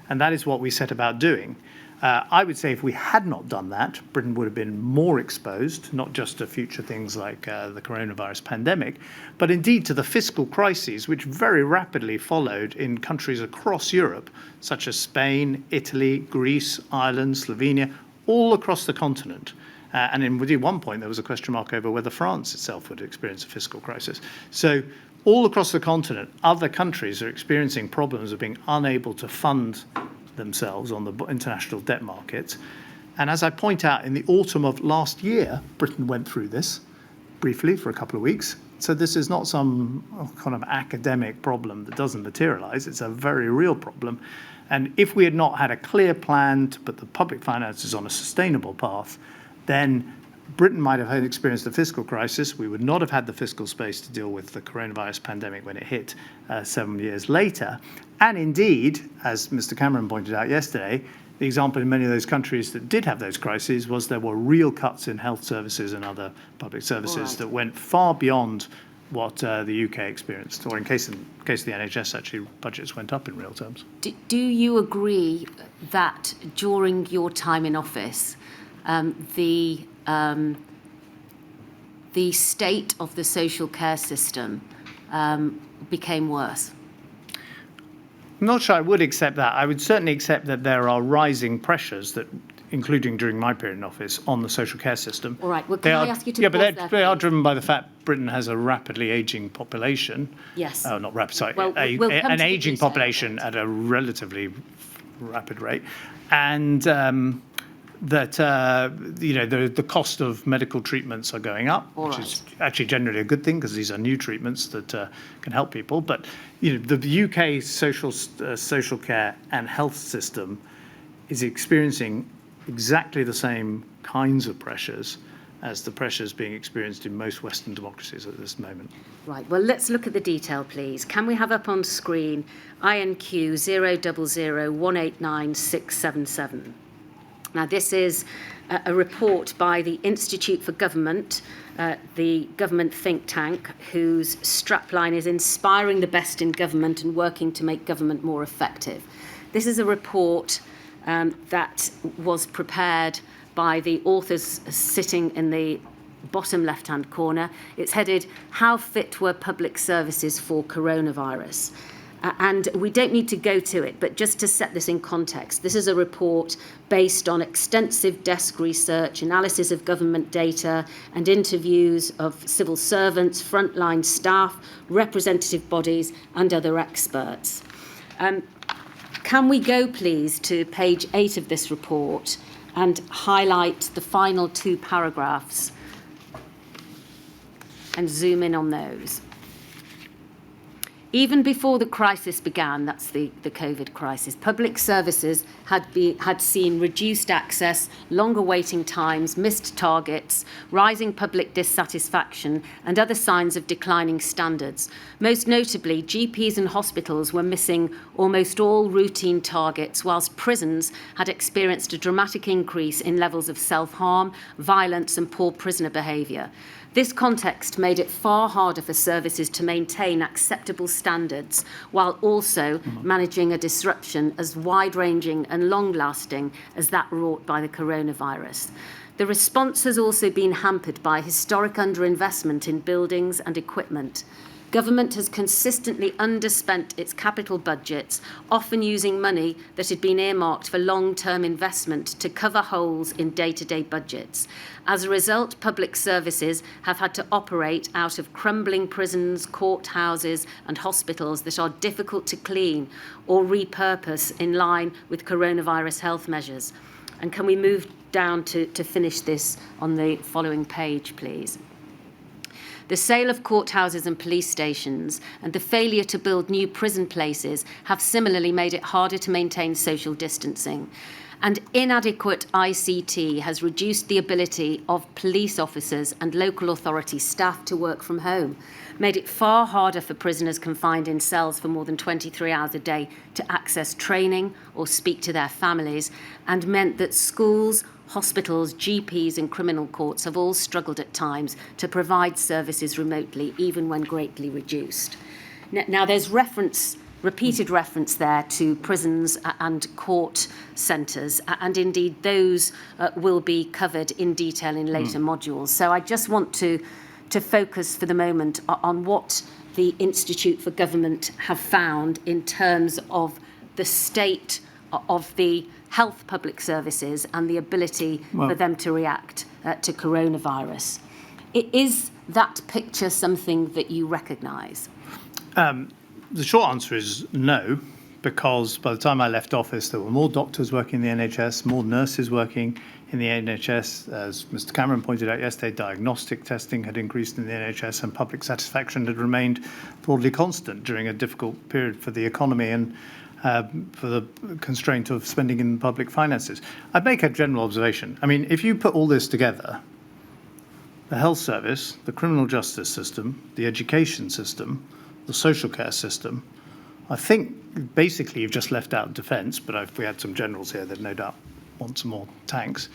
and that is what we set about doing. I would say if we had not done that, Britain would have been more exposed, not just to future things like the coronavirus pandemic, but indeed to the fiscal crises, which very rapidly followed in countries across Europe, such as Spain, Italy, Greece, Ireland, Slovenia, all across the continent. And indeed, one point, there was a question mark over whether France itself would experience a fiscal crisis. So all across the continent, other countries are experiencing problems of being unable to fund themselves on the international debt markets. And as I point out, in the autumn of last year, Britain went through this briefly for a couple of weeks. So this is not some kind of academic problem that doesn't materialize. It's a very real problem. And if we had not had a clear plan to put the public finances on a sustainable path, then Britain might have experienced a fiscal crisis. We would not have had the fiscal space to deal with the coronavirus pandemic when it hit 7 years later. And indeed, as Mr. Cameron pointed out yesterday, the example in many of those countries that did have those crises was there were real cuts in health services and other public services that went far beyond what the UK experienced, or in case of the NHS, actually, budgets went up in real terms. Do you agree that during your time in office, the state of the social care system became worse? I'm not sure I would accept that. I would certainly accept that there are rising pressures that, including during my period in office, on the social care system. All right. Well, can I ask you to Yeah, pause but there, they are please? driven by the fact Britain has a rapidly aging population. Yes. Oh, not rapid, sorry. Well, we'll come to an the aging detail population of it. at a relatively rapid rate. And that the cost of medical treatments are going up, which is actually generally a good thing because these are new treatments that can help people. But the UK social care and health system is experiencing exactly the same kinds of pressures as the pressures being experienced in most Western democracies at this moment. Right, well, let's look at the detail, please. Can we have up on screen INQ 000189677? Now, this is a report by the Institute for Government, the government think tank, whose strapline is inspiring the best in government and working to make government more effective. This is a report that was prepared by the authors sitting in the bottom left-hand corner. It's headed, How Fit Were Public Services for Coronavirus? And we don't need to go to it, but just to set this in context, this is a report based on extensive desk research, analysis of government data, and interviews of civil servants, frontline staff, representative bodies, and other experts. Can we go, please, to page 8 of this report and highlight the final 2 paragraphs and zoom in on those? Even before the crisis began, that's the COVID crisis, public services had seen reduced access, longer waiting times, missed targets, rising public dissatisfaction, and other signs of declining standards. Most notably, GPs and hospitals were missing almost all routine targets, whilst prisons had experienced a dramatic increase in levels of self-harm, violence, and poor prisoner behaviour. This context made it far harder for services to maintain acceptable standards while also managing a disruption as wide-ranging and long-lasting as that wrought by the coronavirus. The response has also been hampered by historic underinvestment in buildings and equipment. Government has consistently underspent its capital budgets, often using money that had been earmarked for long-term investment to cover holes in day-to-day budgets. As a result, public services have had to operate out of crumbling prisons, courthouses and hospitals that are difficult to clean or repurpose in line with coronavirus health measures. And can we move down to finish this on the following page, please? The sale of courthouses and police stations and the failure to build new prison places have similarly made it harder to maintain social distancing. And inadequate ICT has reduced the ability of police officers and local authority staff to work from home, made it far harder for prisoners confined in cells for more than 23 hours a day to access training or speak to their families, and meant that schools, hospitals, GPs and criminal courts have all struggled at times to provide services remotely, even when greatly reduced. Now there's repeated reference there to prisons and court centres, and indeed those will be covered in detail in later modules. So I just want to focus for the moment on what the Institute for Government have found in terms of the state of the health public services and the ability for them to react to coronavirus. Is that picture something that you recognise? The short answer is no, because by the time I left office, there were more doctors working in the NHS, more nurses working in the NHS. As Mr. Cameron pointed out yesterday, diagnostic testing had increased in the NHS and public satisfaction had remained broadly constant during a difficult period for the economy and for the constraint of spending in public finances. I'd make a general observation. I mean, if you put all this together, the health service, the criminal justice system, the education system, the social care system, I think basically you've just left out defence, but if we had some generals here, they'd no doubt want some more tanks.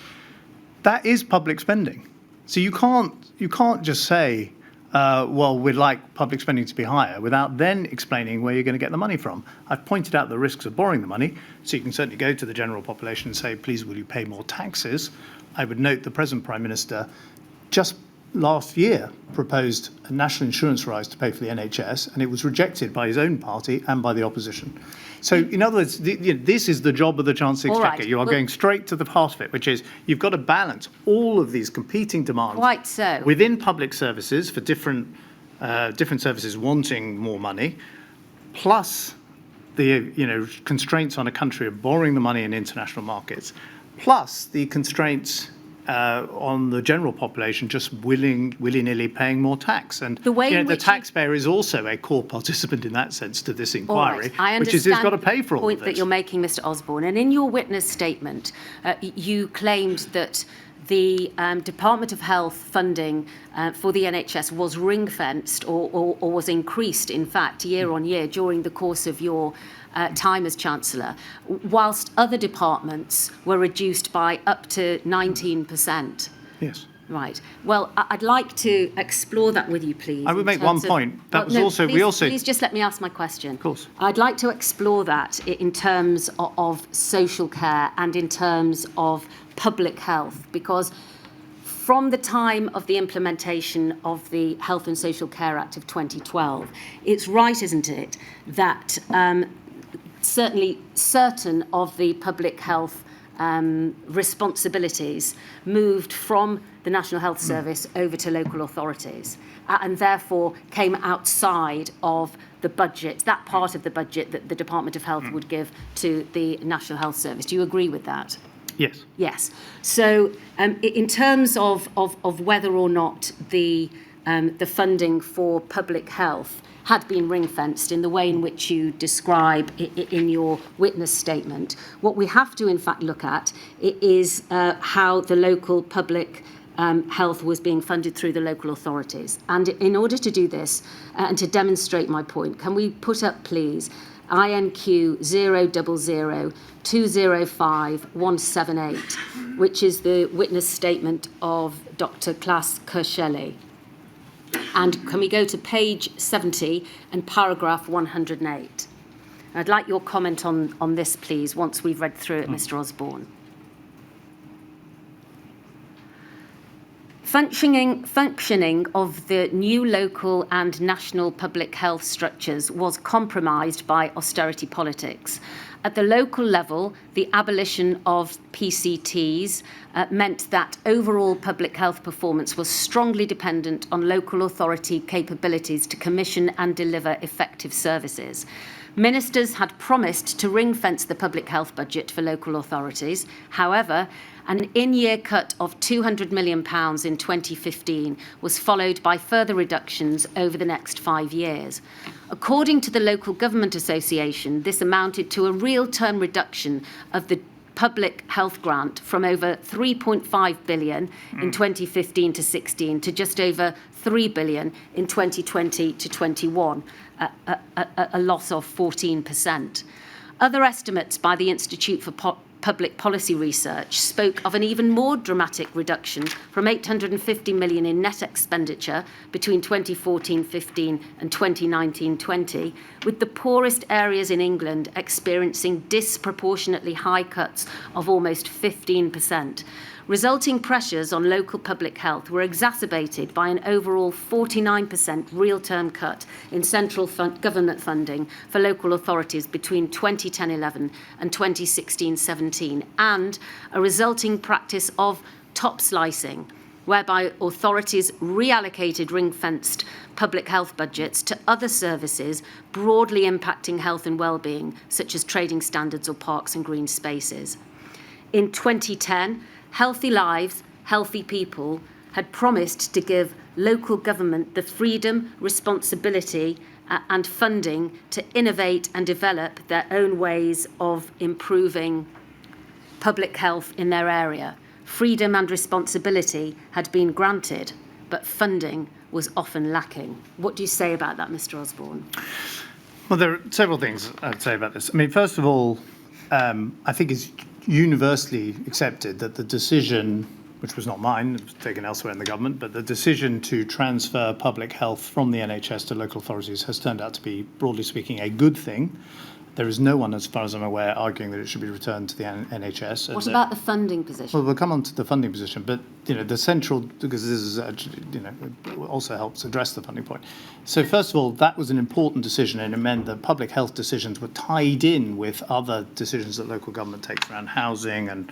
That is public spending. So you can't just say, well, we'd like public spending to be higher without then explaining where you're going to get the money from. I've pointed out the risks of borrowing the money, so you can certainly go to the general population and say, please, will you pay more taxes? I would note the present Prime Minister just last year proposed a national insurance rise to pay for the NHS, and it was rejected by his own party and by the opposition. So, in other words, this is the job of the Chancellor Exchequer. You are going straight to the heart of it, which is you've got to balance all of these competing demands within public services for different services wanting more money, plus the constraints on a country of borrowing the money in international markets, plus the constraints on the general population just willy-nilly paying more tax. And the taxpayer is also a core participant in that sense to this inquiry, which is he's got to pay for all of this. The point that you're making, Mr. Osborne, and in your witness statement, you claimed that the Department of Health funding for the NHS was ring-fenced or was increased, in fact, year on year during the course of your time as Chancellor, whilst other departments were reduced by up to 19%. Yes. Right. Well, I'd like to explore that with you, please. I would make one point. Please just let me ask my question. Of course. I'd like to explore that in terms of social care and in terms of public health, because from the time of the implementation of the Health and Social Care Act of 2012, it's right, isn't it, that certainly certain of the public health responsibilities moved from the National Health Service over to local authorities and therefore came outside of the budget, that part of the budget that the Department of Health would give to the National Health Service. Do you agree with that? Yes. Yes. So in terms of whether or not the funding for public health had been ring-fenced in the way in which you describe in your witness statement, what we have to in fact look at is how the local public health was being funded through the local authorities. And in order to do this and to demonstrate my point, can we put up, please, INQ 000 205 178, which is the witness statement of Dr. Klaas Kershele. And can we go to page 70 and paragraph 108? I'd like your comment on this, please, once we've read through it, Mr. Osborne. Functioning of the new local and national public health structures was compromised by austerity politics. At the local level, the abolition of PCTs meant that overall public health performance was strongly dependent on local authority capabilities to commission and deliver effective services. Ministers had promised to ring-fence the public health budget for local authorities. However, an in-year cut of £200 million in 2015 was followed by further reductions over the next 5 years. According to the Local Government Association, this amounted to a real-term reduction of the public health grant from over 3.5 billion in 2015 to 16 to just over 3 billion in 2020 to 21, a loss of 14%. Other estimates by the Institute for Public Policy Research spoke of an even more dramatic reduction from 850 million in net expenditure between 2014-15 and 2019-20, with the poorest areas in England experiencing disproportionately high cuts of almost 15%. Resulting pressures on local public health were exacerbated by an overall 49% real-term cut in central government funding for local authorities between 2010-11 and 2016-17, and a resulting practice of top slicing, whereby authorities reallocated ring-fenced public health budgets to other services broadly impacting health and well-being, such as trading standards or parks and green spaces. In 2010, Healthy Lives, Healthy People had promised to give local government the freedom, responsibility and funding to innovate and develop their own ways of improving public health in their area. Freedom and responsibility had been granted, but funding was often lacking. What do you say about that, Mr. Osborne? Well, there are several things I'd say about this. I mean, first of all, I think it's universally accepted that the decision, which was not mine, it was taken elsewhere in the government, but the decision to transfer public health from the NHS to local authorities has turned out to be, broadly speaking, a good thing. There is no one, as far as I'm aware, arguing that it should be returned to the NHS. What about the funding position? Well, we'll come on to the funding position, but the central, because this is actually, also helps address the funding point. So first of all, that was an important decision, and it meant that public health decisions were tied in with other decisions that local government takes around housing and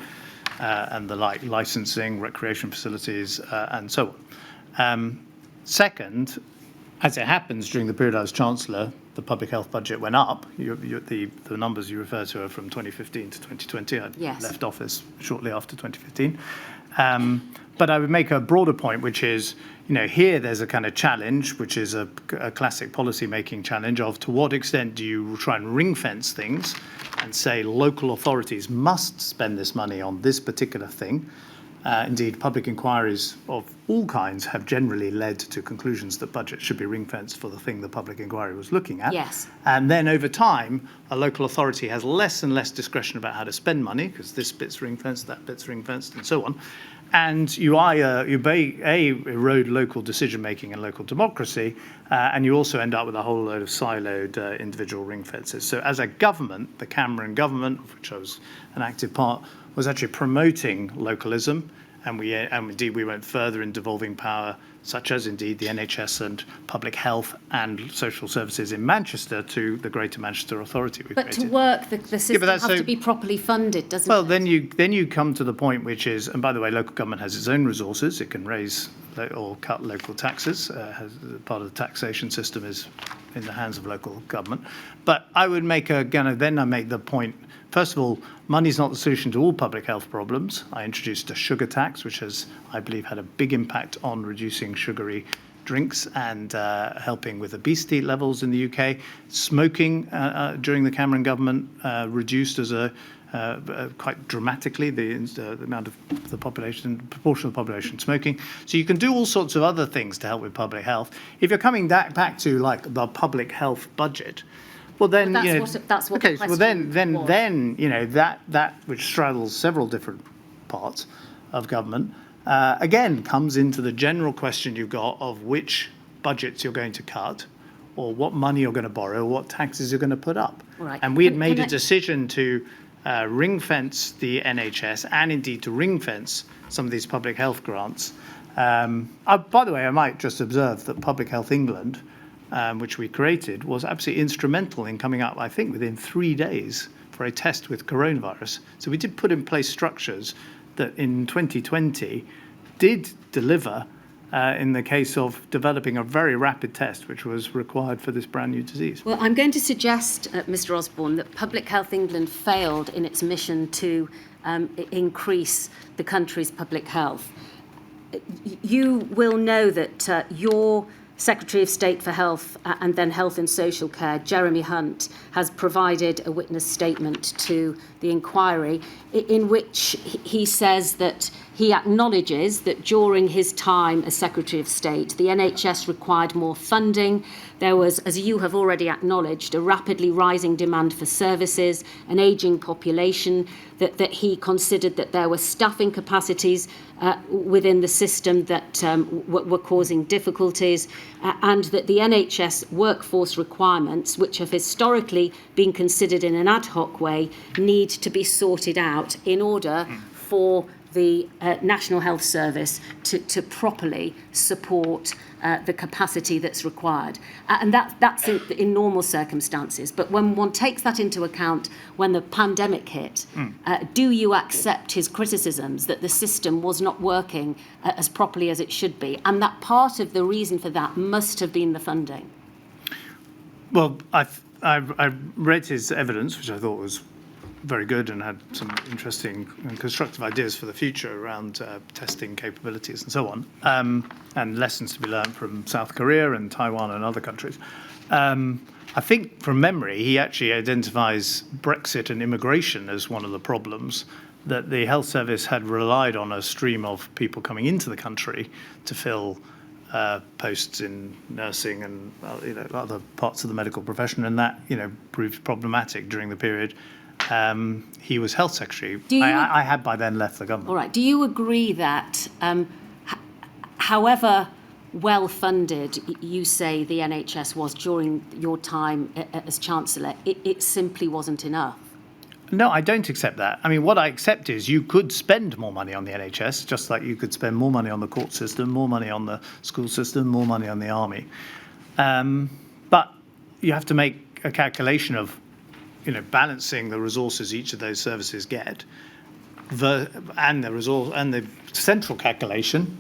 the like, licensing, recreation facilities, and so on. Second, as it happens, during the period I was Chancellor, the public health budget went up. The numbers you refer to are from 2015 to 2020. I left office shortly after 2015. But I would make a broader point, which is, here there's a kind of challenge, which is a classic policy-making challenge of to what extent do you try and ring-fence things and say local authorities must spend this money on this particular thing. Indeed, public inquiries of all kinds have generally led to conclusions that budgets should be ring-fenced for the thing the public inquiry was looking at. Yes. And then over time, a local authority has less and less discretion about how to spend money, because this bit's ring-fenced, that bit's ring-fenced, and so on. And you erode local decision-making and local democracy, and you also end up with a whole load of siloed individual ring fences. So as a government, the Cameron government, of which I was an active part, was actually promoting localism, and indeed we went further in devolving power, such as indeed the NHS and public health and social services in Manchester to the Greater Manchester Authority. But to work, the system has to be properly funded, doesn't it? Well, then you come to the point which is, and by the way, local government has its own resources. It can raise or cut local taxes. Part of the taxation system is in the hands of local government. But I would make then I make the point. First of all, money is not the solution to all public health problems. I introduced a sugar tax, which has, I believe, had a big impact on reducing sugary drinks and helping with obesity levels in the UK. Smoking during the Cameron government reduced as quite dramatically the amount of the population, proportion of the population smoking. So you can do all sorts of other things to help with public health. If you're coming back to like the public health budget, well then that's what okay. The Well then that which straddles several different parts of government again comes into the general question you've got of which budgets you're going to cut, or what money you're going to borrow, or what taxes you're going to put up. Right. And we had made a decision to ring-fence the NHS and indeed to ring-fence some of these public health grants. By the way, I might just observe that Public Health England, which we created, was absolutely instrumental in coming up, I think, within 3 days for a test with coronavirus. So we did put in place structures that in 2020 did deliver in the case of developing a very rapid test, which was required for this brand new disease. Well, I'm going to suggest, Mr. Osborne, that Public Health England failed in its mission to increase the country's public health. You will know that your Secretary of State for Health and then Health and Social Care, Jeremy Hunt, has provided a witness statement to the inquiry in which he says that he acknowledges that during his time as Secretary of State, the NHS required more funding. There was, as you have already acknowledged, a rapidly rising demand for services, an ageing population, that he considered that there were staffing capacities within the system that were causing difficulties, and that the NHS workforce requirements, which have historically been considered in an ad hoc way, need to be sorted out in order for the National Health Service to properly support the capacity that's required. And that's in normal circumstances. But when one takes that into account when the pandemic hit, do you accept his criticisms that the system was not working as properly as it should be, and that part of the reason for that must have been the funding? Well, I read his evidence, which I thought was very good and had some interesting and constructive ideas for the future around testing capabilities and so on, and lessons to be learned from South Korea and Taiwan and other countries. I think from memory, he actually identifies Brexit and immigration as one of the problems, that the health service had relied on a stream of people coming into the country to fill posts in nursing and other parts of the medical profession, and that proved problematic during the period he was health secretary. I had by then left the government. All right. Do you agree that, however well funded you say the NHS was during your time as Chancellor, it simply wasn't enough? No, I don't accept that. I mean, what I accept is you could spend more money on the NHS, just like you could spend more money on the court system, more money on the school system, more money on the army. But you have to make a calculation of balancing the resources each of those services get, and the central calculation,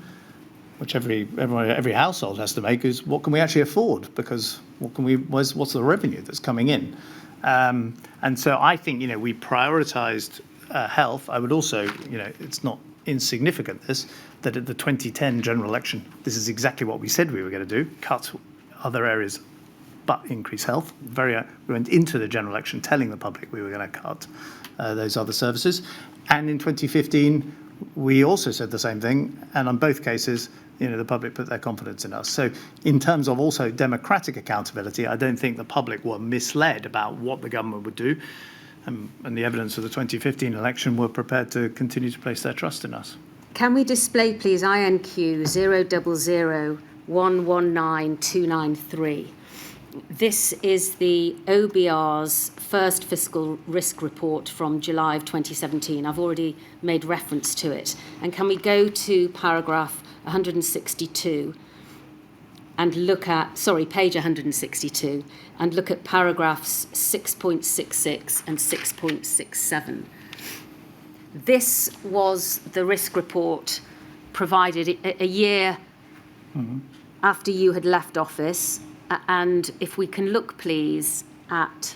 which every household has to make, is what can we actually afford? Because what's the revenue that's coming in? And so I think we prioritised health. I would also it's not insignificant that at the 2010 general election, this is exactly what we said we were going to do: cut other areas, but increase health. We went into the general election telling the public we were going to cut those other services. And in 2015, we also said the same thing. And on both cases, the public put their confidence in us. So in terms of also democratic accountability, I don't think the public were misled about what the government would do. And the evidence of the 2015 election were prepared to continue to place their trust in us. Can we display, please, INQ 000 119 293? This is the OBR's first fiscal risk report from July of 2017. I've already made reference to it. And can we go to paragraph 162 and look at, page 162, and look at paragraphs 6.66 and 6.67. This was the risk report provided a year after you had left office. And if we can look, please, at,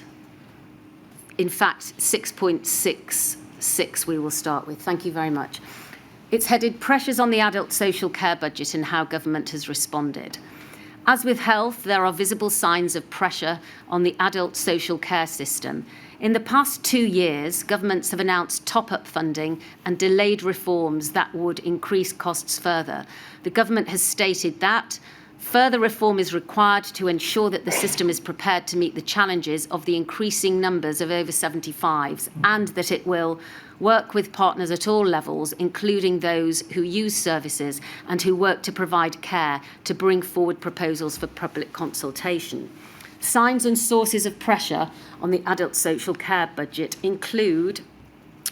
in fact, 6.66 we will start with. Thank you very much. It's headed Pressures on the Adult Social Care Budget and How Government Has Responded. As with health, there are visible signs of pressure on the adult social care system. In the past 2 years, governments have announced top-up funding and delayed reforms that would increase costs further. The government has stated that further reform is required to ensure that the system is prepared to meet the challenges of the increasing numbers of over 75s, and that it will work with partners at all levels, including those who use services and who work to provide care, to bring forward proposals for public consultation. Signs and sources of pressure on the adult social care budget include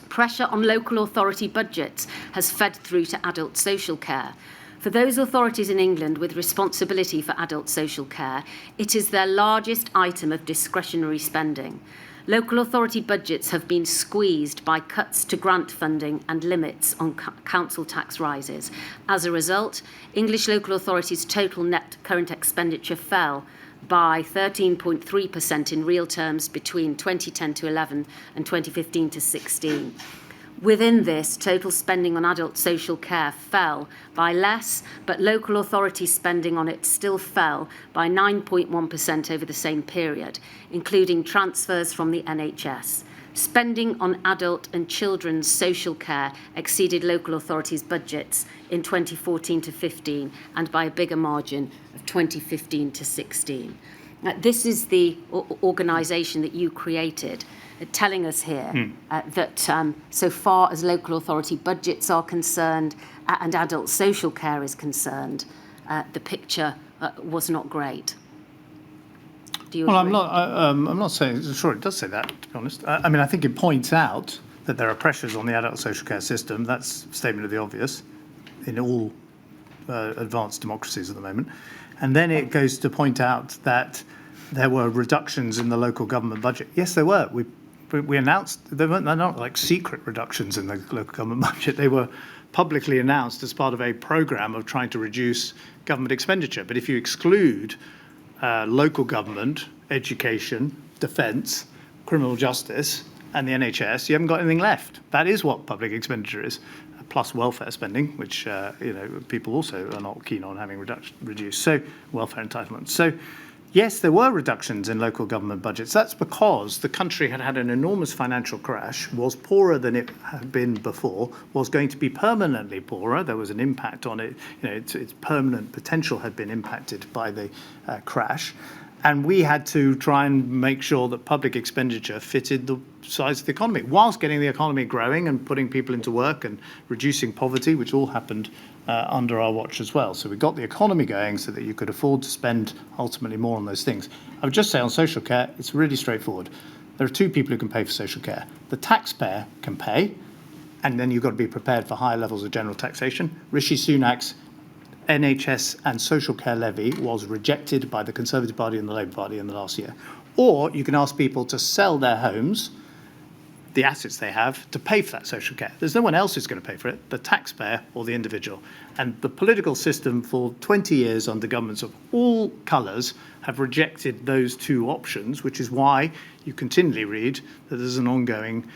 pressure on local authority budgets has fed through to adult social care. For those authorities in England with responsibility for adult social care, it is their largest item of discretionary spending. Local authority budgets have been squeezed by cuts to grant funding and limits on council tax rises. As a result, English local authorities' total net current expenditure fell by 13.3% in real terms between 2010 to 11 and 2015 to 16. Within this, total spending on adult social care fell by less, but local authority spending on it still fell by 9.1% over the same period, including transfers from the NHS. Spending on adult and children's social care exceeded local authorities' budgets in 2014 to 15 and by a bigger margin of 2015 to 16. This is the organisation that you created, telling us here that so far as local authority budgets are concerned and adult social care is concerned, the picture was not great. Do you agree? Well, I'm not saying, sure it does say that, to be honest. I mean, I think it points out that there are pressures on the adult social care system. That's a statement of the obvious in all advanced democracies at the moment. And then it goes to point out that there were reductions in the local government budget. Yes, there were. We announced, they're not like secret reductions in the local government budget. They were publicly announced as part of a programme of trying to reduce government expenditure. But if you exclude local government, education, defence, criminal justice, and the NHS, you haven't got anything left. That is what public expenditure is, plus welfare spending, which people also are not keen on having reduced. So welfare entitlements. So yes, there were reductions in local government budgets. That's because the country had had an enormous financial crash, was poorer than it had been before, was going to be permanently poorer. There was an impact on it. Its permanent potential had been impacted by the crash. And we had to try and make sure that public expenditure fitted the size of the economy, whilst getting the economy growing and putting people into work and reducing poverty, which all happened under our watch as well. So we got the economy going so that you could afford to spend ultimately more on those things. I would just say on social care, it's really straightforward. There are two people who can pay for social care. The taxpayer can pay, and then you've got to be prepared for higher levels of general taxation. Rishi Sunak's NHS and social care levy was rejected by the Conservative Party and the Labour Party in the last year. Or you can ask people to sell their homes, the assets they have, to pay for that social care. There's no one else who's going to pay for it, the taxpayer or the individual. And the political system for 20 years under governments of all colours have rejected those two options, which is why you continually read that there's an ongoing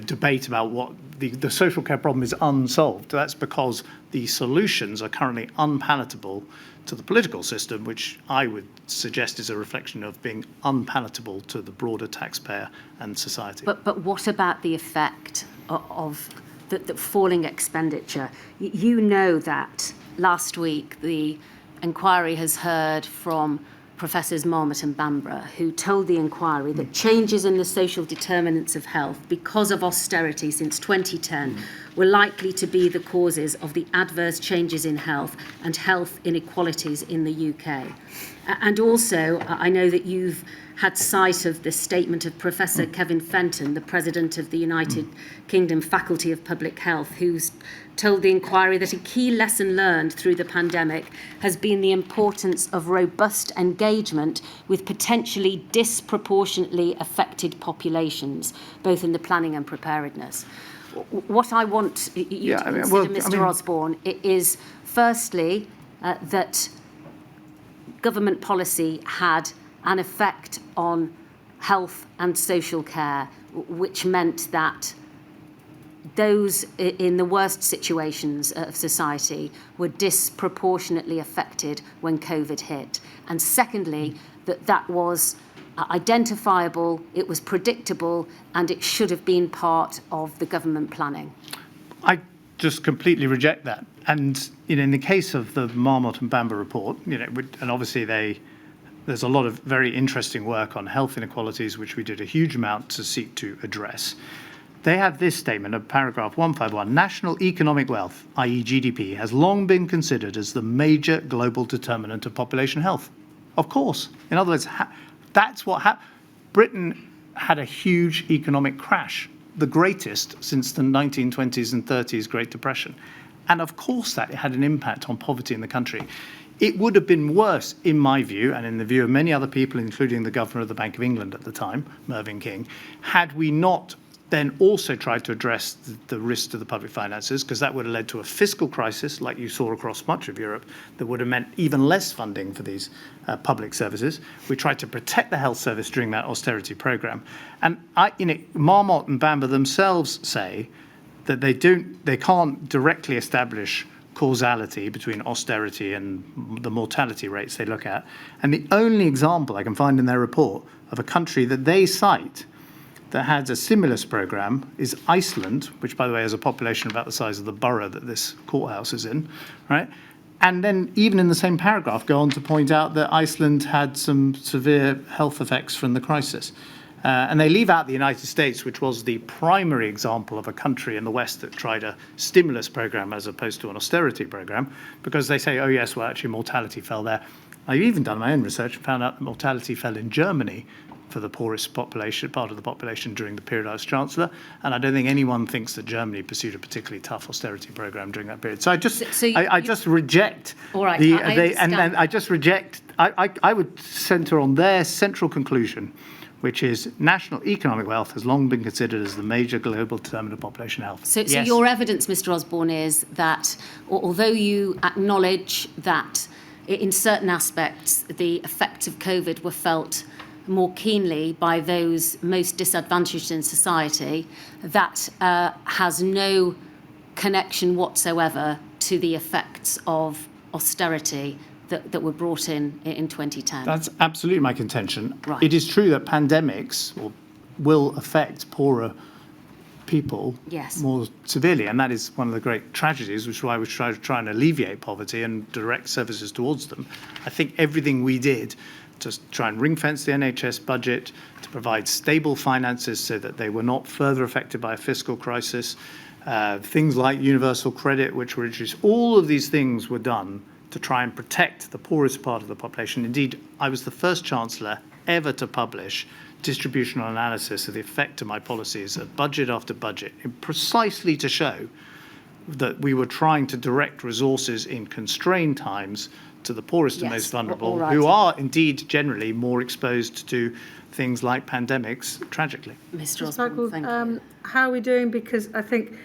debate about what the social care problem is unsolved. That's because the solutions are currently unpalatable to the political system, which I would suggest is a reflection of being unpalatable to the broader taxpayer and society. But what about the effect of the falling expenditure? You know that last week the inquiry has heard from Professors Marmot and Bamborough, who told the inquiry that changes in the social determinants of health because of austerity since 2010 were likely to be the causes of the adverse changes in health and health inequalities in the UK. And also, I know that you've had sight of the statement of Professor Kevin Fenton, the President of the United Kingdom Faculty of Public Health, who's told the inquiry that a key lesson learned through the pandemic has been the importance of robust engagement with potentially disproportionately affected populations, both in the planning and preparedness. What I want you to consider, Mr. Osborne, is firstly that government policy had an effect on health and social care, which meant that those in the worst situations of society were disproportionately affected when COVID hit. And secondly, that was identifiable, it was predictable, and it should have been part of the government planning. I just completely reject that. And in the case of the Marmot and Bamborough report, and obviously there's a lot of very interesting work on health inequalities, which we did a huge amount to seek to address. They have this statement of paragraph 151, national economic wealth, i.e. GDP, has long been considered as the major global determinant of population health. Of course. In other words, that's what happened. Britain had a huge economic crash the greatest since the 1920s and 30s Great Depression. And of course that had an impact on poverty in the country. It would have been worse, in my view, and in the view of many other people, including the Governor of the Bank of England at the time, Mervyn King, had we not then also tried to address the risk to the public finances, because that would have led to a fiscal crisis, like you saw across much of Europe, that would have meant even less funding for these public services. We tried to protect the health service during that austerity programme. And Marmot and Bamber themselves say that they can't directly establish causality between austerity and the mortality rates they look at. And the only example I can find in their report of a country that they cite that has a stimulus program is Iceland, which, by the way, has a population about the size of the borough that this courthouse is in, right? And then even in the same paragraph go on to point out that Iceland had some severe health effects from the crisis. And they leave out the United States, which was the primary example of a country in the West that tried a stimulus program as opposed to an austerity program, because they say, oh, yes, well, actually, mortality fell there. I've even done my own research and found out that mortality fell in Germany for the poorest population, part of the population during the period I was Chancellor. And I don't think anyone thinks that Germany pursued a particularly tough austerity program during that period. So I just reject all right, I would centre on their central conclusion, which is national economic wealth has long been considered as the major global determinant of population health. So your evidence, Mr. Osborne, is that although you acknowledge that in certain aspects the effects of COVID were felt more keenly by those most disadvantaged in society, that has no connection whatsoever to the effects of austerity that were brought in 2010. That's absolutely my contention. Right. It is true that pandemics will affect poorer people more severely, and that is one of the great tragedies, which is why we try and alleviate poverty and direct services towards them. I think everything we did to try and ring-fence the NHS budget, to provide stable finances so that they were not further affected by a fiscal crisis, things like universal credit, which were introduced, all of these things were done to try and protect the poorest part of the population. Indeed, I was the first Chancellor ever to publish distributional analysis of the effect of my policies at budget after budget, precisely to show that we were trying to direct resources in constrained times to the poorest and most vulnerable, who are indeed generally more exposed to things like pandemics, tragically. Mr. Osborne, thank you. How are we doing? Because I think,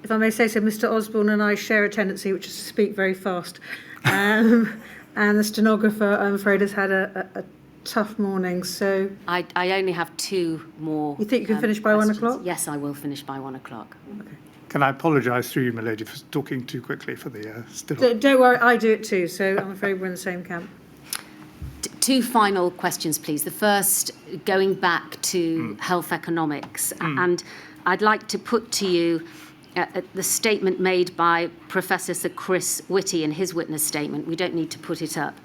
if I may say so, Mr. Osborne and I share a tendency, which is to speak very fast. And the stenographer, I'm afraid, has had a tough morning. So I only have two more. You think you can finish by questions. 1 o'clock? Yes, I will finish by 1 o'clock. Okay. Can I apologise to you, my lady, for talking too quickly for the stenographer? Don't worry, I do it too. So I'm afraid we're in the same camp. Two final questions, please. The first, going back to health economics, and I'd like to put to you the statement made by Professor Sir Chris Whitty in his witness statement. We don't need to put it up.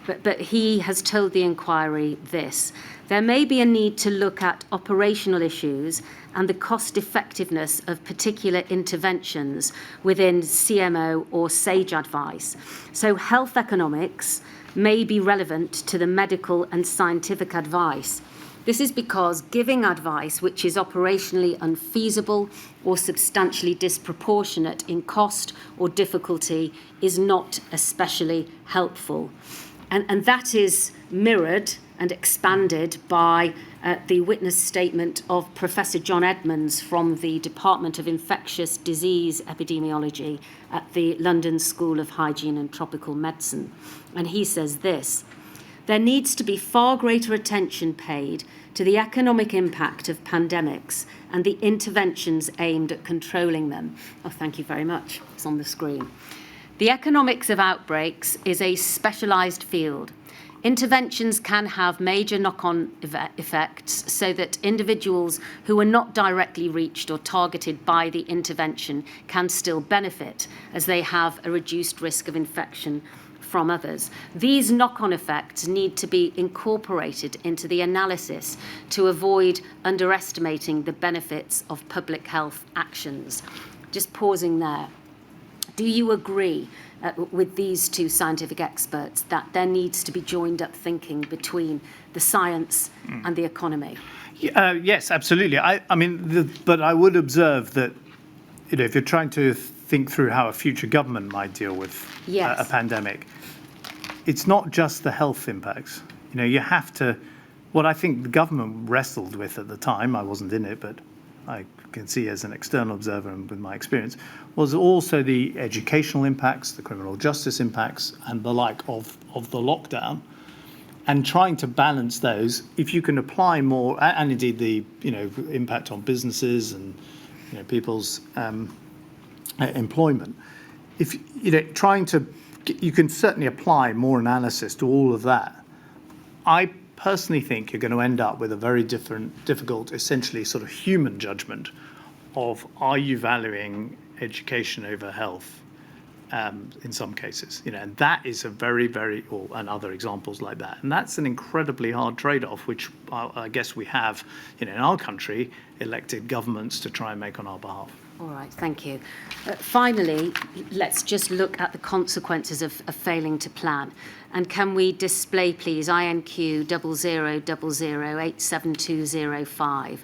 But he has told the inquiry this: there may be a need to look at operational issues and the cost effectiveness of particular interventions within CMO or Sage advice. So health economics may be relevant to the medical and scientific advice. This is because giving advice which is operationally unfeasible or substantially disproportionate in cost or difficulty is not especially helpful. And that is mirrored and expanded by the witness statement of Professor John Edmonds from the Department of Infectious Disease Epidemiology at the London School of Hygiene and Tropical Medicine. And he says this: there needs to be far greater attention paid to the economic impact of pandemics and the interventions aimed at controlling them. Oh, thank you very much. It's on the screen. The economics of outbreaks is a specialised field. Interventions can have major knock-on effects so that individuals who are not directly reached or targeted by the intervention can still benefit, as they have a reduced risk of infection from others. These knock-on effects need to be incorporated into the analysis to avoid underestimating the benefits of public health actions. Just pausing there. Do you agree with these two scientific experts, that there needs to be joined up thinking between the science and the economy. Yes, absolutely. But I would observe that, if you're trying to think through how a future government might deal with a pandemic, it's not just the health impacts. You have to. What I think the government wrestled with at the time, I wasn't in it, but I can see as an external observer and with my experience, was also the educational impacts, the criminal justice impacts, and the like of the lockdown, and trying to balance those. If you can apply more, and indeed the impact on businesses and people's employment. If you can certainly apply more analysis to all of that. I personally think you're going to end up with a very difficult, essentially sort of human judgment of, are you valuing education over health in some cases, and that is a very, very, and other examples like that. And that's an incredibly hard trade-off, which I guess we have, in our country, elected governments to try and make on our behalf. All right, thank you. Finally, let's just look at the consequences of failing to plan. And can we display, please, INQ 0000872005,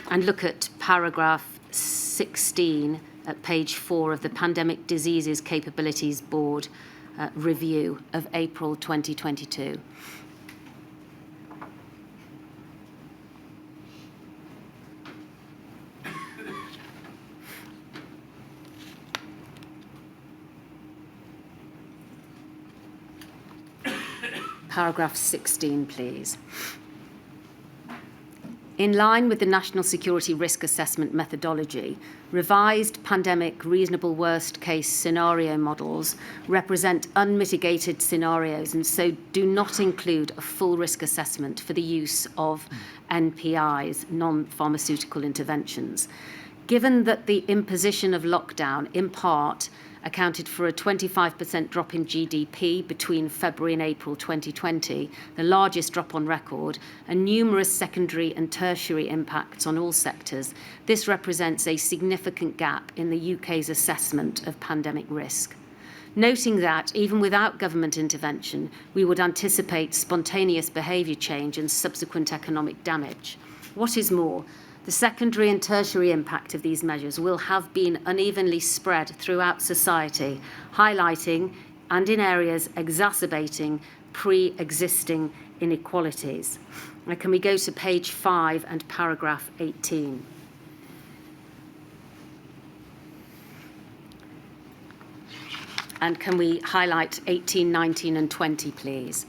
and look at paragraph 16 at page 4 of the Pandemic Diseases Capabilities Board review of April 2022. Paragraph 16, please. In line with the National Security Risk Assessment methodology, revised pandemic reasonable worst case scenario models represent unmitigated scenarios and so do not include a full risk assessment for the use of NPIs, non-pharmaceutical interventions. Given that the imposition of lockdown, in part, accounted for a 25% drop in GDP between February and April 2020, the largest drop on record, and numerous secondary and tertiary impacts on all sectors, this represents a significant gap in the UK's assessment of pandemic risk. Noting that, even without government intervention, we would anticipate spontaneous behaviour change and subsequent economic damage. What is more, the secondary and tertiary impact of these measures will have been unevenly spread throughout society, highlighting and in areas exacerbating pre-existing inequalities. Now, can we go to page 5 and paragraph 18? And can we highlight 18, 19 and 20, please?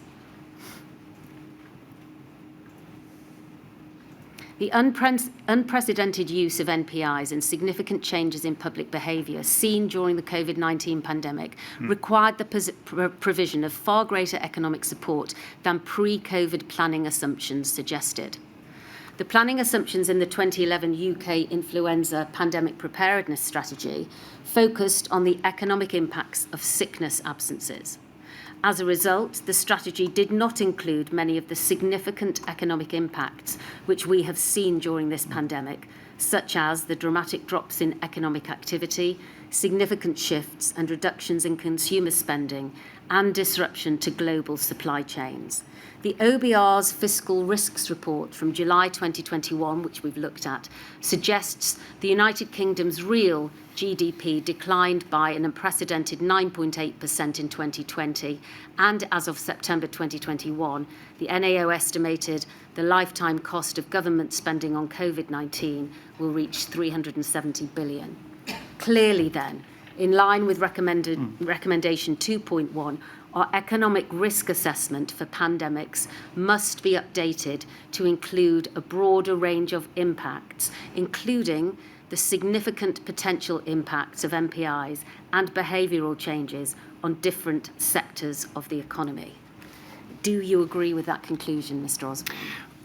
The unprecedented use of NPIs and significant changes in public behaviour seen during the Covid-19 pandemic required the provision of far greater economic support than pre-Covid planning assumptions suggested. The planning assumptions in the 2011 UK influenza pandemic preparedness strategy focused on the economic impacts of sickness absences. As a result, the strategy did not include many of the significant economic impacts which we have seen during this pandemic, such as the dramatic drops in economic activity, significant shifts and reductions in consumer spending, and disruption to global supply chains. The OBR's Fiscal Risks Report from July 2021, which we've looked at, suggests the United Kingdom's real GDP declined by an unprecedented 9.8% in 2020, and as of September 2021, the NAO estimated the lifetime cost of government spending on COVID-19 will reach 370 billion. Clearly then, in line with recommendation 2.1, our economic risk assessment for pandemics must be updated to include a broader range of impacts, including the significant potential impacts of NPIs and behavioural changes on different sectors of the economy. Do you agree with that conclusion, Mr. Osborne?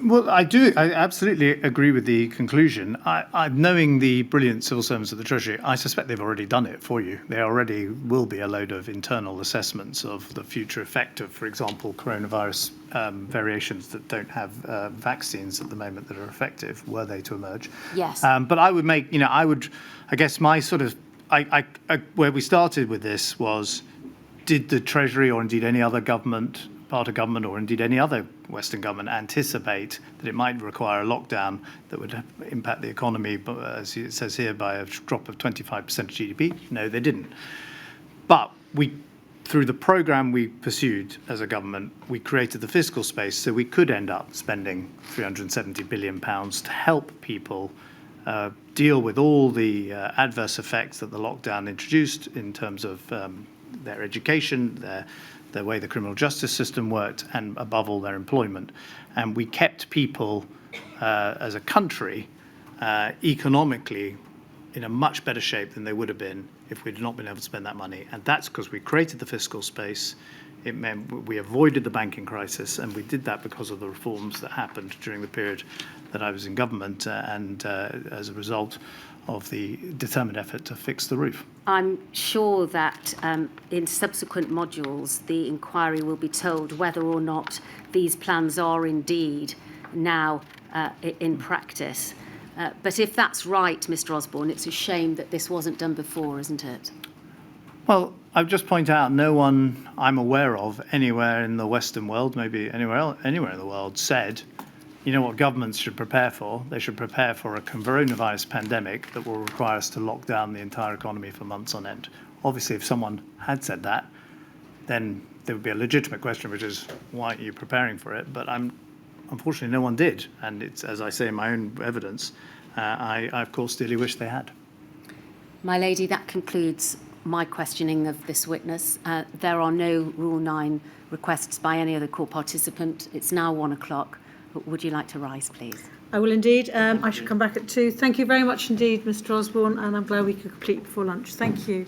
Well, I do. I absolutely agree with the conclusion. Knowing the brilliant civil servants of the Treasury, I suspect they've already done it for you. There already will be a load of internal assessments of the future effect of, for example, coronavirus variations that don't have vaccines at the moment that are effective, were they to emerge. Yes. But I would make, I guess my sort of, where we started with this was did the Treasury or indeed any other government, part of government or indeed any other Western government anticipate that it might require a lockdown that would impact the economy, as it says here, by a drop of 25% of GDP? No, they didn't. But through the programme we pursued as a government, we created the fiscal space so we could end up spending £370 billion to help people deal with all the adverse effects that the lockdown introduced in terms of their education, the way the criminal justice system worked, and above all, their employment. And we kept people as a country economically in a much better shape than they would have been if we'd not been able to spend that money. And that's because we created the fiscal space. It meant we avoided the banking crisis, and we did that because of the reforms that happened during the period that I was in government and as a result of the determined effort to fix the roof. I'm sure that in subsequent modules, the inquiry will be told whether or not these plans are indeed now in practice. But if that's right, Mr. Osborne, it's a shame that this wasn't done before, isn't it? Well, I'll just point out no one I'm aware of anywhere in the Western world, maybe anywhere in the world, said, you know what governments should prepare for? They should prepare for a coronavirus pandemic that will require us to lock down the entire economy for months on end. Obviously, if someone had said that, then there would be a legitimate question, which is, why aren't you preparing for it? But unfortunately, no one did. And it's, as I say in my own evidence, I of course, dearly wish they had. My lady, that concludes my questioning of this witness. There are no Rule 9 requests by any other court participant. It's now 1 o'clock. Would you like to rise, please? I will indeed. I shall come back at 2. Thank you very much indeed, Mr. Osborne, and I'm glad we could complete before lunch. Thank you.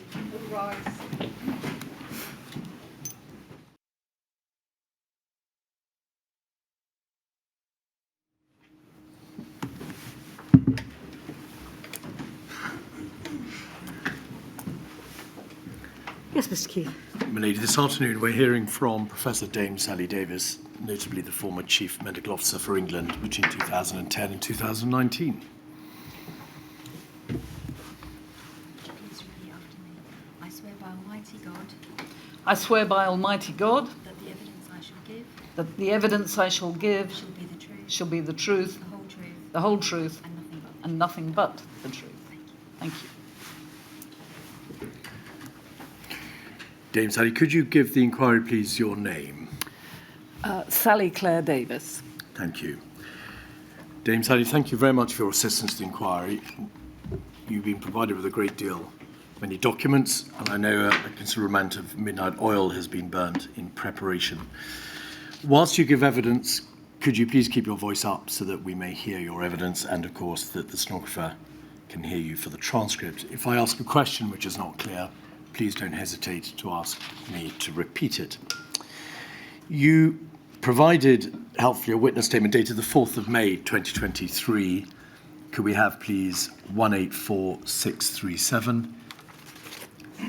Yes, Mr. Keith. My lady, this afternoon we're hearing from Professor Dame Sally Davis, notably the former Chief Medical Officer for England between 2010 and 2019. Please repeat after me. I swear by Almighty God I swear by Almighty God that the evidence I shall give that the evidence I shall give shall be the truth, shall be the truth, the whole truth, the whole truth, and nothing but. and nothing but the truth. Thank you. Thank you. Dame Sally, could you give the inquiry, please, your name? Sally Claire Davis. Thank you. Dame Sally, thank you very much for your assistance to the inquiry. You've been provided with a great deal, many documents, and I know a considerable amount of midnight oil has been burnt in preparation. Whilst you give evidence, could you please keep your voice up so that we may hear your evidence and, of course, that the stenographer can hear you for the transcript. If I ask a question which is not clear, please don't hesitate to ask me to repeat it. You provided, helpfully, a witness statement dated the 4th of May 2023. Could we have, please, 184637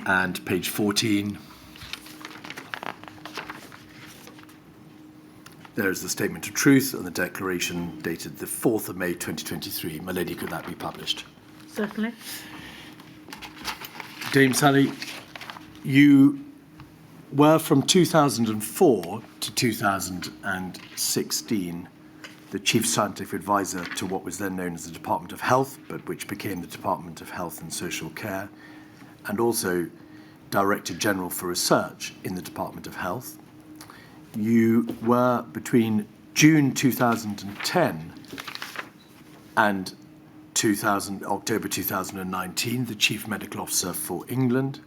and page 14. There's the statement of truth and the declaration dated the 4th of May 2023. My lady, could that be published? Certainly. Dame Sally, you were from 2004 to 2016 the Chief Scientific Advisor to what was then known as the Department of Health, but which became the Department of Health and Social Care, and also Director General for Research in the Department of Health. You were between June 2010 and October 2019 the Chief Medical Officer for England.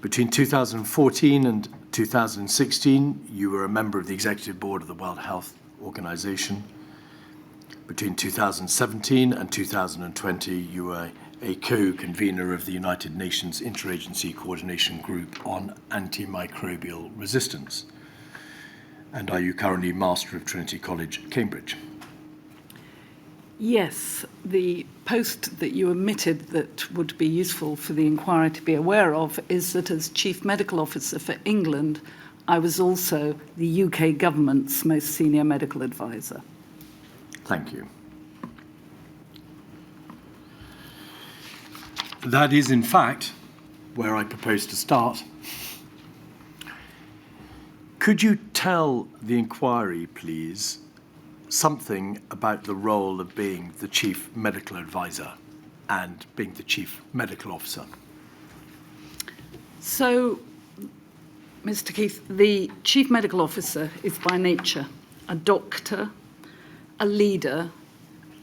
Between 2014 and 2016, you were a member of the Executive Board of the World Health Organization. Between 2017 and 2020, you were a co-convener of the United Nations Interagency Coordination Group on Antimicrobial Resistance. And are you currently Master of Trinity College, Cambridge? Yes, the post that you omitted that would be useful for the inquiry to be aware of is that as Chief Medical Officer for England, I was also the UK government's most senior medical advisor. Thank you. That is, in fact, where I propose to start. Could you tell the inquiry, please, something about the role of being the chief medical advisor and being the chief medical officer? So, Mr. Keith, the chief medical officer is by nature a doctor, a leader,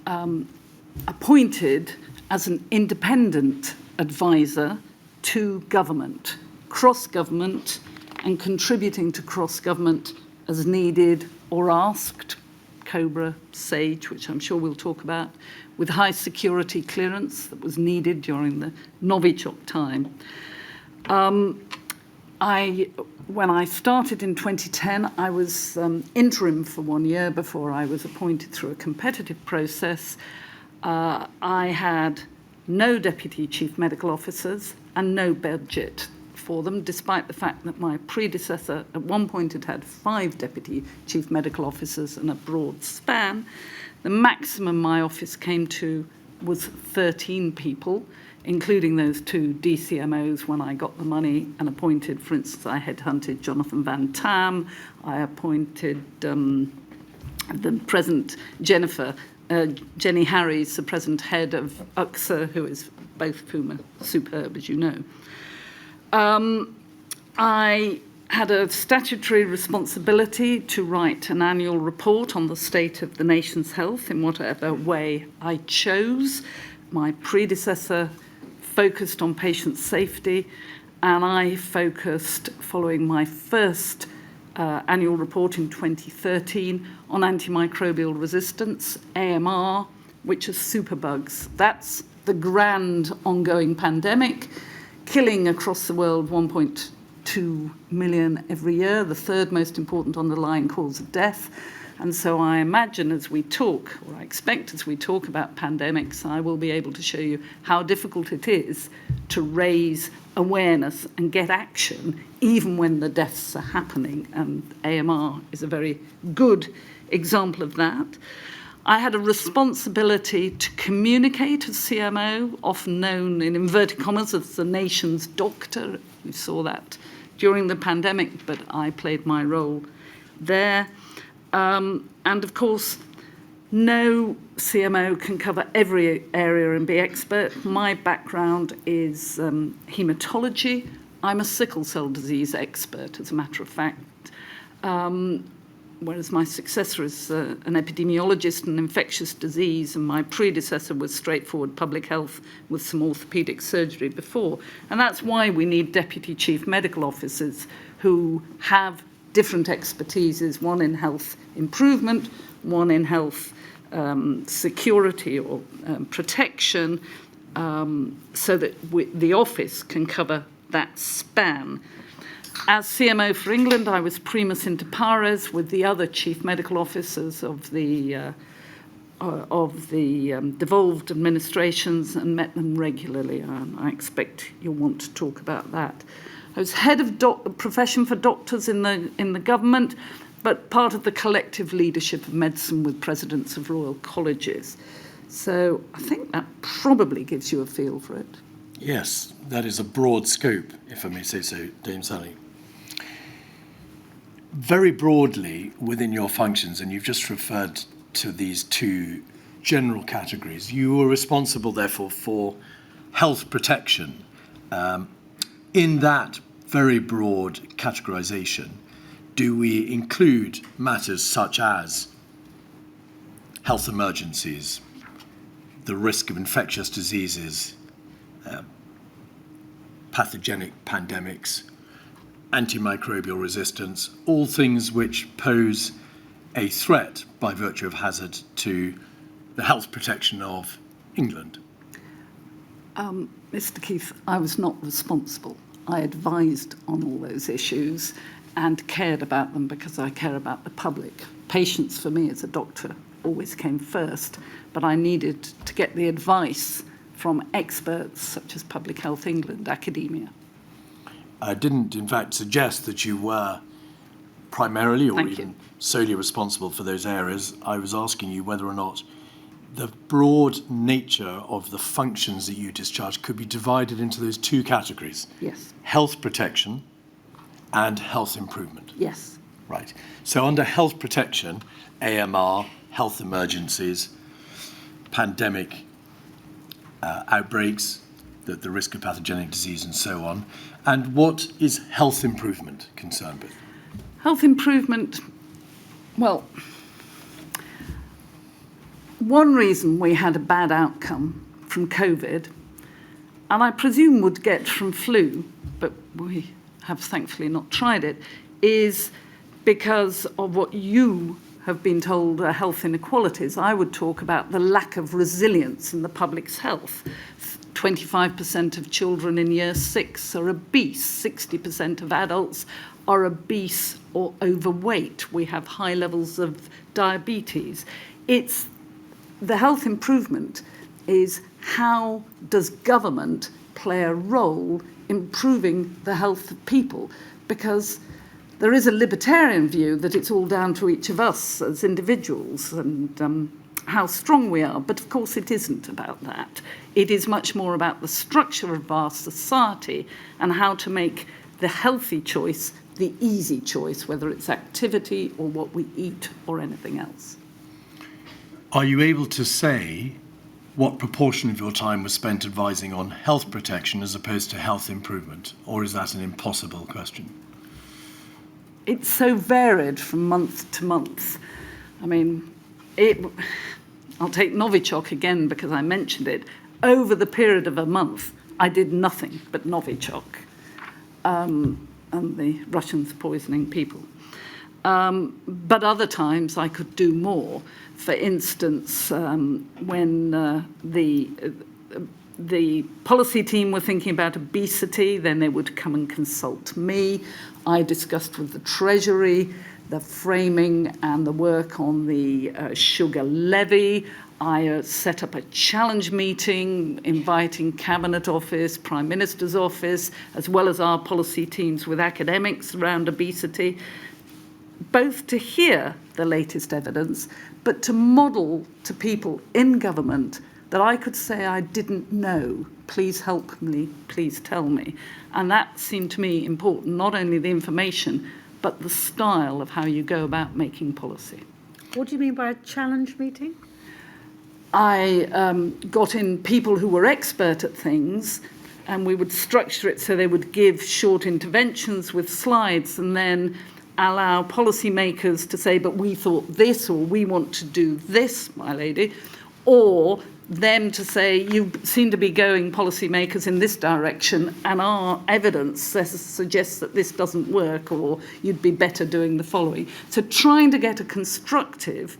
appointed as an independent advisor to government, cross-government, and contributing to cross-government as needed or asked, COBRA, SAGE, which I'm sure we'll talk about, with high security clearance that was needed during the Novichok time. When I started in 2010, I was interim for 1 year before I was appointed through a competitive process. I had no deputy chief medical officers and no budget for them, despite the fact that my predecessor at one point had 5 deputy chief medical officers and a broad span. The maximum my office came to was 13 people, including those 2 DCMOs when I got the money and appointed. For instance, I headhunted Jonathan Van Tam. I appointed the present Jenny Harries, the present head of UXA, who is both of whom are superb, as you know. I had a statutory responsibility to write an annual report on the state of the nation's health in whatever way I chose. My predecessor focused on patient safety, and I focused, following my first annual report in 2013, on antimicrobial resistance, AMR, which are superbugs. That's the grand ongoing pandemic, killing across the world 1.2 million every year, the 3rd most important underlying cause of death. And so I imagine as we talk, or I expect as we talk about pandemics, I will be able to show you how difficult it is to raise awareness and get action even when the deaths are happening. And AMR is a very good example of that. I had a responsibility to communicate as CMO, often known in inverted commas as the nation's doctor. We saw that during the pandemic, but I played my role there. And of course, no CMO can cover every area and be expert. My background is hematology. I'm a sickle cell disease expert, as a matter of fact. Whereas my successor is an epidemiologist in infectious disease, and my predecessor was straightforward public health with some orthopaedic surgery before. And that's why we need deputy chief medical officers who have different expertises, one in health improvement, one in health security or protection, so that the office can cover that span. As CMO for England, I was primus inter pares with the other chief medical officers of the devolved administrations and met them regularly. I expect you'll want to talk about that. I was head of profession for doctors in the government, but part of the collective leadership of medicine with presidents of royal colleges. So I think that probably gives you a feel for it. Yes, that is a broad scope, if I may say so, Dame Sally. Very broadly within your functions, and you've just referred to these 2 general categories, you were responsible, therefore, for health protection. In that very broad categorization, do we include matters such as health emergencies, the risk of infectious diseases, pathogenic pandemics, antimicrobial resistance, all things which pose a threat by virtue of hazard to the health protection of England? Mr. Keith, I was not responsible. I advised on all those issues and cared about them because I care about the public. Patients, for me as a doctor, always came first, but I needed to get the advice from experts such as Public Health England, academia. I didn't, in fact, suggest that you were primarily or even solely responsible for those areas. I was asking you whether or not the broad nature of the functions that you discharge could be divided into those 2 categories. Yes. Health protection and health improvement. Yes. Right. So under health protection, AMR, health emergencies, pandemic outbreaks, the risk of pathogenic disease and so on. And what is health improvement concerned with? Health improvement, well, one reason we had a bad outcome from COVID, and I presume would get from flu, but we have thankfully not tried it, is because of what you have been told are health inequalities. I would talk about the lack of resilience in the public's health. 25% of children in year 6 are obese, 60% of adults are obese or overweight. We have high levels of diabetes. It's the health improvement is how does government play a role improving the health of people? Because there is a libertarian view that it's all down to each of us as individuals and how strong we are. But of course it isn't about that. It is much more about the structure of our society and how to make the healthy choice the easy choice, whether it's activity or what we eat or anything else. Are you able to say what proportion of your time was spent advising on health protection as opposed to health improvement? Or is that an impossible question? It's so varied from month to month. I mean, I'll take Novichok again because I mentioned it. Over the period of a month, I did nothing but Novichok and the Russians poisoning people. But other times I could do more. For instance, when the policy team were thinking about obesity, then they would come and consult me. I discussed with the Treasury the framing and the work on the sugar levy. I set up a challenge meeting inviting Cabinet Office, Prime Minister's Office, as well as our policy teams with academics around obesity, both to hear the latest evidence, but to model to people in government that I could say I didn't know. Please help me, please tell me. And that seemed to me important, not only the information, but the style of how you go about making policy. What do you mean by a challenge meeting? I got in people who were expert at things, and we would structure it so they would give short interventions with slides and then allow policymakers to say, but we thought this, or we want to do this, my lady, or them to say, you seem to be going, policymakers, in this direction, and our evidence suggests that this doesn't work, or you'd be better doing the following. So trying to get a constructive,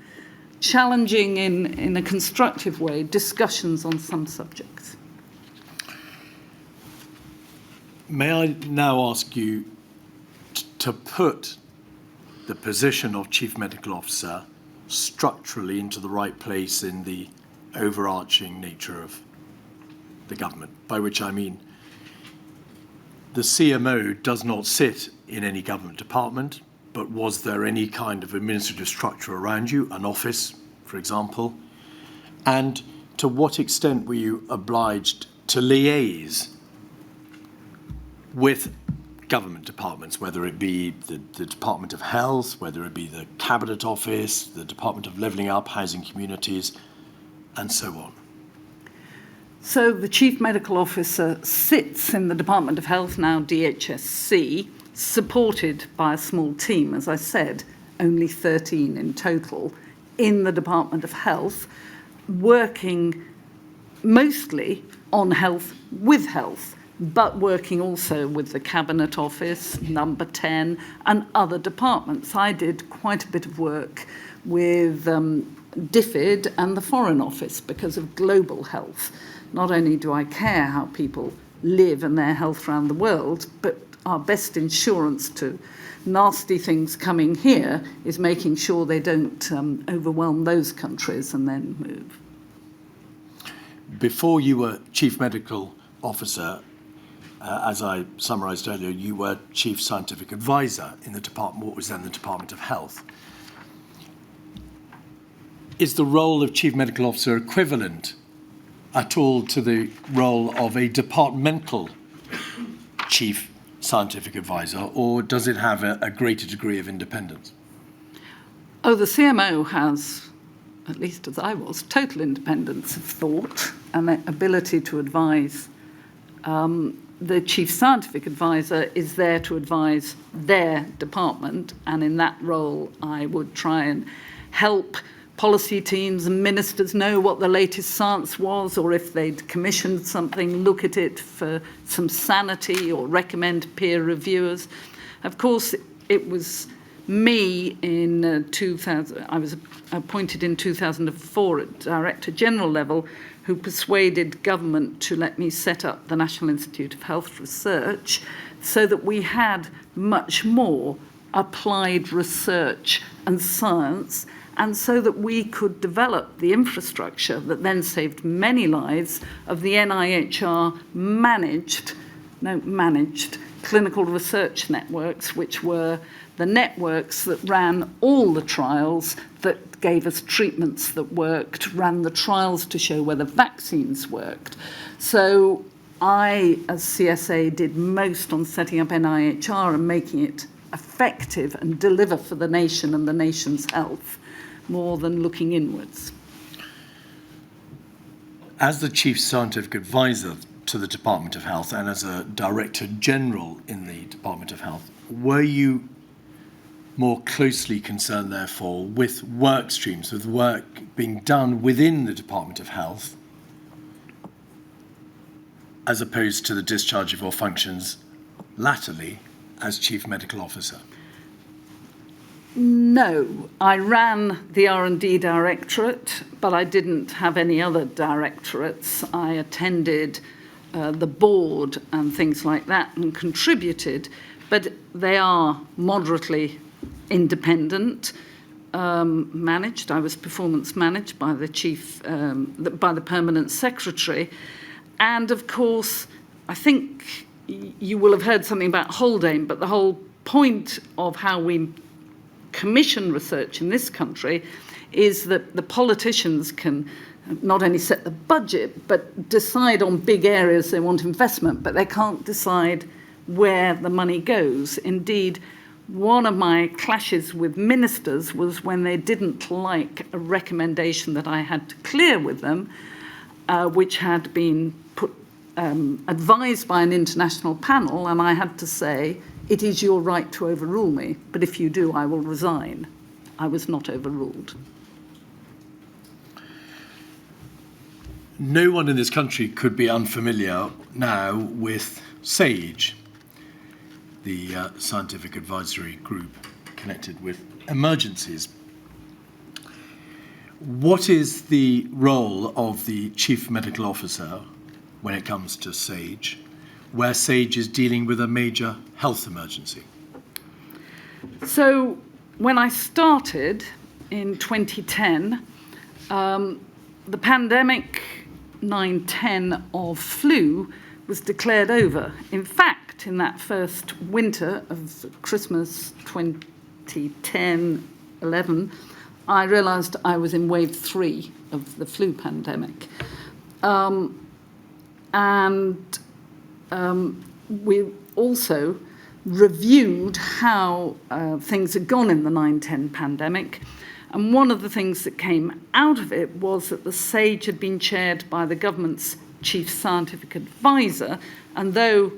challenging in a constructive way, discussions on some subjects. May I now ask you to put the position of Chief Medical Officer structurally into the right place in the overarching nature of the government, by which I mean the CMO does not sit in any government department, but was there any kind of administrative structure around you, an office, for example? And to what extent were you obliged to liaise with government departments, whether it be the Department of Health, whether it be the Cabinet Office, the Department of Levelling Up, Housing Communities, and so on? So the Chief Medical Officer sits in the Department of Health, now DHSC, supported by a small team, as I said, only 13 in total, in the Department of Health, working mostly on health with health, but working also with the Cabinet Office, Number 10, and other departments. I did quite a bit of work with DFID and the Foreign Office because of global health. Not only do I care how people live and their health around the world, but our best insurance to nasty things coming here is making sure they don't overwhelm those countries and then move. Before you were Chief Medical Officer, as I summarised earlier, you were Chief Scientific Advisor in the department, what was then the Department of Health. Is the role of Chief Medical Officer equivalent at all to the role of a departmental Chief scientific advisor, or does it have a greater degree of independence? Oh, the CMO has, at least as I was, total independence of thought and the ability to advise. The chief scientific advisor is there to advise their department, and in that role I would try and help policy teams and ministers know what the latest science was, or if they'd commissioned something, look at it for some sanity or recommend peer reviewers. Of course, it was me in 2000, I was appointed in 2004 at Director General level, who persuaded government to let me set up the National Institute of Health Research so that we had much more applied research and science, and so that we could develop the infrastructure that then saved many lives of the NIHR managed clinical research networks, which were the networks that ran all the trials that gave us treatments that worked, ran the trials to show whether vaccines worked. So I, as CSA, did most on setting up NIHR and making it effective and deliver for the nation and the nation's health, more than looking inwards. As the Chief Scientific Advisor to the Department of Health and as a Director General in the Department of Health, were you more closely concerned, therefore, with work streams, with work being done within the Department of Health, as opposed to the discharge of your functions latterly as Chief Medical Officer? No, I ran the R&D Directorate, but I didn't have any other directorates. I attended the board and things like that and contributed, but they are moderately independent, managed. I was performance managed by the chief, by the permanent secretary. And of course, I think you will have heard something about Haldane, but the whole point of how we commission research in this country is that the politicians can not only set the budget, but decide on big areas they want investment, but they can't decide where the money goes. Indeed, one of my clashes with ministers was when they didn't like a recommendation that I had to clear with them, which had been advised by an international panel, and I had to say, it is your right to overrule me, but if you do, I will resign. I was not overruled. No one in this country could be unfamiliar now with SAGE, the scientific advisory group connected with emergencies. What is the role of the Chief Medical Officer when it comes to SAGE, where SAGE is dealing with a major health emergency? So when I started in 2010, the pandemic 9-10 of flu was declared over. In fact, in that first winter of Christmas 2010-11, I realised I was in wave 3 of the flu pandemic. We also reviewed how things had gone in the 9-10 pandemic. And one of the things that came out of it was that the SAGE had been chaired by the government's chief scientific advisor. And though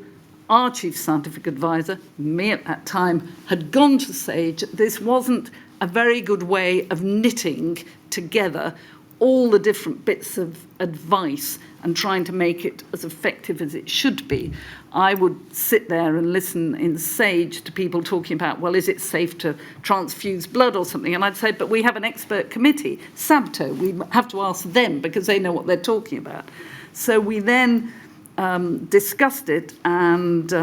our chief scientific advisor, me at that time, had gone to SAGE, this wasn't a very good way of knitting together all the different bits of advice and trying to make it as effective as it should be. I would sit there and listen in SAGE to people talking about, well, is it safe to transfuse blood or something? And I'd say, but we have an expert committee, SABTO. We have to ask them because they know what they're talking about. So we then discussed it, and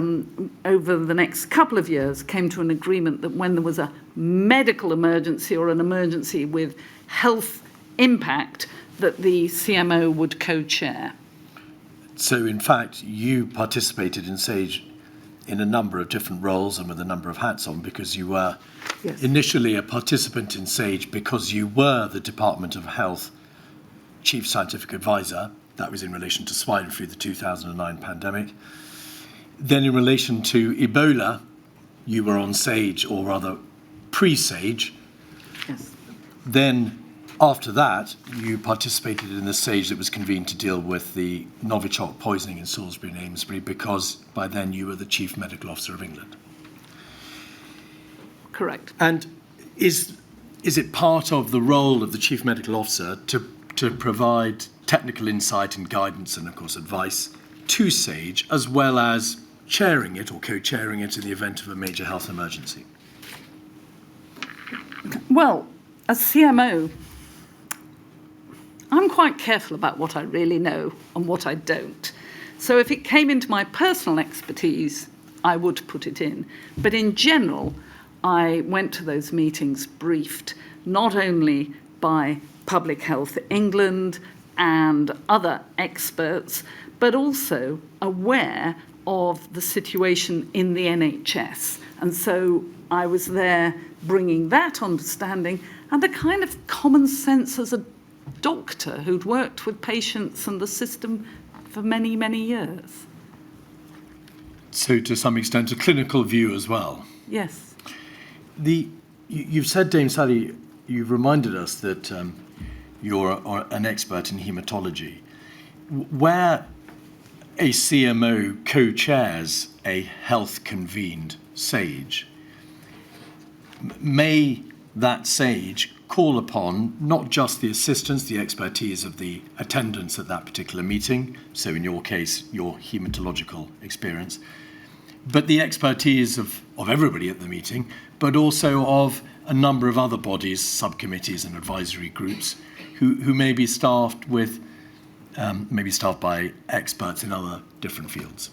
over the next couple of years came to an agreement that when there was a medical emergency or an emergency with health impact, that the CMO would co-chair. So, in fact, you participated in SAGE in a number of different roles and with a number of hats on, because you were initially a participant in SAGE because you were the Department of Health Chief Scientific Advisor. That was in relation to swine flu, the 2009 pandemic. Then in relation to Ebola, you were on Sage, or rather pre-Sage. Yes. Then after that, you participated in the Sage that was convened to deal with the Novichok poisoning in Salisbury and Amesbury, because by then you were the Chief Medical Officer of England. Correct. And is it part of the role of the Chief Medical Officer to provide technical insight and guidance and, of course, advice to Sage, as well as chairing it or co-chairing it in the event of a major health emergency? Well, as CMO, I'm quite careful about what I really know and what I don't. So if it came into my personal expertise, I would put it in. But in general, I went to those meetings briefed not only by Public Health England and other experts, but also aware of the situation in the NHS. And so I was there bringing that understanding and a kind of common sense as a doctor who'd worked with patients and the system for many, many years. So to some extent, a clinical view as well. Yes. You've said, Dame Sally, you've reminded us that you're an expert in haematology. Where a CMO co-chairs a health-convened SAGE, may that SAGE call upon not just the assistance, the expertise of the attendants at that particular meeting, so in your case, your haematological experience, but the expertise of everybody at the meeting, but also of a number of other bodies, subcommittees and advisory groups who may be staffed with maybe staffed by experts in other different fields?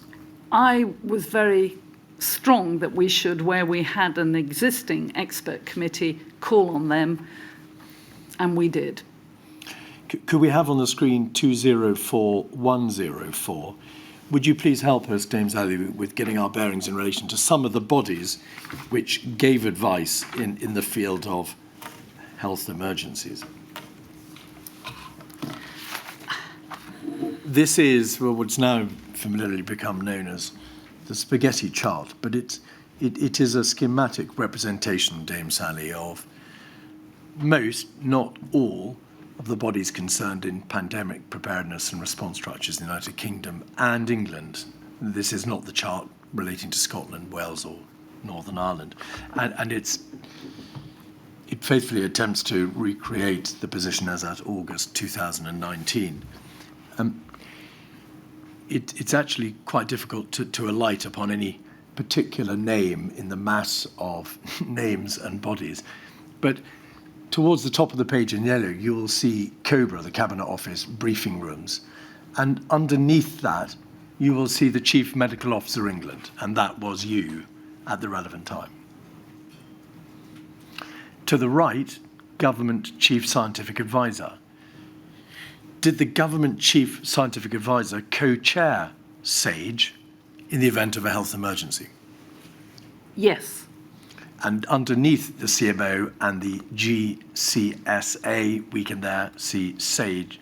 I was very strong that we should, where we had an existing expert committee, call on them, and we did. Could we have on the screen 204104? Would you please help us, Dame Sally, with getting our bearings in relation to some of the bodies which gave advice in the field of health emergencies? This is what's now familiarly become known as the spaghetti chart, but it is a schematic representation, Dame Sally, of most, not all, of the bodies concerned in pandemic preparedness and response structures in the United Kingdom and England. This is not the chart relating to Scotland, Wales or Northern Ireland. And it faithfully attempts to recreate the position as at August 2019. It's actually quite difficult to alight upon any particular name in the mass of names and bodies. But towards the top of the page in yellow, you will see COBRA, the Cabinet Office, briefing rooms. And underneath that, you will see the Chief Medical Officer England, and that was you at the relevant time. To the right, Government Chief Scientific Advisor. Did the Government Chief Scientific Advisor co-chair SAGE in the event of a health emergency? Yes. And underneath the CMO and the GCSA, we can there see SAGE,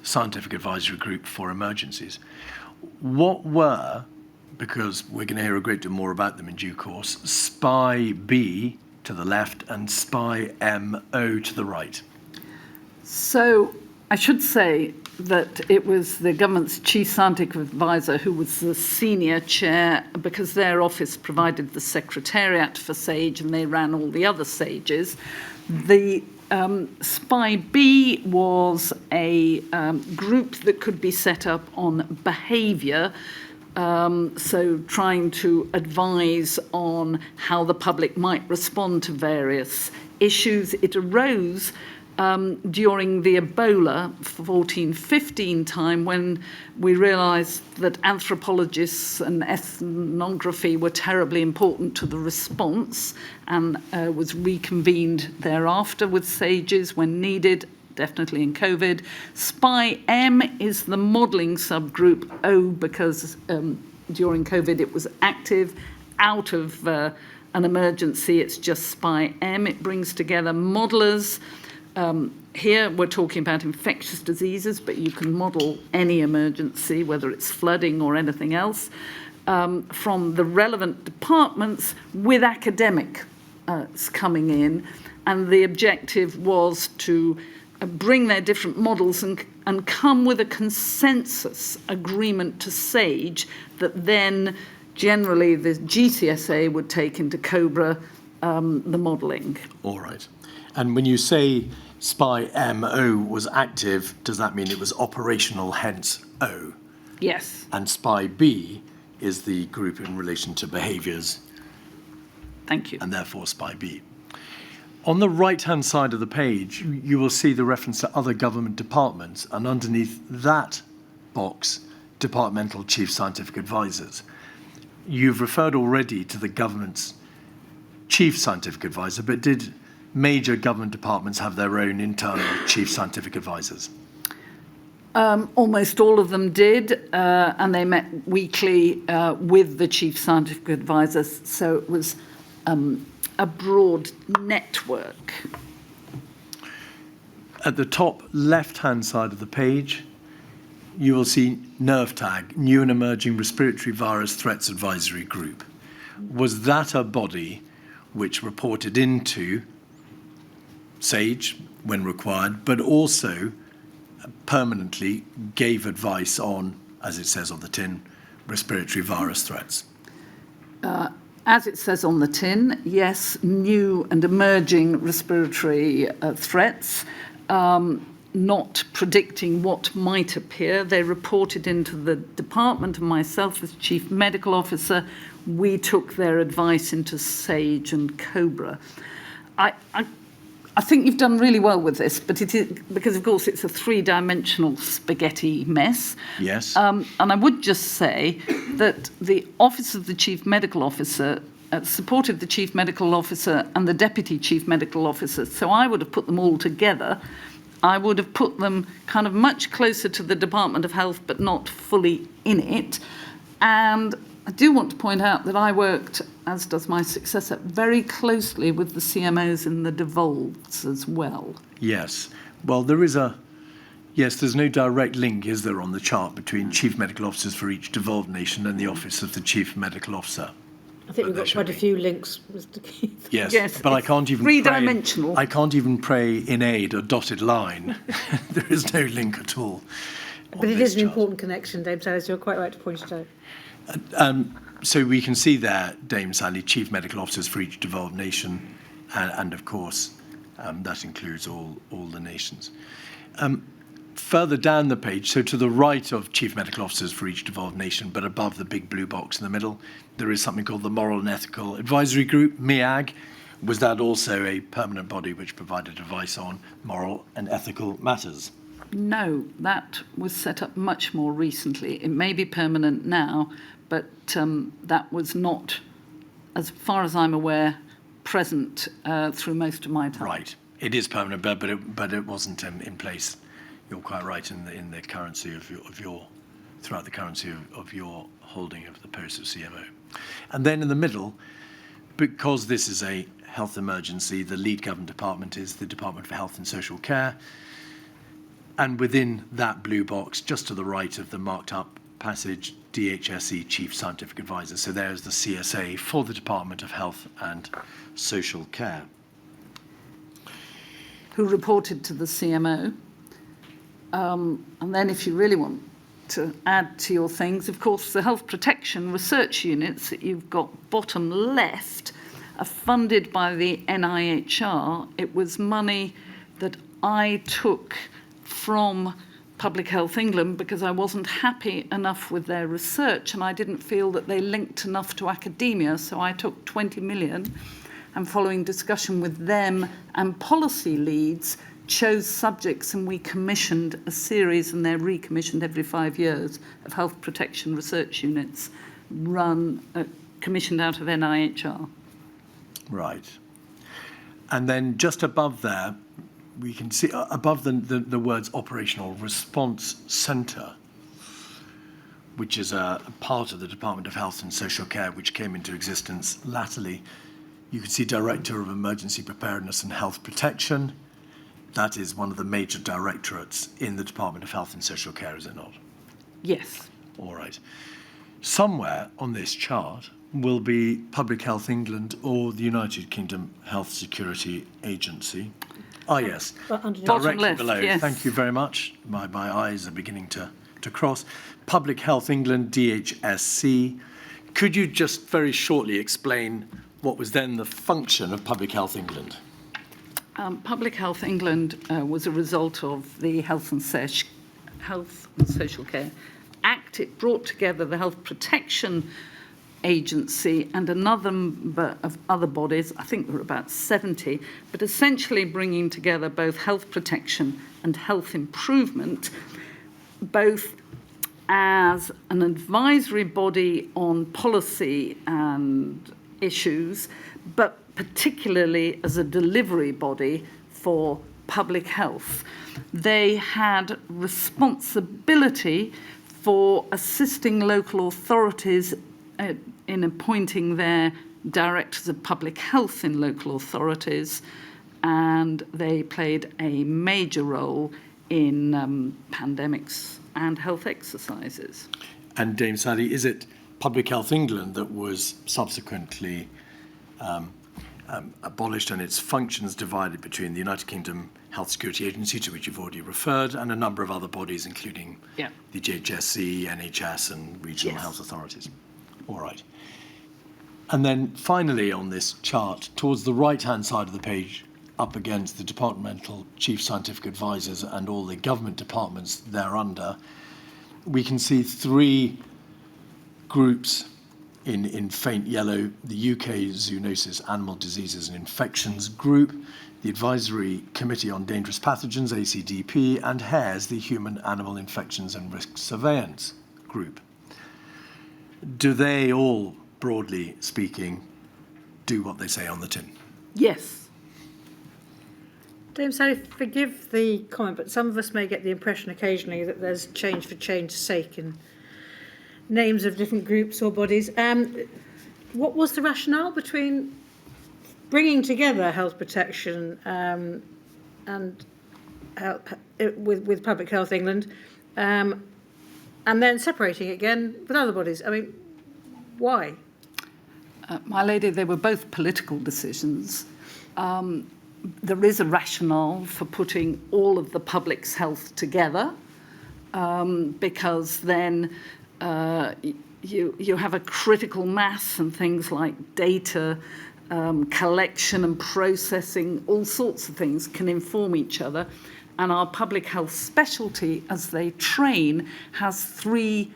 Scientific Advisory Group for Emergencies. What were, because we're going to hear a great deal more about them in due course, SPY B to the left and SPY MO to the right? So I should say that it was the government's chief scientific advisor who was the senior chair, because their office provided the secretariat for SAGE and they ran all the other SAGEs. The SPY B was a group that could be set up on behaviour, so trying to advise on how the public might respond to various issues. It arose during the Ebola 14-15 time, when we realised that anthropologists and ethnography were terribly important to the response, and was reconvened thereafter with SAGEs when needed, definitely in COVID. SPY M is the modelling subgroup. O, because during COVID it was active. Out of an emergency, it's just SPY M. It brings together modellers. Here we're talking about infectious diseases, but you can model any emergency, whether it's flooding or anything else. from the relevant departments with academics coming in, and the objective was to bring their different models and come with a consensus agreement to SAGE that then generally the GCSA would take into COBRA the modelling. All right. And when you say SPY MO was active, does that mean it was operational, hence O? Yes. And SPY B is the group in relation to behaviours, Thank you. and therefore SPY B. On the right-hand side of the page, you will see the reference to other government departments, and underneath that box, Departmental Chief Scientific Advisors. You've referred already to the government's Chief Scientific Advisor, but did major government departments have their own internal Chief Scientific Advisors? Almost all of them did, and they met weekly with the Chief Scientific Advisors, so it was a broad network. At the top left-hand side of the page, you will see NERVTAG, New and Emerging Respiratory Virus Threats Advisory Group. Was that a body which reported into SAGE when required, but also permanently gave advice on, as it says on the tin, respiratory virus threats? As it says on the tin, yes, new and emerging respiratory threats, not predicting what might appear. They reported into the department, and myself as Chief Medical Officer, we took their advice into SAGE and COBRA. I think you've done really well with this, but it is because, of course, it's a three-dimensional spaghetti mess. Yes. And I would just say that the Office of the Chief Medical Officer supported the Chief Medical Officer and the Deputy Chief Medical Officer. So I would have put them all together. I would have put them kind of much closer to the Department of Health, but not fully in it. And I do want to point out that I worked, as does my successor, very closely with the CMOs in the devolves as well. Yes. Well, there's no direct link, is there, on the chart between chief medical officers for each devolved nation and the Office of the Chief Medical Officer? I think we've got quite a few links, Mr. Keith. Yes, but I can't even three-dimensional. I can't even pray in aid a dotted line. There is no link at all. But it is an important connection, Dame Sally, so you're quite right to point it out. So we can see there, Dame Sally, chief medical officers for each devolved nation, and of course, that includes all the nations. Further down the page, so to the right of chief medical officers for each devolved nation, but above the big blue box in the middle, there is something called the Moral and Ethical Advisory Group, MEAG. Was that also a permanent body which provided advice on moral and ethical matters? No, that was set up much more recently. It may be permanent now, but that was not, as far as I'm aware, present through most of my time. Right. It is permanent, but it wasn't in place. You're quite right in the currency of your throughout the currency of your holding of the post of CMO. And then in the middle, because this is a health emergency, the lead government department is the Department for Health and Social Care. And within that blue box, just to the right of the marked up passage, DHSE Chief Scientific Advisor. So there's the CSA for the Department of Health and Social Care. Who reported to the CMO. And then if you really want to add to your things, of course, the health protection research units that you've got bottom left are funded by the NIHR. It was money that I took from Public Health England because I wasn't happy enough with their research and I didn't feel that they linked enough to academia, so I took 20 million and following discussion with them and policy leads, chose subjects and we commissioned a series, and they're recommissioned every 5 years, of health protection research units commissioned out of NIHR. Right. And then just above there, we can see above the words Operational Response Centre, which is a part of the Department of Health and Social Care, which came into existence latterly. You can see Director of Emergency Preparedness and Health Protection. That is one of the major directorates in the Department of Health and Social Care, is it not? Yes. All right. somewhere on this chart will be Public Health England or the United Kingdom Health Security Agency. Ah, yes, Underneath. Bottom directly left, below. yes. Thank you very much. My eyes are beginning to cross. Public Health England, DHSC. Could you just very shortly explain what was then the function of Public Health England? Public Health England was a result of the Health and Social Care Act. It brought together the Health Protection Agency and a number of other bodies. I think there were about 70, but essentially bringing together both health protection and health improvement, both as an advisory body on policy and issues, but particularly as a delivery body for public health. They had responsibility for assisting local authorities in appointing their directors of public health in local authorities, and they played a major role in pandemics and health exercises. And Dame Sally, is it Public Health England that was subsequently abolished and its functions divided between the United Kingdom Health Security Agency, to which you've already referred, and a number of other bodies, including the JHSC, NHS, and regional health authorities? All right. And then finally on this chart, towards the right-hand side of the page, up against the departmental chief scientific advisors and all the government departments thereunder, we can see three groups in faint yellow: the UK Zoonosis, Animal Diseases and Infections Group, the Advisory Committee on Dangerous Pathogens, ACDP, and HARES, the Human Animal Infections and Risk Surveillance Group. Do they all, broadly speaking, do what they say on the tin? Yes. Dame Sally, forgive the comment, but some of us may get the impression occasionally that there's change for change's sake in names of different groups or bodies. What was the rationale between bringing together health protection and with Public Health England and then separating it again with other bodies? I mean, why? My lady, they were both political decisions. There is a rationale for putting all of the public's health together because then you have a critical mass and things like data collection and processing, all sorts of things can inform each other. And our public health specialty, as they train, has three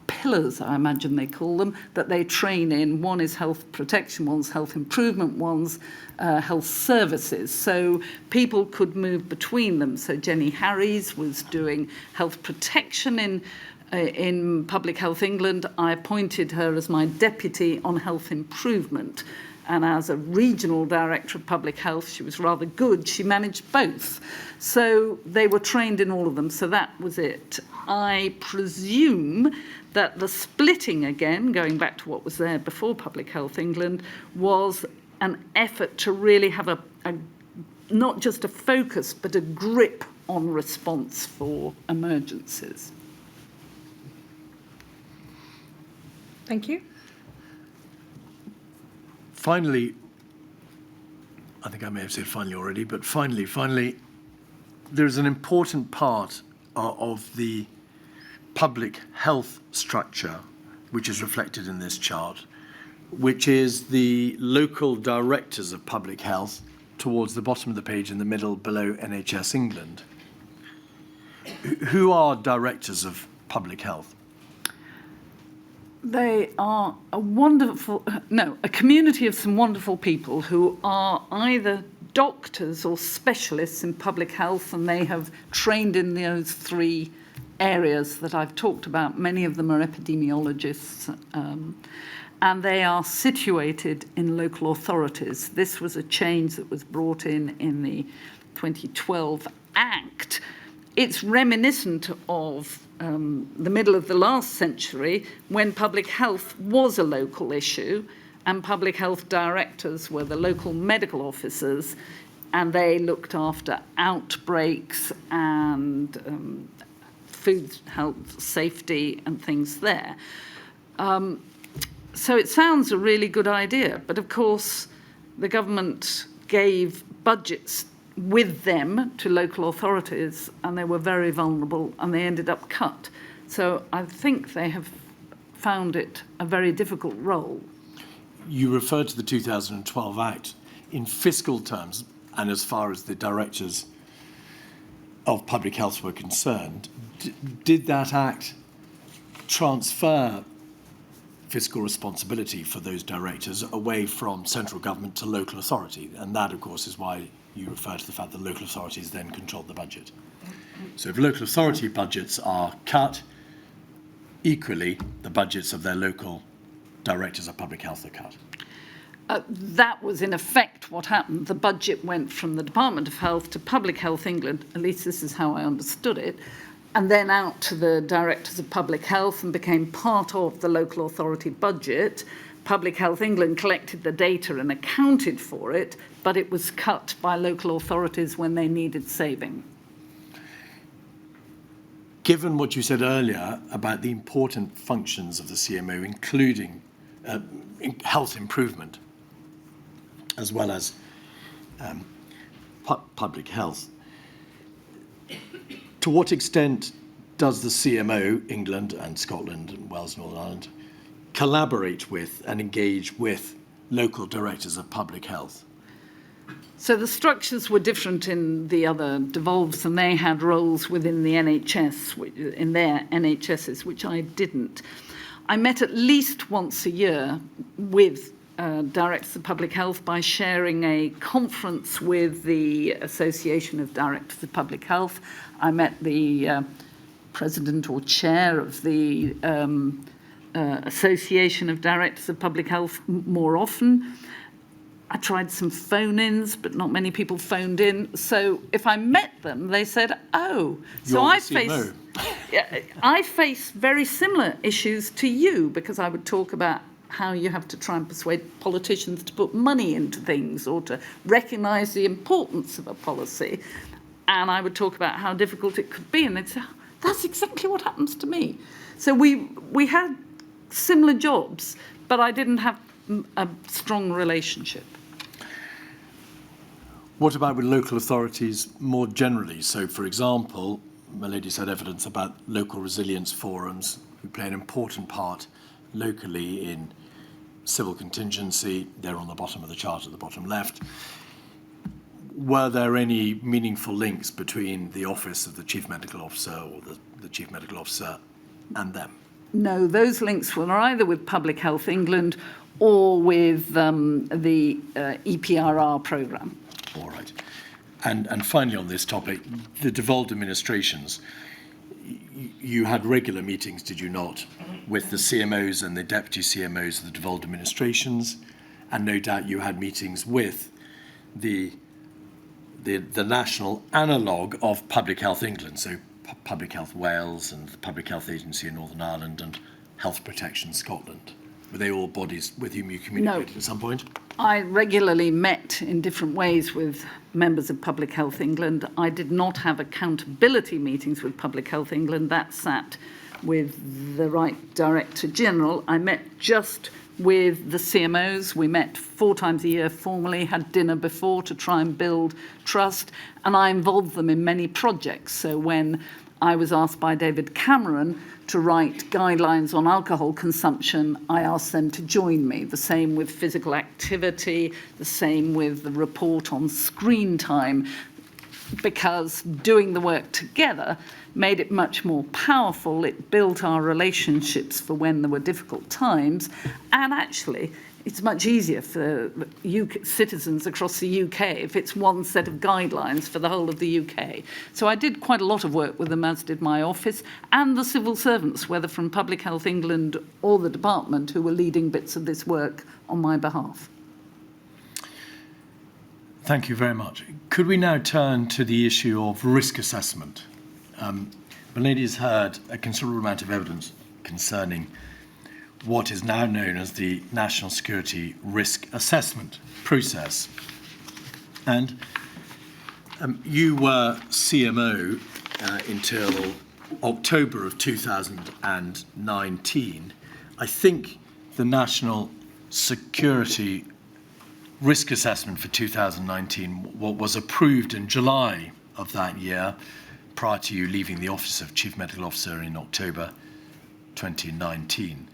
pillars, I imagine they call them, that they train in. One is health protection, one's health improvement, one's health services. So people could move between them. So Jenny Harries was doing health protection in Public Health England. I appointed her as my deputy on health improvement. And as a regional director of public health, she was rather good. She managed both. So they were trained in all of them. So that was it. I presume that the splitting again, going back to what was there before Public Health England, was an effort to really have a not just a focus, but a grip on response for emergencies. Thank you. Finally, I think I may have said finally already, but finally, there's an important part of the public health structure, which is reflected in this chart, which is the local directors of public health towards the bottom of the page in the middle below NHS England. Who are directors of public health? They are a community of some wonderful people who are either doctors or specialists in public health, and they have trained in those three areas that I've talked about. Many of them are epidemiologists, and they are situated in local authorities. This was a change that was brought in the 2012 Act. It's reminiscent of the middle of the last century, when public health was a local issue and public health directors were the local medical officers, and they looked after outbreaks and food, health, safety and things there. So it sounds a really good idea, but of course the government gave budgets with them to local authorities and they were very vulnerable and they ended up cut. So I think they have found it a very difficult role. You referred to the 2012 Act. In fiscal terms, and as far as the directors of public health were concerned, did that Act transfer fiscal responsibility for those directors away from central government to local authority? And that, of course, is why you refer to the fact that local authorities then control the budget. So if local authority budgets are cut, equally, the budgets of their local directors of public health are cut. That was in effect what happened. The budget went from the Department of Health to Public Health England, at least this is how I understood it, and then out to the directors of public health and became part of the local authority budget. Public Health England collected the data and accounted for it, but it was cut by local authorities when they needed saving. Given what you said earlier about the important functions of the CMO, including health improvement, as well as public health, to what extent does the CMO, England and Scotland and Wales and Northern Ireland, collaborate with and engage with local directors of public health? So the structures were different in the other devolves, and they had roles within the NHS, in their NHSs, which I didn't. I met at least once a year with directors of public health by sharing a conference with the Association of Directors of Public Health. I met the president or chair of the Association of Directors of Public Health more often. I tried some phone-ins, but not many people phoned in. So if I met them, they said, oh. So I face very similar issues to you, because I would talk about how you have to try and persuade politicians to put money into things or to recognise the importance of a policy. And I would talk about how difficult it could be. And they'd say, oh, that's exactly what happens to me. So we had similar jobs, but I didn't have a strong relationship. What about with local authorities more generally? So, for example, my lady's had evidence about local resilience forums who play an important part locally in civil contingency. They're on the bottom of the chart at the bottom left. Were there any meaningful links between the office of the Chief Medical Officer or the Chief Medical Officer and them? No, those links were either with Public Health England or with the EPRR programme. All right. And finally on this topic, the devolved administrations, you had regular meetings, did you not, with the CMOs and the deputy CMOs of the devolved administrations, and no doubt you had meetings with the national analogue of Public Health England, so Public Health Wales and the Public Health Agency in Northern Ireland and Health Protection Scotland. Were they all bodies with whom you communicated at some point? I regularly met in different ways with members of Public Health England. I did not have accountability meetings with Public Health England. That sat with the right Director General. I met just with the CMOs. We met 4 times a year formally, had dinner before to try and build trust, and I involved them in many projects. So when I was asked by David Cameron to write guidelines on alcohol consumption, I asked them to join me. The same with physical activity, the same with the report on screen time, because doing the work together made it much more powerful. It built our relationships for when there were difficult times, and actually it's much easier for UK citizens across the UK if it's one set of guidelines for the whole of the UK. So I did quite a lot of work with them, as did my office, and the civil servants, whether from Public Health England or the department, who were leading bits of this work on my behalf. Thank you very much. Could we now turn to the issue of risk assessment? Melanie has heard a considerable amount of evidence concerning what is now known as the National Security Risk Assessment process. And you were CMO until October of 2019, I think the National Security Risk Assessment for 2019 was approved in July of that year, prior to you leaving the office of Chief Medical Officer in October 2019.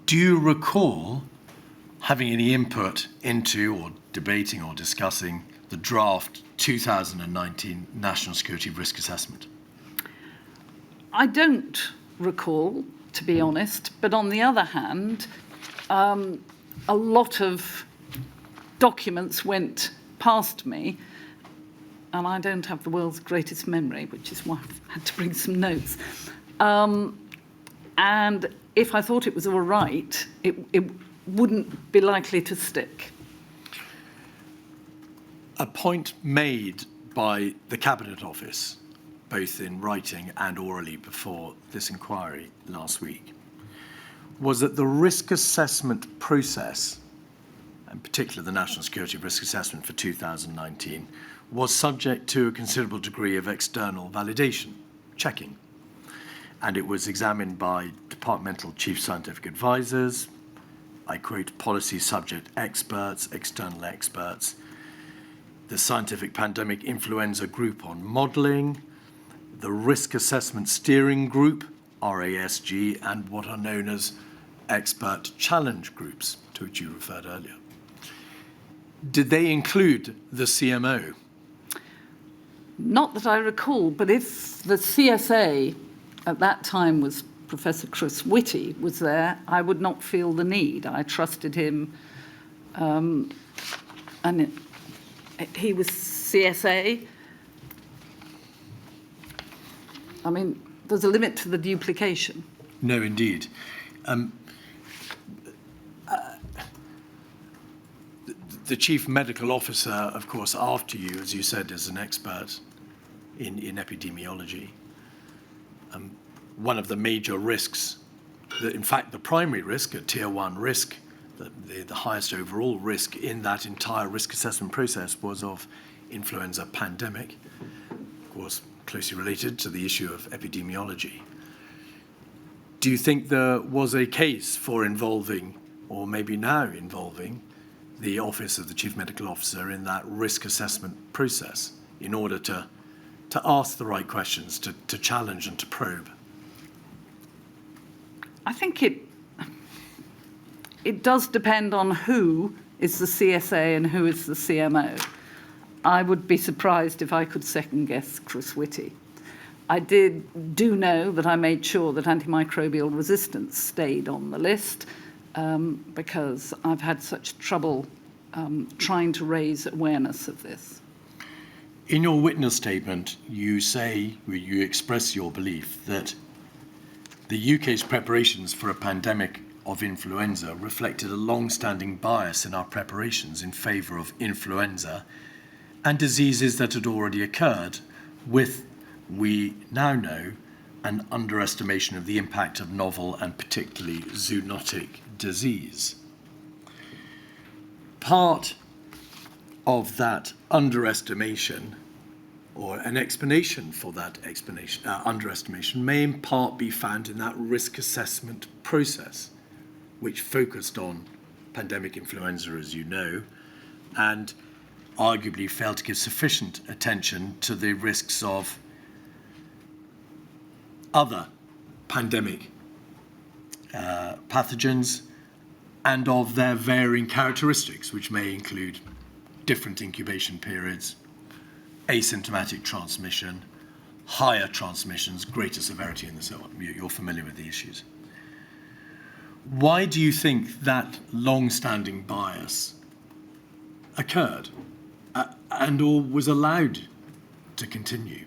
Do you recall having any input into or debating or discussing the draft 2019 National Security Risk Assessment? I don't recall, to be honest, but on the other hand, a lot of documents went past me, and I don't have the world's greatest memory, which is why I've had to bring some notes. And if I thought it was all right, it wouldn't be likely to stick. A point made by the Cabinet Office, both in writing and orally before this inquiry last week, was that the risk assessment process, in particular the National Security Risk Assessment for 2019, was subject to a considerable degree of external validation, checking. And it was examined by departmental chief scientific advisors, I quote, policy subject experts, external experts, the Scientific Pandemic Influenza Group on Modelling, the Risk Assessment Steering Group, RASG, and what are known as expert challenge groups, to which you referred earlier. Did they include the CMO? Not that I recall, but if the CSA at that time was Professor Chris Whitty was there, I would not feel the need. I trusted him, and he was CSA. I mean, there's a limit to the duplication. No, indeed. The Chief Medical Officer, of course, after you, as you said, is an expert in epidemiology. One of the major risks, in fact, the primary risk, a tier 1 risk, the highest overall risk in that entire risk assessment process was of influenza pandemic, of course, closely related to the issue of epidemiology. Do you think there was a case for involving, or maybe now involving, the Office of the Chief Medical Officer in that risk assessment process in order to ask the right questions, to challenge and to probe? I think it does depend on who is the CSA and who is the CMO. I would be surprised if I could second guess Chris Whitty. I do know that I made sure that antimicrobial resistance stayed on the list because I've had such trouble trying to raise awareness of this. In your witness statement, you express your belief that the UK's preparations for a pandemic of influenza reflected a long-standing bias in our preparations in favour of influenza and diseases that had already occurred, with, we now know, an underestimation of the impact of novel and particularly zoonotic disease. Part of that underestimation, or an explanation for that underestimation, may in part be found in that risk assessment process, which focused on pandemic influenza, as you know, and arguably failed to give sufficient attention to the risks of other pandemic pathogens and of their varying characteristics, which may include different incubation periods, asymptomatic transmission, higher transmissions, greater severity, and so on. You're familiar with the issues. Why do you think that long-standing bias occurred and/or was allowed to continue?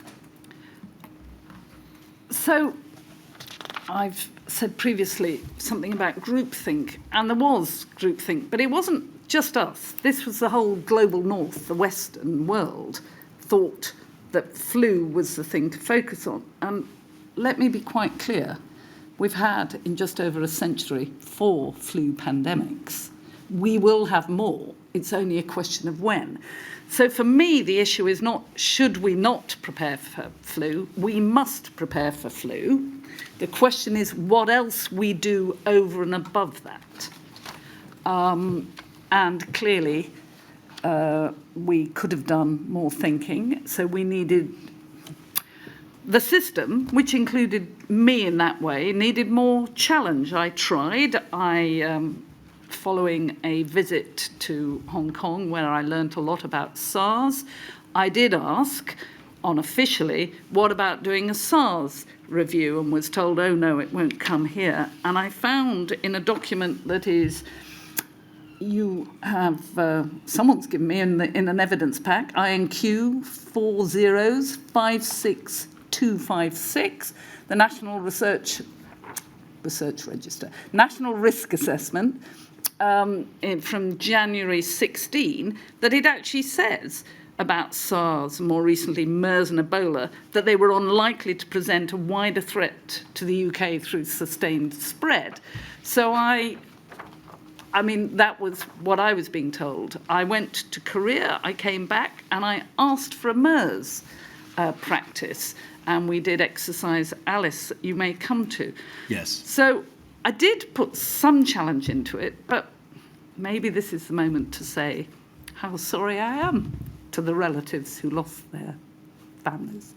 So I've said previously something about groupthink, and there was groupthink, but it wasn't just us. This was the whole global north, the Western world, thought that flu was the thing to focus on. And let me be quite clear. We've had, in just over a century, 4 flu pandemics. We will have more It's only a question of when. So for me, the issue is not should we not prepare for flu. We must prepare for flu. The question is what else we do over and above that. And clearly, we could have done more thinking. So we needed the system, which included me in that way, needed more challenge. I tried. Following a visit to Hong Kong, where I learnt a lot about SARS, I did ask, unofficially, what about doing a SARS review, and was told, oh no, it won't come here. And I found in a document that is, you have, someone's given me in an evidence pack, INQ 4056256, the National Research Register, National Risk Assessment, from January 16, that it actually says about SARS, more recently MERS and Ebola, that they were unlikely to present a wider threat to the UK through sustained spread. So I mean, that was what I was being told. I went to Korea, I came back, and I asked for a MERS practice, and we did exercise Alice that you may come to. Yes. So I did put some challenge into it, but maybe this is the moment to say how sorry I am to the relatives who lost their families.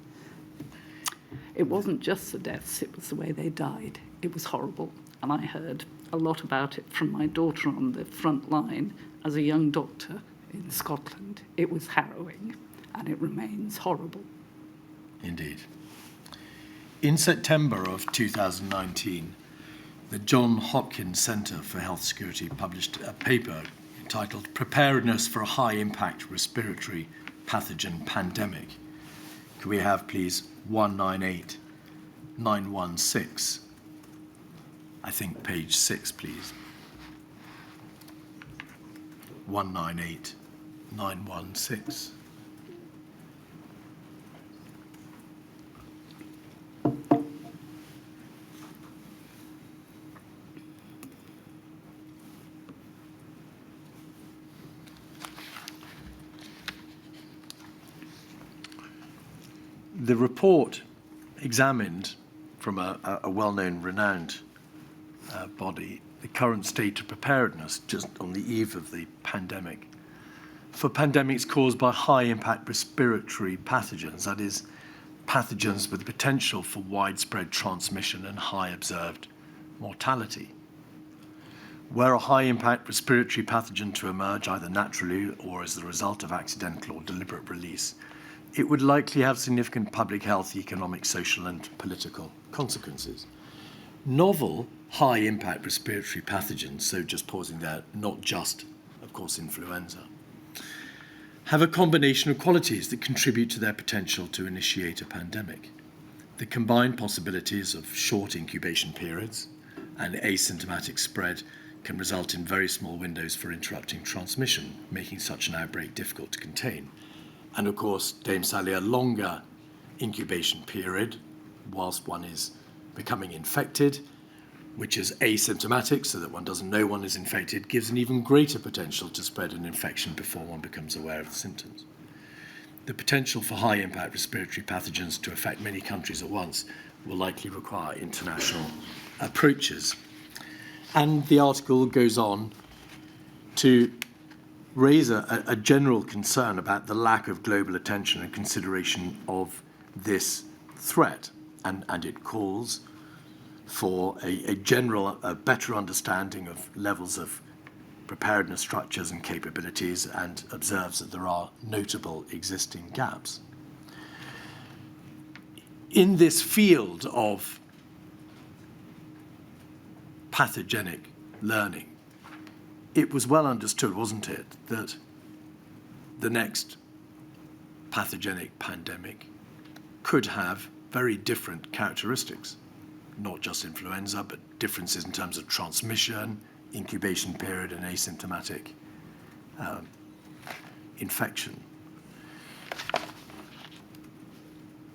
It wasn't just the deaths, it was the way they died. It was horrible, and I heard a lot about it from my daughter on the front line as a young doctor in Scotland. It was harrowing, and it remains horrible. Indeed. In September of 2019, the John Hopkins Centre for Health Security published a paper entitled Preparedness for a High-Impact Respiratory Pathogen Pandemic. Can we have, please, 198916? I think page 6, please. 198916. The report examined from a well-known, renowned body the current state of preparedness just on the eve of the pandemic for pandemics caused by high-impact respiratory pathogens, that is, pathogens with the potential for widespread transmission and high observed mortality. Were a high-impact respiratory pathogen to emerge either naturally or as the result of accidental or deliberate release, it would likely have significant public health, economic, social, and political consequences. Novel high-impact respiratory pathogens, so just pausing there, not just, of course, influenza, have a combination of qualities that contribute to their potential to initiate a pandemic. The combined possibilities of short incubation periods and asymptomatic spread can result in very small windows for interrupting transmission, making such an outbreak difficult to contain. And of course, Dame Sally, a longer incubation period whilst one is becoming infected, which is asymptomatic, so that one doesn't know one is infected, gives an even greater potential to spread an infection before one becomes aware of the symptoms. The potential for high-impact respiratory pathogens to affect many countries at once will likely require international approaches. And the article goes on to raise a general concern about the lack of global attention and consideration of this threat, and it calls for a better understanding of levels of preparedness structures and capabilities, and observes that there are notable existing gaps. In this field of pathogenic learning, it was well understood, wasn't it, that the next pathogenic pandemic could have very different characteristics, not just influenza, but differences in terms of transmission, incubation period, and asymptomatic infection.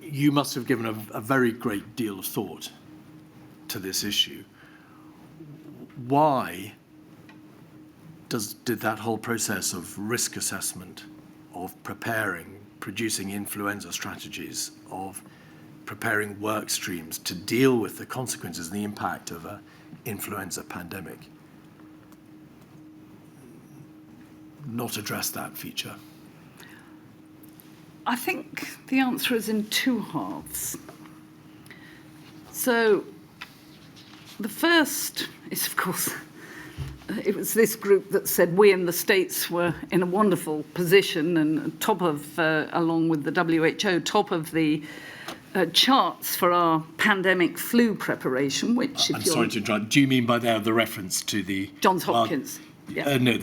You must have given a very great deal of thought to this issue. Why did that whole process of risk assessment, of producing influenza strategies, of preparing work streams to deal with the consequences and the impact of an influenza pandemic, not address that feature? I think the answer is in two halves. So the first is, of course, it was this group that said we in the States were in a wonderful position and top of, along with the WHO, top of the charts for our pandemic flu preparation, which, if I'm you're... sorry to interrupt. Do you mean by there the reference to the... Johns Hopkins. No,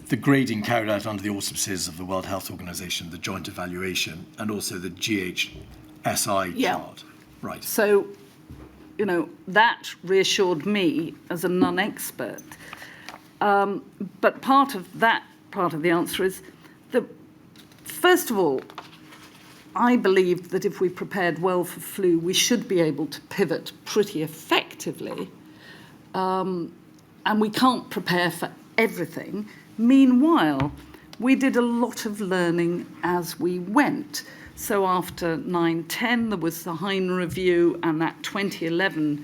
the grading carried out under the auspices of the World Health Organization, the joint evaluation, and also the GHSI chart. Right. So, that reassured me as a non-expert. But part of the answer is that, first of all, I believed that if we prepared well for flu, we should be able to pivot pretty effectively. And we can't prepare for everything. Meanwhile, we did a lot of learning as we went. So after 9/10, there was the Hein Review and that 2011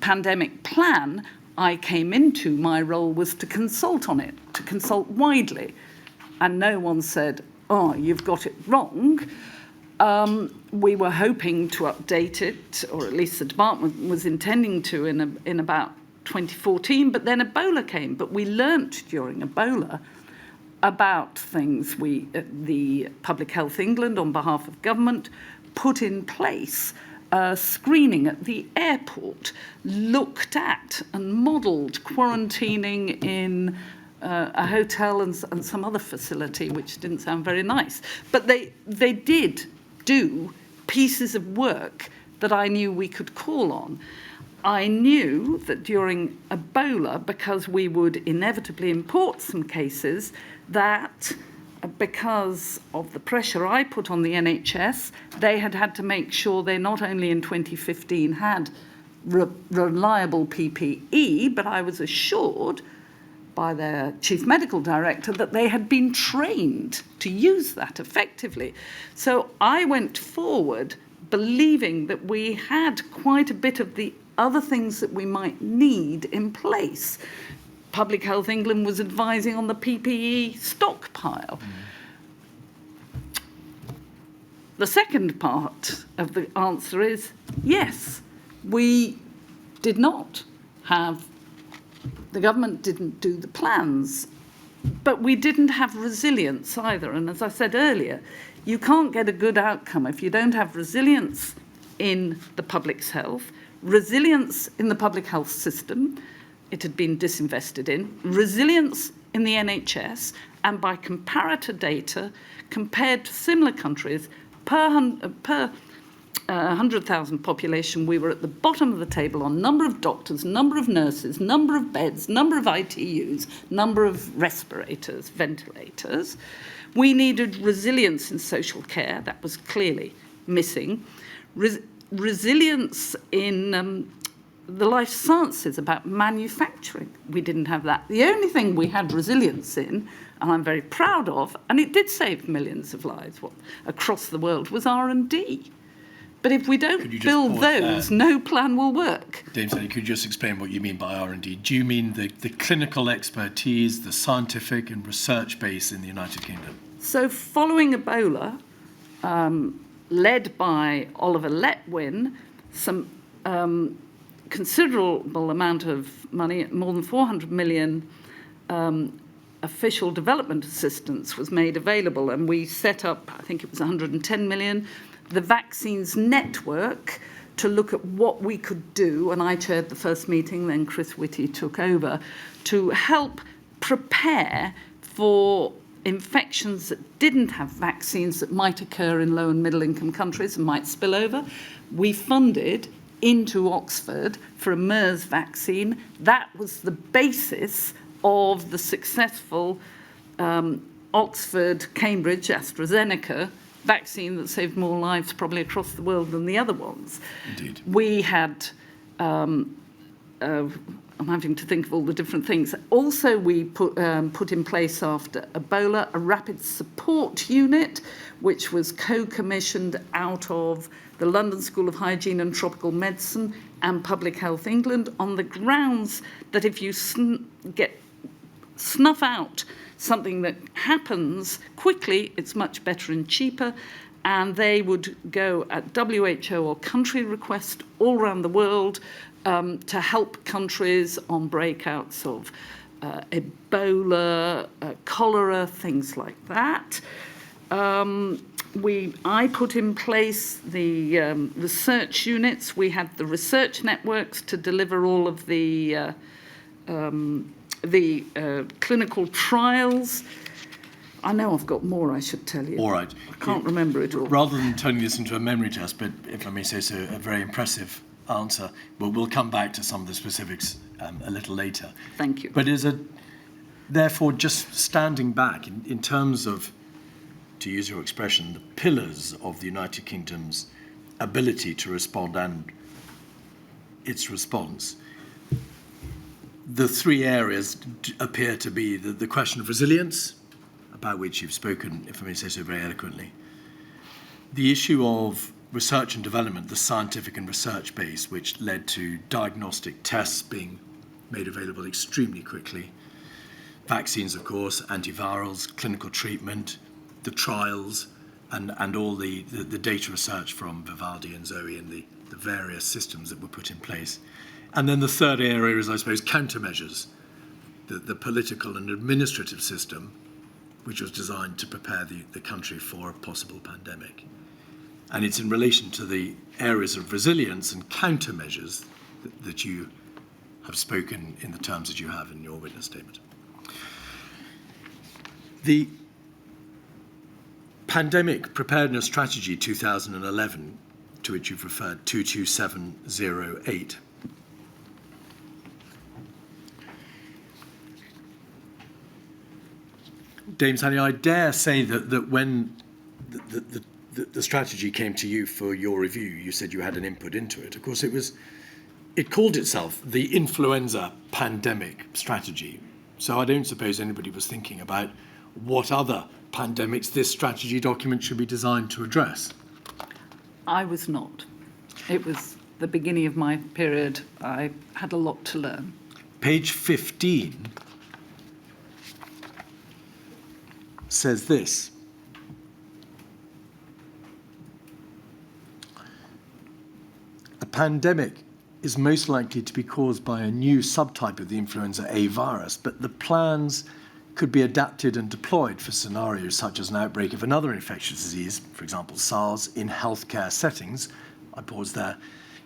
pandemic plan I came into. My role was to consult on it, to consult widely. And no one said, oh, you've got it wrong. We were hoping to update it, or at least the department was intending to in about 2014, but then Ebola came. But we learnt during Ebola about things. The Public Health England, on behalf of government, put in place screening at the airport, looked at and modelled quarantining in a hotel and some other facility, which didn't sound very nice. But they did do pieces of work that I knew we could call on. I knew that during Ebola, because we would inevitably import some cases, that because of the pressure I put on the NHS, they had to make sure they not only in 2015 had reliable PPE, but I was assured by their chief medical director that they had been trained to use that effectively. So I went forward believing that we had quite a bit of the other things that we might need in place. Public Health England was advising on the PPE stockpile. The second part of the answer is yes, we did not have, the government didn't do the plans, but we didn't have resilience either. And as I said earlier, you can't get a good outcome if you don't have resilience in the public's health, resilience in the public health system, it had been disinvested in, resilience in the NHS, and by comparator data, compared to similar countries, per 100,000 population, we were at the bottom of the table on number of doctors, number of nurses, number of beds, number of ITUs, number of respirators, ventilators. We needed resilience in social care, that was clearly missing. Resilience in the life sciences, about manufacturing. We didn't have that. The only thing we had resilience in, and I'm very proud of, and it did save millions of lives across the world, was R&D. But if we don't build those, no plan will work. Dame Sally, could you just explain what you mean by R&D? Do you mean the clinical expertise, the scientific and research base in the United Kingdom? So following Ebola, led by Oliver Letwin, some considerable amount of money, more than 400 million official development assistance was made available, and we set up, I think it was 110 million, the vaccines network to look at what we could do, and I chaired the first meeting, then Chris Whitty took over, to help prepare for infections that didn't have vaccines that might occur in low and middle income countries and might spill over. We funded into Oxford for a MERS vaccine. That was the basis of the successful Oxford, Cambridge, AstraZeneca vaccine that saved more lives probably across the world than the other ones. Indeed. We had I'm having to think of all the different things. Also, we put in place after Ebola a rapid support unit, which was co-commissioned out of the London School of Hygiene and Tropical Medicine and Public Health England, on the grounds that if you snuff out something that happens quickly, it's much better and cheaper. And they would go at WHO or country request all around the world to help countries on breakouts of Ebola, cholera, things like that. I put in place the research units. We had the research networks to deliver all of the clinical trials. I know I've got more I should tell you. All right. I can't remember it all. Rather than turning this into a memory test, but if I may say so, a very impressive answer. But we'll come back to some of the specifics a little later. Thank you. But therefore, just standing back in terms of, to use your expression, the pillars of the United Kingdom's ability to respond and its response, the three areas appear to be the question of resilience, about which you've spoken, if I may say so, very eloquently. The issue of research and development, the scientific and research base, which led to diagnostic tests being made available extremely quickly. Vaccines, of course, antivirals, clinical treatment, the trials, and all the data research from Vivaldi and Zoe and the various systems that were put in place. And then the third area is, I suppose, countermeasures, the political and administrative system, which was designed to prepare the country for a possible pandemic. And it's in relation to the areas of resilience and countermeasures that you have spoken in the terms that you have in your witness statement. The Pandemic Preparedness Strategy 2011, to which you've referred, 22708, Dame Sally, I dare say that when the strategy came to you for your review, you said you had an input into it. Of course, it called itself the Influenza Pandemic Strategy. So I don't suppose anybody was thinking about what other pandemics this strategy document should be designed to address. I was not. It was the beginning of my period. I had a lot to learn. Page 15 says this. A pandemic is most likely to be caused by a new subtype of the influenza A virus, but the plans could be adapted and deployed for scenarios such as an outbreak of another infectious disease, for example, SARS, in healthcare settings. I pause there.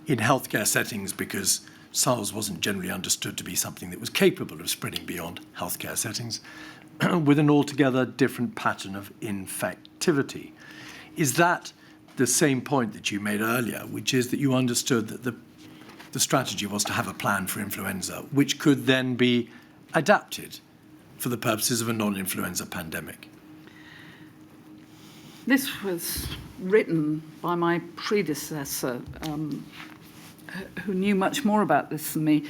In healthcare settings because SARS wasn't generally understood to be something that was capable of spreading beyond healthcare settings, with an altogether different pattern of infectivity. Is that the same point that you made earlier, which is that you understood that the strategy was to have a plan for influenza, which could then be adapted for the purposes of a non-influenza pandemic? This was written by my predecessor, who knew much more about this than me.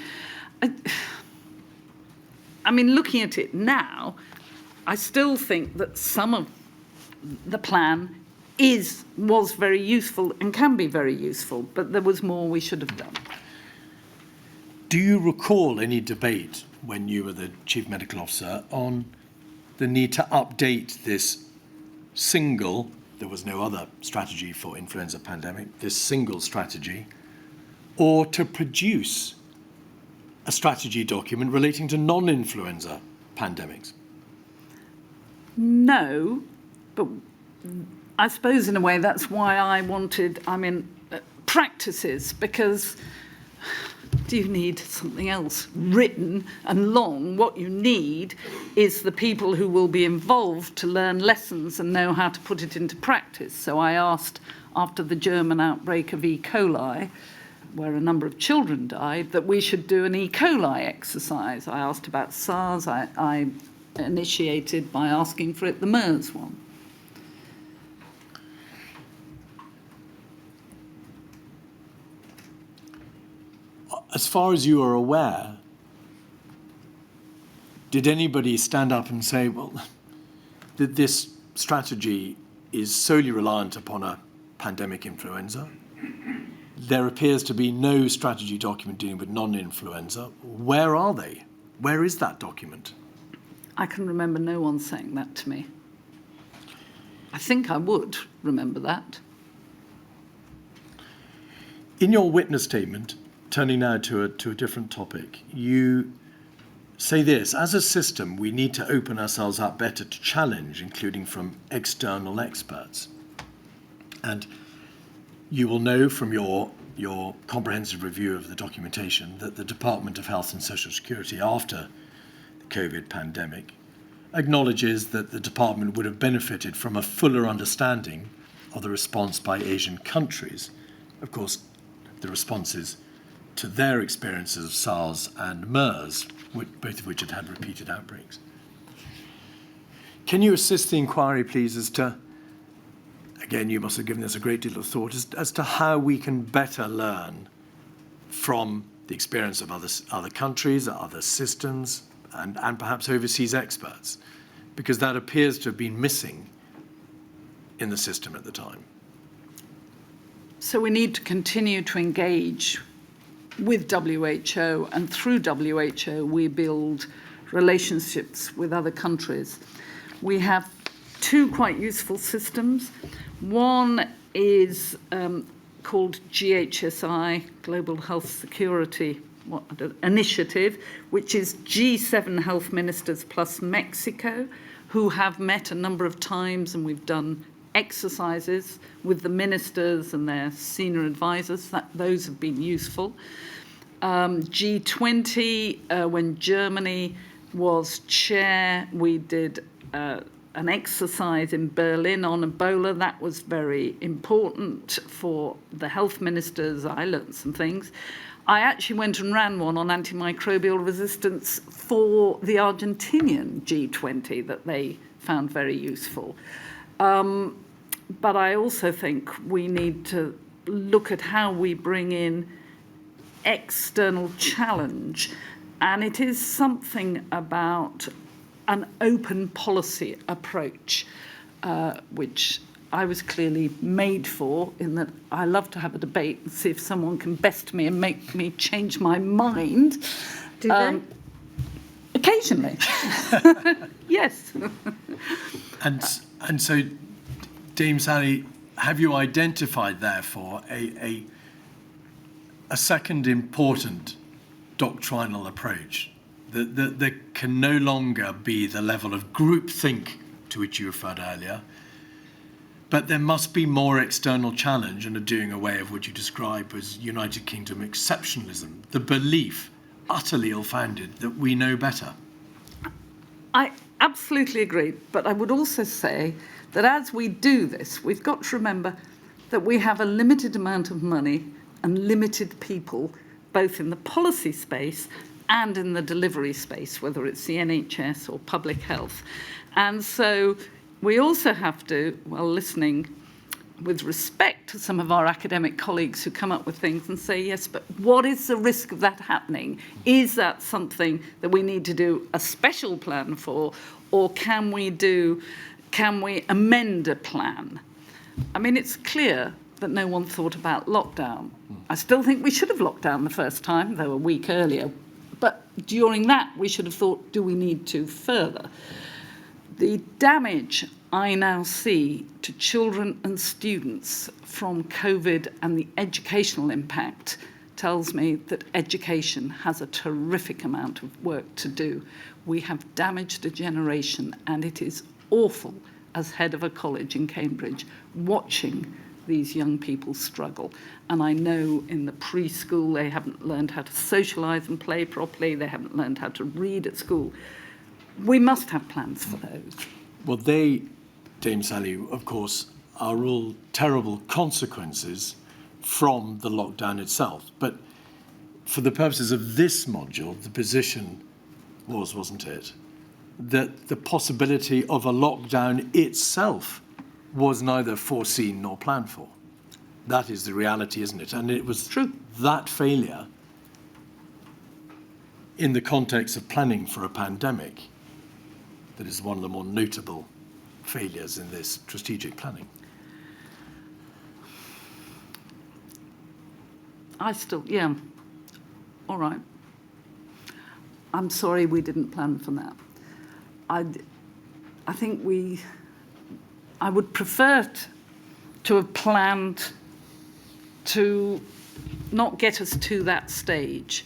I mean, looking at it now, I still think that some of the plan was very useful and can be very useful, but there was more we should have done. Do you recall any debate when you were the Chief Medical Officer on the need to update this single, there was no other strategy for influenza pandemic, this single strategy, or to produce a strategy document relating to non-influenza pandemics? No, but I suppose in a way that's why I wanted, practices, because do you need something else written and long? What you need is the people who will be involved to learn lessons and know how to put it into practice. So I asked, after the German outbreak of E. coli, where a number of children died, that we should do an E. coli exercise. I asked about SARS. I initiated by asking for it the MERS one. As far as you are aware, did anybody stand up and say, well, that this strategy is solely reliant upon a pandemic influenza? There appears to be no strategy document dealing with non-influenza. Where are they? Where is that document? I can remember no one saying that to me. I think I would remember that. In your witness statement, turning now to a different topic, you say this: as a system, we need to open ourselves up better to challenge, including from external experts. And you will know from your comprehensive review of the documentation that the Department of Health and Social Security, after the COVID pandemic, acknowledges that the department would have benefited from a fuller understanding of the response by Asian countries. Of course, the responses to their experiences of SARS and MERS, both of which had repeated outbreaks. Can you assist the inquiry, please, as to, again, you must have given this a great deal of thought, as to how we can better learn from the experience of other countries, other systems, and perhaps overseas experts, because that appears to have been missing in the system at the time. So we need to continue to engage with WHO, and through WHO we build relationships with other countries. We have two quite useful systems. One is called GHSI, Global Health Security Initiative, which is G7 health ministers plus Mexico, who have met a number of times, and we've done exercises with the ministers and their senior advisors. Those have been useful. G20, when Germany was chair, we did an exercise in Berlin on Ebola. That was very important for the health ministers. I learned some things. I actually went and ran one on antimicrobial resistance for the Argentinian G20 that they found very useful. But I also think we need to look at how we bring in external challenge. And it is something about an open policy approach, which I was clearly made for, in that I love to have a debate and see if someone can best me and make me change my mind. Do they? Occasionally. Yes. And so, Dame Sally, have you identified, therefore, a second important doctrinal approach that there can no longer be the level of groupthink to which you referred earlier, but there must be more external challenge and a doing away of what you describe as United Kingdom exceptionalism, the belief, utterly ill-founded, that we know better? I absolutely agree, but I would also say that as we do this, we've got to remember that we have a limited amount of money and limited people, both in the policy space and in the delivery space, whether it's the NHS or public health. And so we also have to, while listening with respect to some of our academic colleagues who come up with things, and say, yes, but what is the risk of that happening? Is that something that we need to do a special plan for, or can we amend a plan? I mean, it's clear that no one thought about lockdown. I still think we should have locked down the first time, though a week earlier. But during that, we should have thought, do we need to further? The damage I now see to children and students from COVID and the educational impact tells me that education has a terrific amount of work to do. We have damaged a generation, and it is awful as head of a college in Cambridge watching these young people struggle. And I know in the preschool they haven't learned how to socialise and play properly, they haven't learned how to read at school. We must have plans for those. Well, they, Dame Sally, of course, are all terrible consequences from the lockdown itself. But for the purposes of this module, the position was, wasn't it, that the possibility of a lockdown itself was neither foreseen nor planned for. That is the reality, isn't it? And it was true. That failure in the context of planning for a pandemic that is one of the more notable failures in this strategic planning? Yeah. All right. I'm sorry we didn't plan for that. I think I would prefer to have planned to not get us to that stage,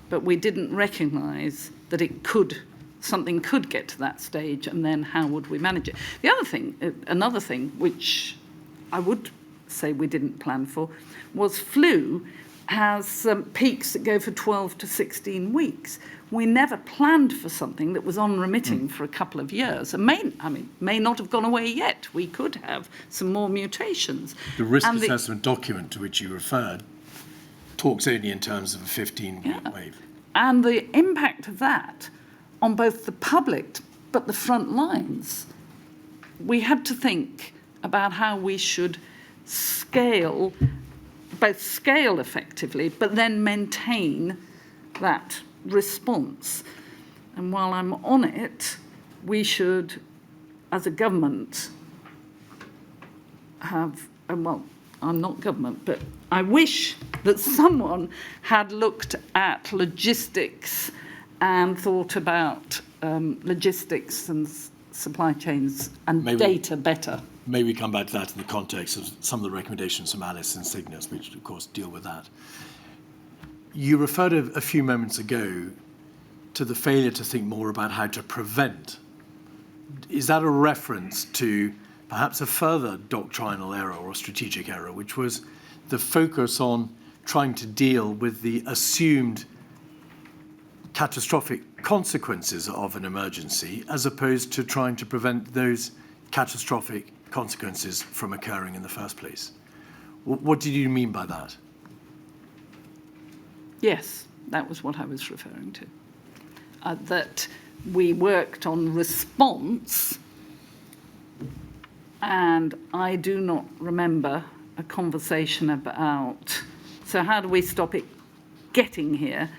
but we didn't recognise that something could get to that stage, and then how would we manage it? Another thing, which I would say we didn't plan for, was flu has peaks that go for 12 to 16 weeks. We never planned for something that was unremitting for a couple of years. And may not have gone away yet. We could have some more mutations. The risk assessment document to which you referred talks only in terms of a 15-week wave. And the impact of that on both the public but the front lines, we had to think about how we should scale effectively, but then maintain that response. And while I'm on it, we should, as a government, I'm not government, but I wish that someone had looked at logistics and thought about logistics and supply chains and data better. Maybe we come back to that in the context of some of the recommendations from Alice and Cygnus, which of course deal with that. You referred a few moments ago to the failure to think more about how to prevent. Is that a reference to perhaps a further doctrinal error or strategic error, which was the focus on trying to deal with the assumed catastrophic consequences of an emergency, as opposed to trying to prevent those catastrophic consequences from occurring in the first place? What did you mean by that? Yes, that was what I was referring to. That we worked on response, and I do not remember a conversation about, so how do we stop it getting here?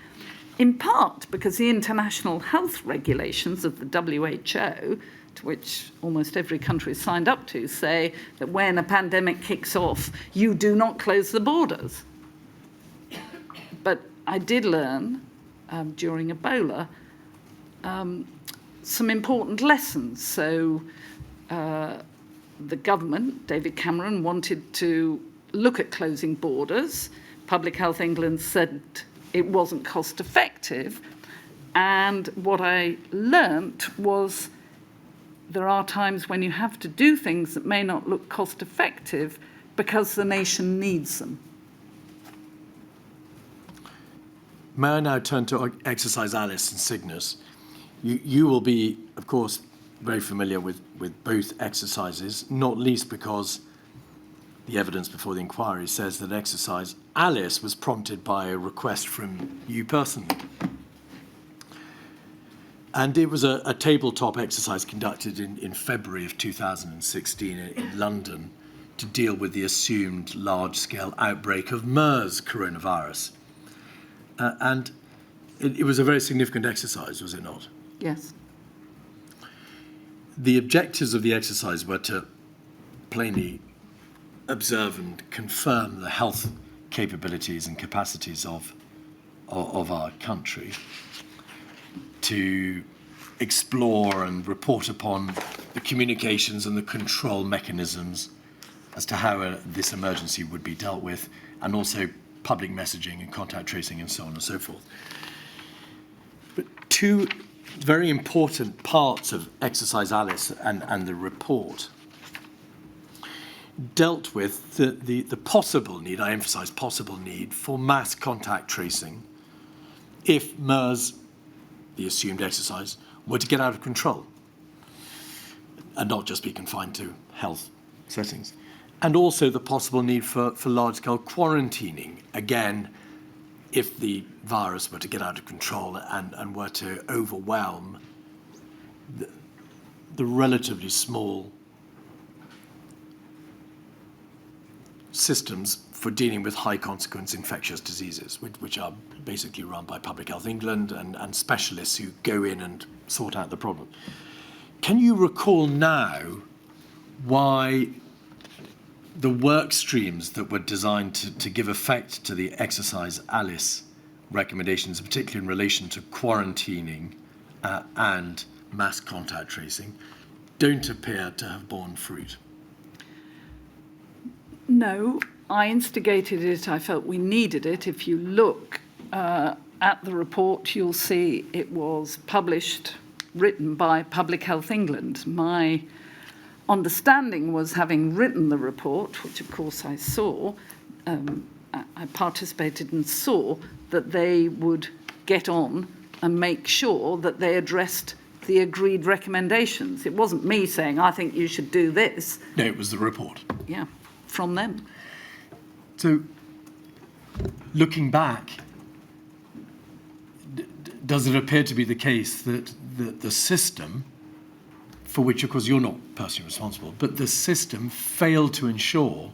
In part because the international health regulations of the WHO, to which almost every country signed up to, say that when a pandemic kicks off, you do not close the borders. But I did learn during Ebola some important lessons. So the government, David Cameron, wanted to look at closing borders. Public Health England said it wasn't cost effective. And what I learnt was there are times when you have to do things that may not look cost effective because the nation needs them. May I now turn to Exercise Alice and Cygnus? You will be, of course, very familiar with both exercises, not least because the evidence before the inquiry says that Exercise Alice was prompted by a request from you personally. And it was a tabletop exercise conducted in February of 2016 in London to deal with the assumed large-scale outbreak of MERS coronavirus. And it was a very significant exercise, was it not? Yes. The objectives of the exercise were to plainly observe and confirm the health capabilities and capacities of our country, to explore and report upon the communications and the control mechanisms as to how this emergency would be dealt with, and also public messaging and contact tracing and so on and so forth. But two very important parts of Exercise Alice and the report dealt with the possible need, I emphasize possible need, for mass contact tracing if MERS, the assumed exercise, were to get out of control and not just be confined to health settings. And also the possible need for large-scale quarantining, again, if the virus were to get out of control and were to overwhelm the relatively small systems for dealing with high consequence infectious diseases, which are basically run by Public Health England and specialists who go in and sort out the problem. Can you recall now why the work streams that were designed to give effect to the Exercise Alice recommendations, particularly in relation to quarantining and mass contact tracing, don't appear to have borne fruit? No, I instigated it. I felt we needed it. If you look at the report, you'll see it was published, written by Public Health England. My understanding was, having written the report, which of course I saw, I participated and saw that they would get on and make sure that they addressed the agreed recommendations. It wasn't me saying, I think you should do this. No, it was the report. Yeah, from them. So, looking back, does it appear to be the case that the system, for which of course you're not personally responsible, but the system failed to ensure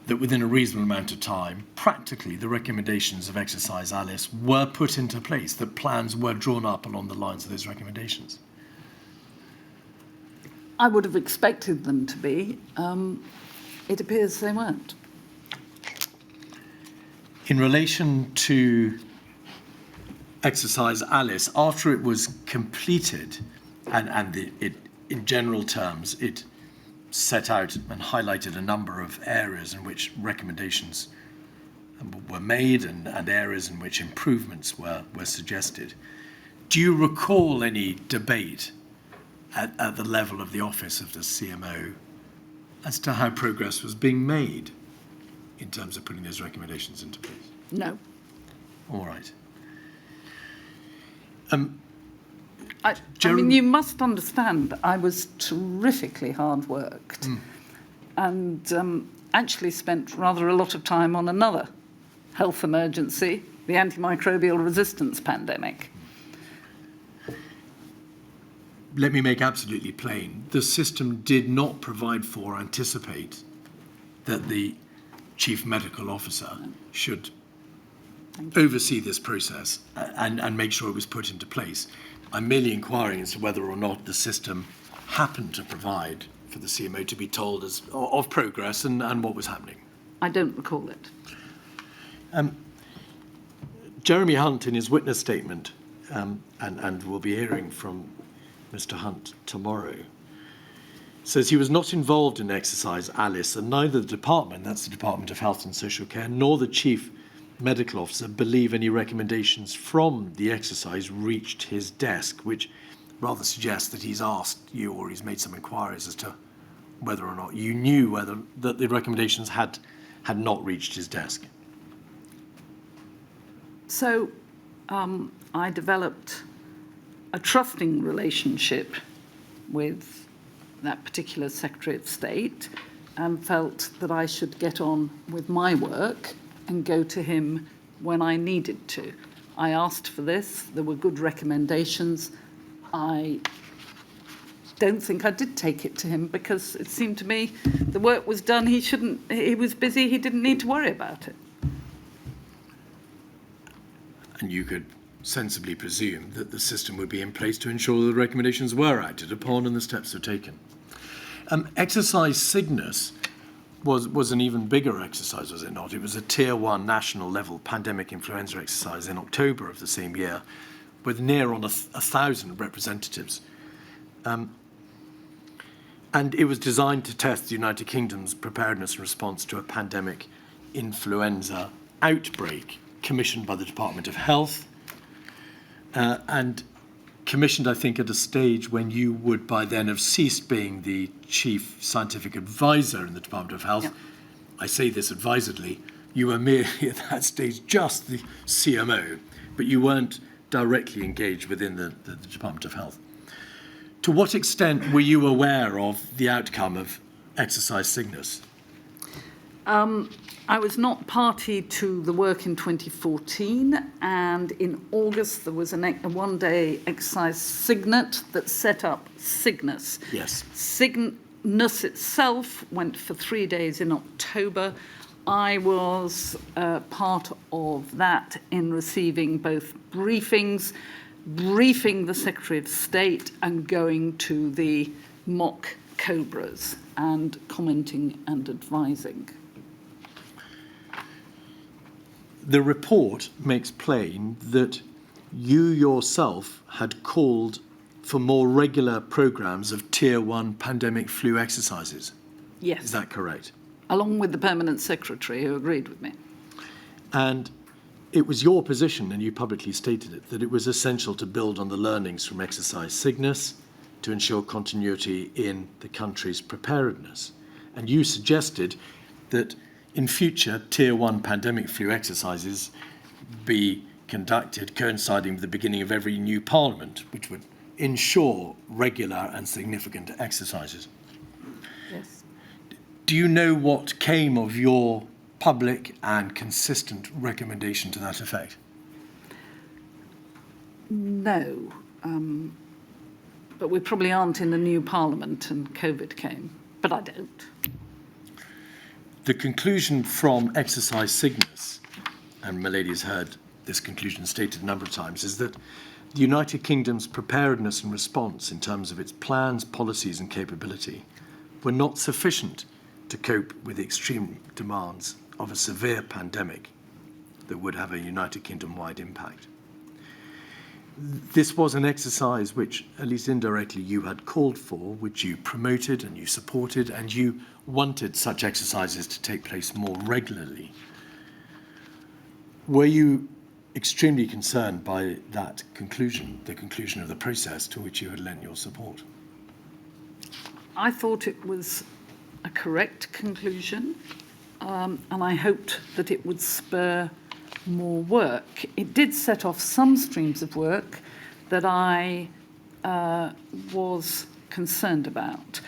that within a reasonable amount of time, practically the recommendations of Exercise Alice were put into place, that plans were drawn up along the lines of those recommendations? I would have expected them to be. It appears they weren't. In relation to Exercise Alice, after it was completed, it, in general terms, it set out and highlighted a number of areas in which recommendations were made and areas in which improvements were suggested. Do you recall any debate at the level of the office of the CMO as to how progress was being made in terms of putting those recommendations into place? No. All right. I mean, you must understand, I was terrifically hard worked and actually spent rather a lot of time on another health emergency, the antimicrobial resistance pandemic. Let me make absolutely plain, the system did not provide for or anticipate that the Chief Medical Officer should oversee this process and make sure it was put into place. I'm merely inquiring as to whether or not the system happened to provide for the CMO to be told of progress and what was happening. I don't recall it. Jeremy Hunt, in his witness statement, and we'll be hearing from Mr. Hunt tomorrow, says he was not involved in Exercise Alice, and neither the department, that's the Department of Health and Social Care, nor the Chief Medical Officer believe any recommendations from the exercise reached his desk, which rather suggests that he's asked you or he's made some inquiries as to whether or not you knew that the recommendations had not reached his desk. So I developed a trusting relationship with that particular Secretary of State and felt that I should get on with my work and go to him when I needed to. I asked for this. There were good recommendations. I don't think I did take it to him because it seemed to me the work was done. He was busy. He didn't need to worry about it. And you could sensibly presume that the system would be in place to ensure the recommendations were acted upon and the steps were taken. Exercise Cygnus was an even bigger exercise, was it not? It was a Tier 1 national level pandemic influenza exercise in October of the same year with near on 1,000 representatives. And it was designed to test the United Kingdom's preparedness and response to a pandemic influenza outbreak commissioned by the Department of Health and commissioned, I think, at a stage when you would by then have ceased being the chief scientific advisor in the Department of Health. Yeah. I say this advisedly. You were merely at that stage just the CMO, but you weren't directly engaged within the Department of Health. To what extent were you aware of the outcome of Exercise Cygnus? I was not party to the work in 2014, and in August there was a one-day exercise Cygnus that set up Cygnus. Yes. Cygnus itself went for 3 days in October. I was part of that in receiving both briefings, briefing the Secretary of State and going to the mock Cobras and commenting and advising. The report makes plain that you yourself had called for more regular programmes of Tier 1 pandemic flu exercises. Yes. Is that correct? Along with the Permanent Secretary who agreed with me. And it was your position, and you publicly stated it, that it was essential to build on the learnings from exercise Cygnus to ensure continuity in the country's preparedness. And you suggested that in future, Tier 1 pandemic flu exercises be conducted coinciding with the beginning of every new parliament, which would ensure regular and significant exercises. Yes. Do you know what came of your public and consistent recommendation to that effect? No. But we probably aren't in the new parliament and COVID came. But I don't. The conclusion from exercise Cygnus, and Milady has heard this conclusion stated a number of times, is that the United Kingdom's preparedness and response in terms of its plans, policies and capability were not sufficient to cope with the extreme demands of a severe pandemic that would have a United Kingdom-wide impact. This was an exercise which, at least indirectly, you had called for, which you promoted and you supported, and you wanted such exercises to take place more regularly. Were you extremely concerned by that conclusion, the conclusion of the process to which you had lent your support? I thought it was a correct conclusion, and I hoped that it would spur more work. It did set off some streams of work that I was concerned about.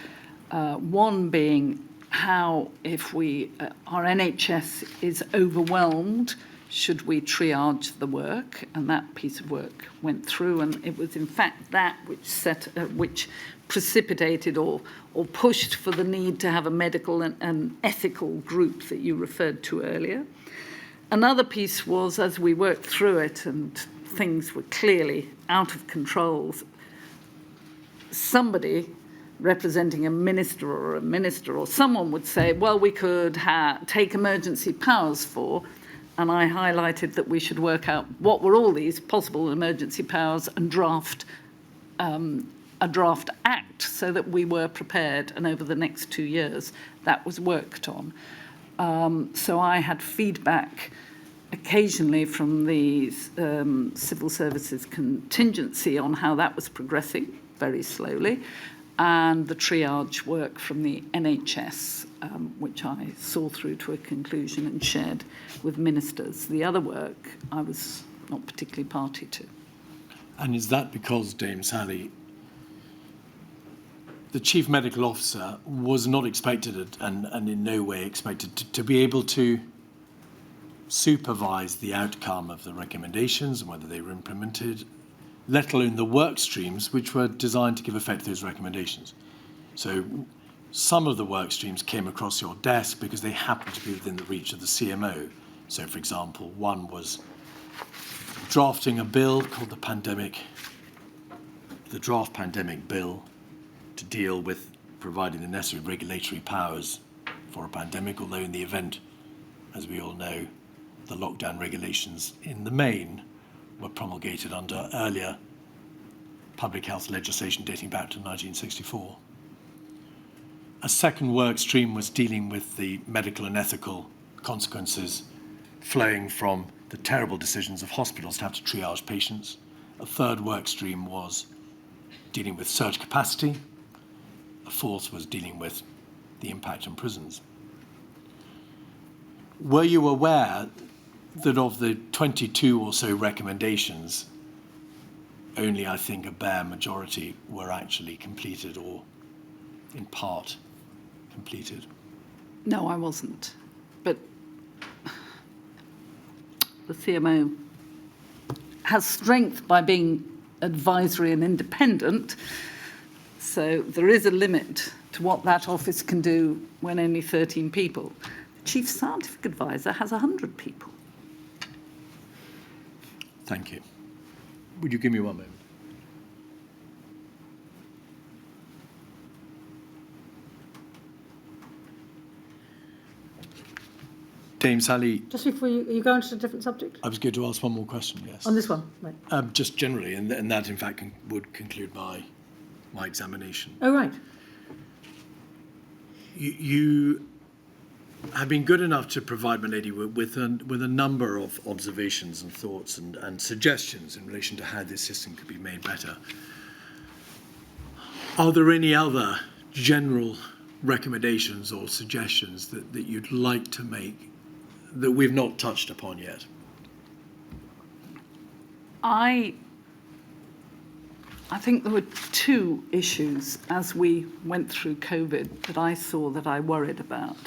One being how, if our NHS is overwhelmed, should we triage the work? And that piece of work went through, and it was in fact that which precipitated or pushed for the need to have a medical and ethical group that you referred to earlier. Another piece was, as we worked through it and things were clearly out of control, somebody representing a minister or someone would say, well, we could take emergency powers for, and I highlighted that we should work out what were all these possible emergency powers and draft a draft act so that we were prepared, and over the next 2 years that was worked on. So I had feedback occasionally from the civil services contingency on how that was progressing very slowly, and the triage work from the NHS, which I saw through to a conclusion and shared with ministers. The other work I was not particularly party to. And is that because, Dame Sally, the Chief Medical Officer was not expected and in no way expected to be able to supervise the outcome of the recommendations and whether they were implemented, let alone the work streams which were designed to give effect to those recommendations? So some of the work streams came across your desk because they happened to be within the reach of the CMO. So, for example, one was drafting a bill called the Draft Pandemic Bill, to deal with providing the necessary regulatory powers for a pandemic, although in the event, as we all know, the lockdown regulations in the main were promulgated under earlier public health legislation dating back to 1964. A second work stream was dealing with the medical and ethical consequences flowing from the terrible decisions of hospitals to have to triage patients. A third work stream was dealing with surge capacity. A fourth was dealing with the impact on prisons. Were you aware that of the 22 or so recommendations, only, I think, a bare majority were actually completed or in part completed? No, I wasn't. But the CMO has strength by being advisory and independent. So there is a limit to what that office can do when only 13 people chief scientific advisor has 100 people. Thank you. Would you give me one moment? Dame Sally, Just before you go on to a different subject? I was going to ask one more question, yes. On this one, right. Just generally, and that in fact would conclude my examination. Oh, right. You have been good enough to provide my lady with a number of observations and thoughts and suggestions in relation to how this system could be made better. Are there any other general recommendations or suggestions that you'd like to make that we've not touched upon yet? I think there were two issues as we went through COVID that I saw that I worried about.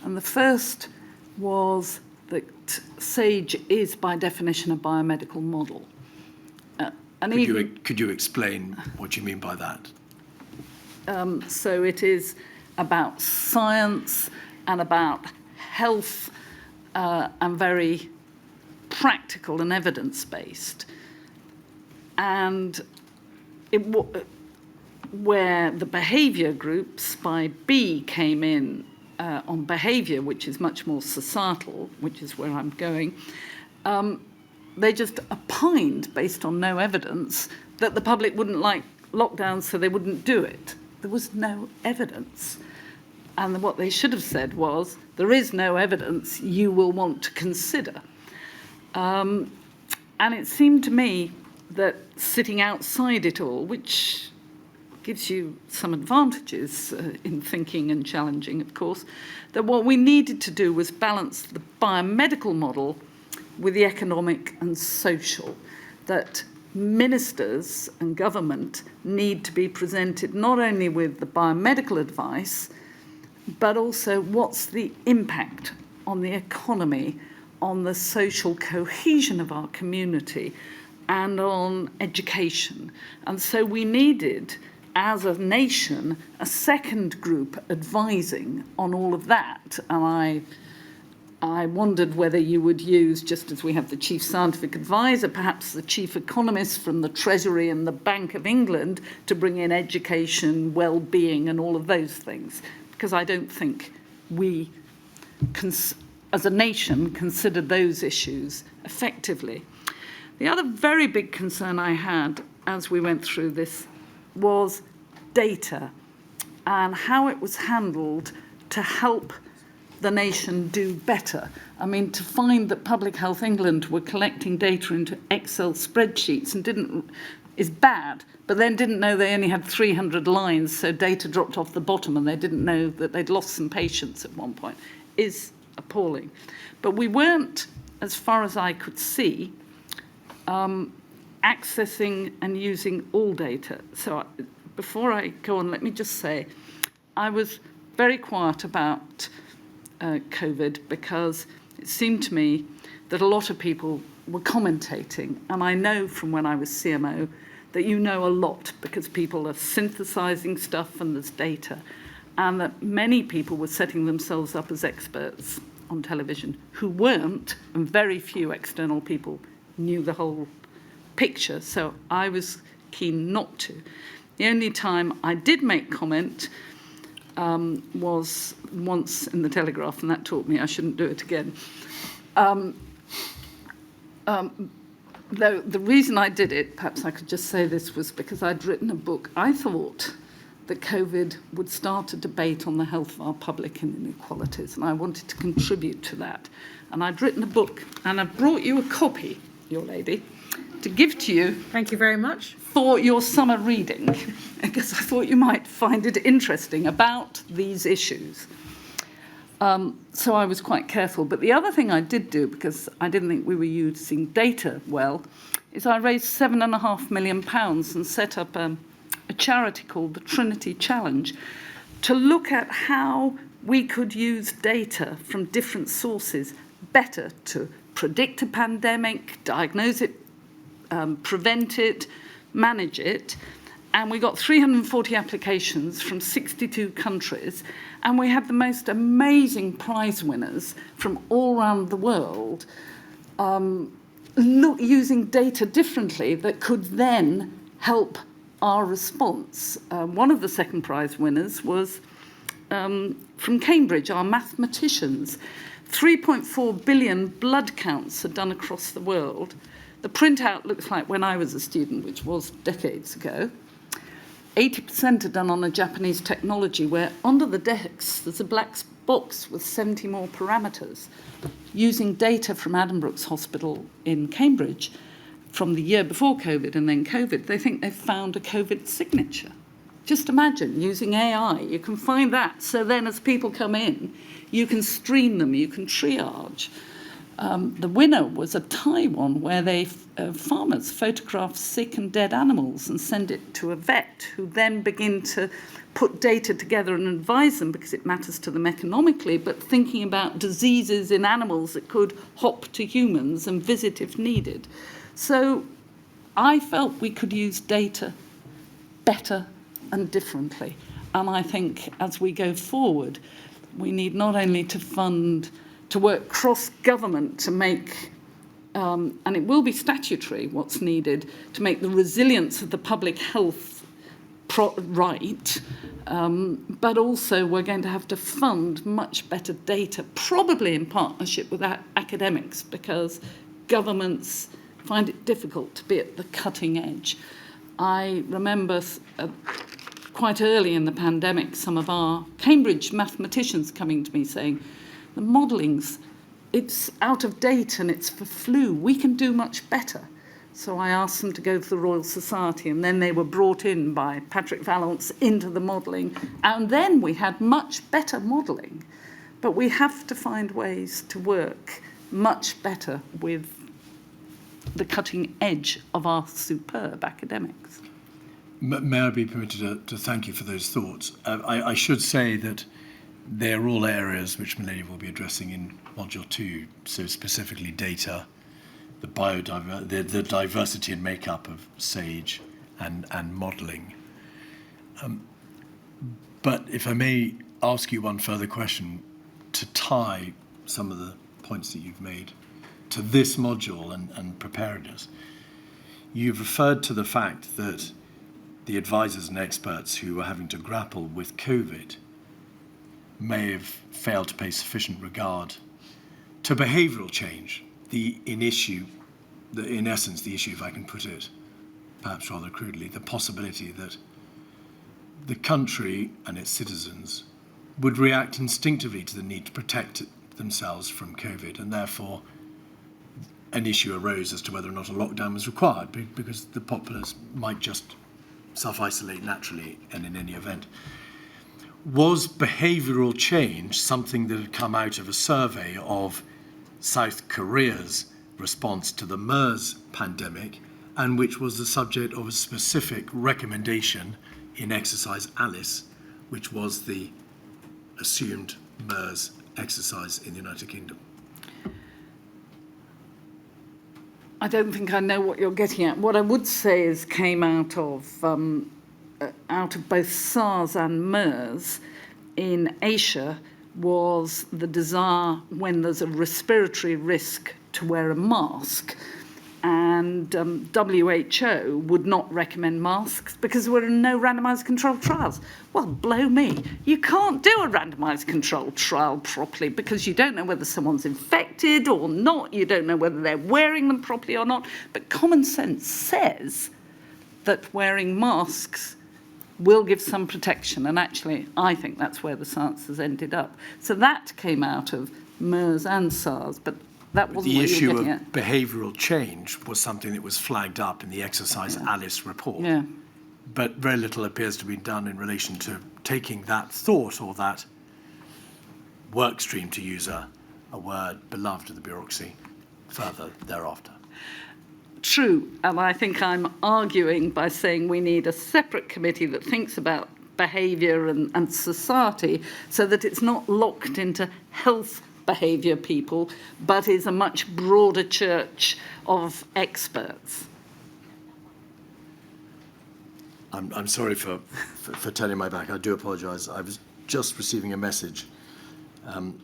And the first was that Sage is, by definition, a biomedical model. Could you explain what you mean by that? So it is about science and about health and very practical and evidence-based. And where the behaviour groups by B came in on behaviour, which is much more societal, which is where I'm going, they just opined, based on no evidence, that the public wouldn't like lockdowns, so they wouldn't do it. There was no evidence. And what they should have said was, there is no evidence you will want to consider. And it seemed to me that sitting outside it all, which gives you some advantages in thinking and challenging, of course, that what we needed to do was balance the biomedical model with the economic and social, that ministers and government need to be presented not only with the biomedical advice, but also what's the impact on the economy, on the social cohesion of our community, and on education. And so we needed, as a nation, a second group advising on all of that. And I wondered whether you would use, just as we have the chief scientific advisor, perhaps the chief economist from the Treasury and the Bank of England to bring in education, well-being, and all of those things. Because I don't think we, as a nation, considered those issues effectively. The other very big concern I had as we went through this was data and how it was handled to help the nation do better. I mean, to find that Public Health England were collecting data into Excel spreadsheets and is bad, but then didn't know they only had 300 lines, so data dropped off the bottom and they didn't know that they'd lost some patients at one point, is appalling. But we weren't, as far as I could see, accessing and using all data. So before I go on, let me just say, I was very quiet about COVID because it seemed to me that a lot of people were commentating, and I know from when I was CMO that you know a lot because people are synthesizing stuff and there's data, and that many people were setting themselves up as experts on television who weren't, and very few external people knew the whole picture, so I was keen not to. The only time I did make comment was once in the Telegraph, and that taught me I shouldn't do it again. Though the reason I did it, perhaps I could just say this, was because I'd written a book. I thought that COVID would start a debate on the health of our public and inequalities, and I wanted to contribute to that. And I'd written a book, and I brought you a copy, your lady, to give to you. Thank you very much. For your summer reading, because I thought you might find it interesting about these issues. So I was quite careful. But the other thing I did do, because I didn't think we were using data well, is I raised £7.5 million and set up a charity called the Trinity Challenge to look at how we could use data from different sources better to predict a pandemic, diagnose it, prevent it, manage it, And we got 340 applications from 62 countries, and we had the most amazing prize winners from all around the world using data differently that could then help our response. One of the second prize winners was from Cambridge, our mathematicians. 3.4 billion blood counts are done across the world. The printout looks like when I was a student, which was decades ago. 80% are done on a Japanese technology where under the decks there's a black box with 70 more parameters. Using data from Addenbrooke's Hospital in Cambridge from the year before COVID and then COVID, they think they've found a COVID signature. Just imagine, using AI, you can find that. So then as people come in, you can screen them, you can triage. The winner was a Taiwan where farmers photograph sick and dead animals and send it to a vet who then begin to put data together and advise them because it matters to them economically, but thinking about diseases in animals that could hop to humans and visit if needed. So I felt we could use data better and differently. And I think as we go forward, we need not only to work cross-government to make, and it will be statutory what's needed, to make the resilience of the public health right, but also we're going to have to fund much better data, probably in partnership with academics, because governments find it difficult to be at the cutting edge. I remember quite early in the pandemic, some of our Cambridge mathematicians coming to me saying, the modelling's, it's out of date and it's for flu. We can do much better. So I asked them to go to the Royal Society, and then they were brought in by Patrick Vallance into the modelling, and then we had much better modelling. But we have to find ways to work much better with the cutting edge of our superb academics. May I be permitted to thank you for those thoughts? I should say that they're all areas which Milady will be addressing in Module 2, so specifically data, the diversity and makeup of SAGE and modelling. But if I may ask you one further question to tie some of the points that you've made to this module and preparedness. You've referred to the fact that the advisors and experts who are having to grapple with COVID may have failed to pay sufficient regard to behavioural change, in essence, the issue, if I can put it perhaps rather crudely, the possibility that the country and its citizens would react instinctively to the need to protect themselves from COVID, and therefore an issue arose as to whether or not a lockdown was required because the populace might just self-isolate naturally and in any event. Was behavioural change something that had come out of a survey of South Korea's response to the MERS pandemic, and which was the subject of a specific recommendation in Exercise Alice, which was the assumed MERS exercise in the United Kingdom? I don't think I know what you're getting at. What I would say is came out of both SARS and MERS in Asia was the desire when there's a respiratory risk to wear a mask. And WHO would not recommend masks because there were no randomised controlled trials. Well, blow me. You can't do a randomised controlled trial properly because you don't know whether someone's infected or not. You don't know whether they're wearing them properly or not. But common sense says that wearing masks will give some protection. And actually, I think that's where the science has ended up. So that came out of MERS and SARS, but that wasn't the what issue you were of getting at. behavioural change was something that was flagged up in the Exercise Alice report. Yeah. But very little appears to be done in relation to taking that thought or that work stream, to use a word beloved of the bureaucracy, further thereafter. True, and I think I'm arguing by saying we need a separate committee that thinks about behaviour and society so that it's not locked into health behaviour people, but is a much broader church of experts. I'm sorry for turning my back. I do apologise. I was just receiving a message.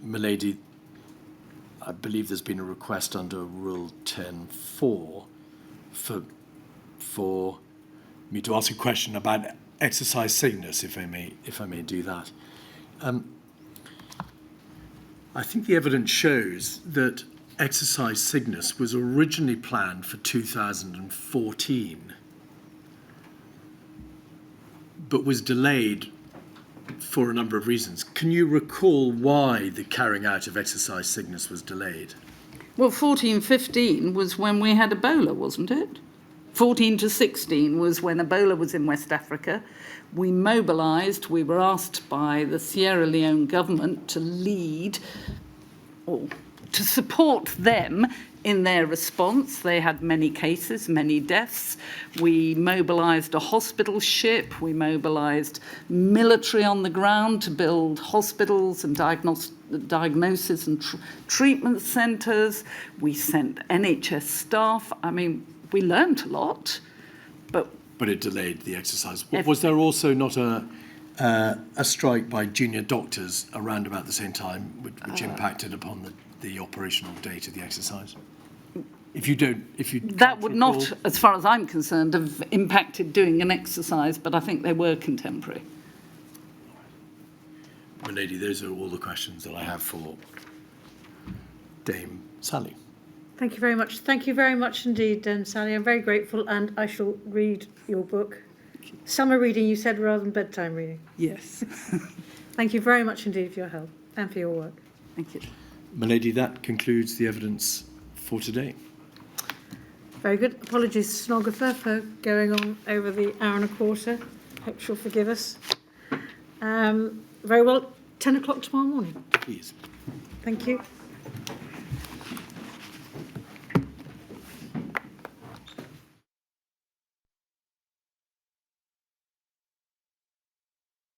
Milady, I believe there's been a request under Rule 10.4 for me to ask a question about exercise Cygnus, if I may do that. I think the evidence shows that exercise Cygnus was originally planned for 2014, but was delayed for a number of reasons. Can you recall why the carrying out of exercise Cygnus was delayed? Well, 14-15 was when we had Ebola, wasn't it? 14 to 16 was when Ebola was in West Africa. We mobilised, we were asked by the Sierra Leone government to lead or to support them in their response. They had many cases, many deaths. We mobilised a hospital ship. We mobilised military on the ground to build hospitals and diagnosis and treatment centres. We sent NHS staff. I mean, we learnt a lot, but it delayed the exercise. Was there also not a strike by junior doctors around about the same time, which impacted upon the operational date of the exercise? That would not, as far as I'm concerned, have impacted doing an exercise, but I think they were contemporary. My lady, those are all the questions that I have for Dame Sally. Thank you very much. Thank you very much indeed, Sally. I'm very grateful, and I shall read your book. Summer reading, you said, rather than bedtime reading. Yes. Thank you very much indeed for your help and for your work. Thank you. My lady, that concludes the evidence for today. Very good. Apologies, stenographer, for going on over the hour and a quarter. Hope she'll forgive us. Very well. 10 o'clock tomorrow morning. Please. Thank you.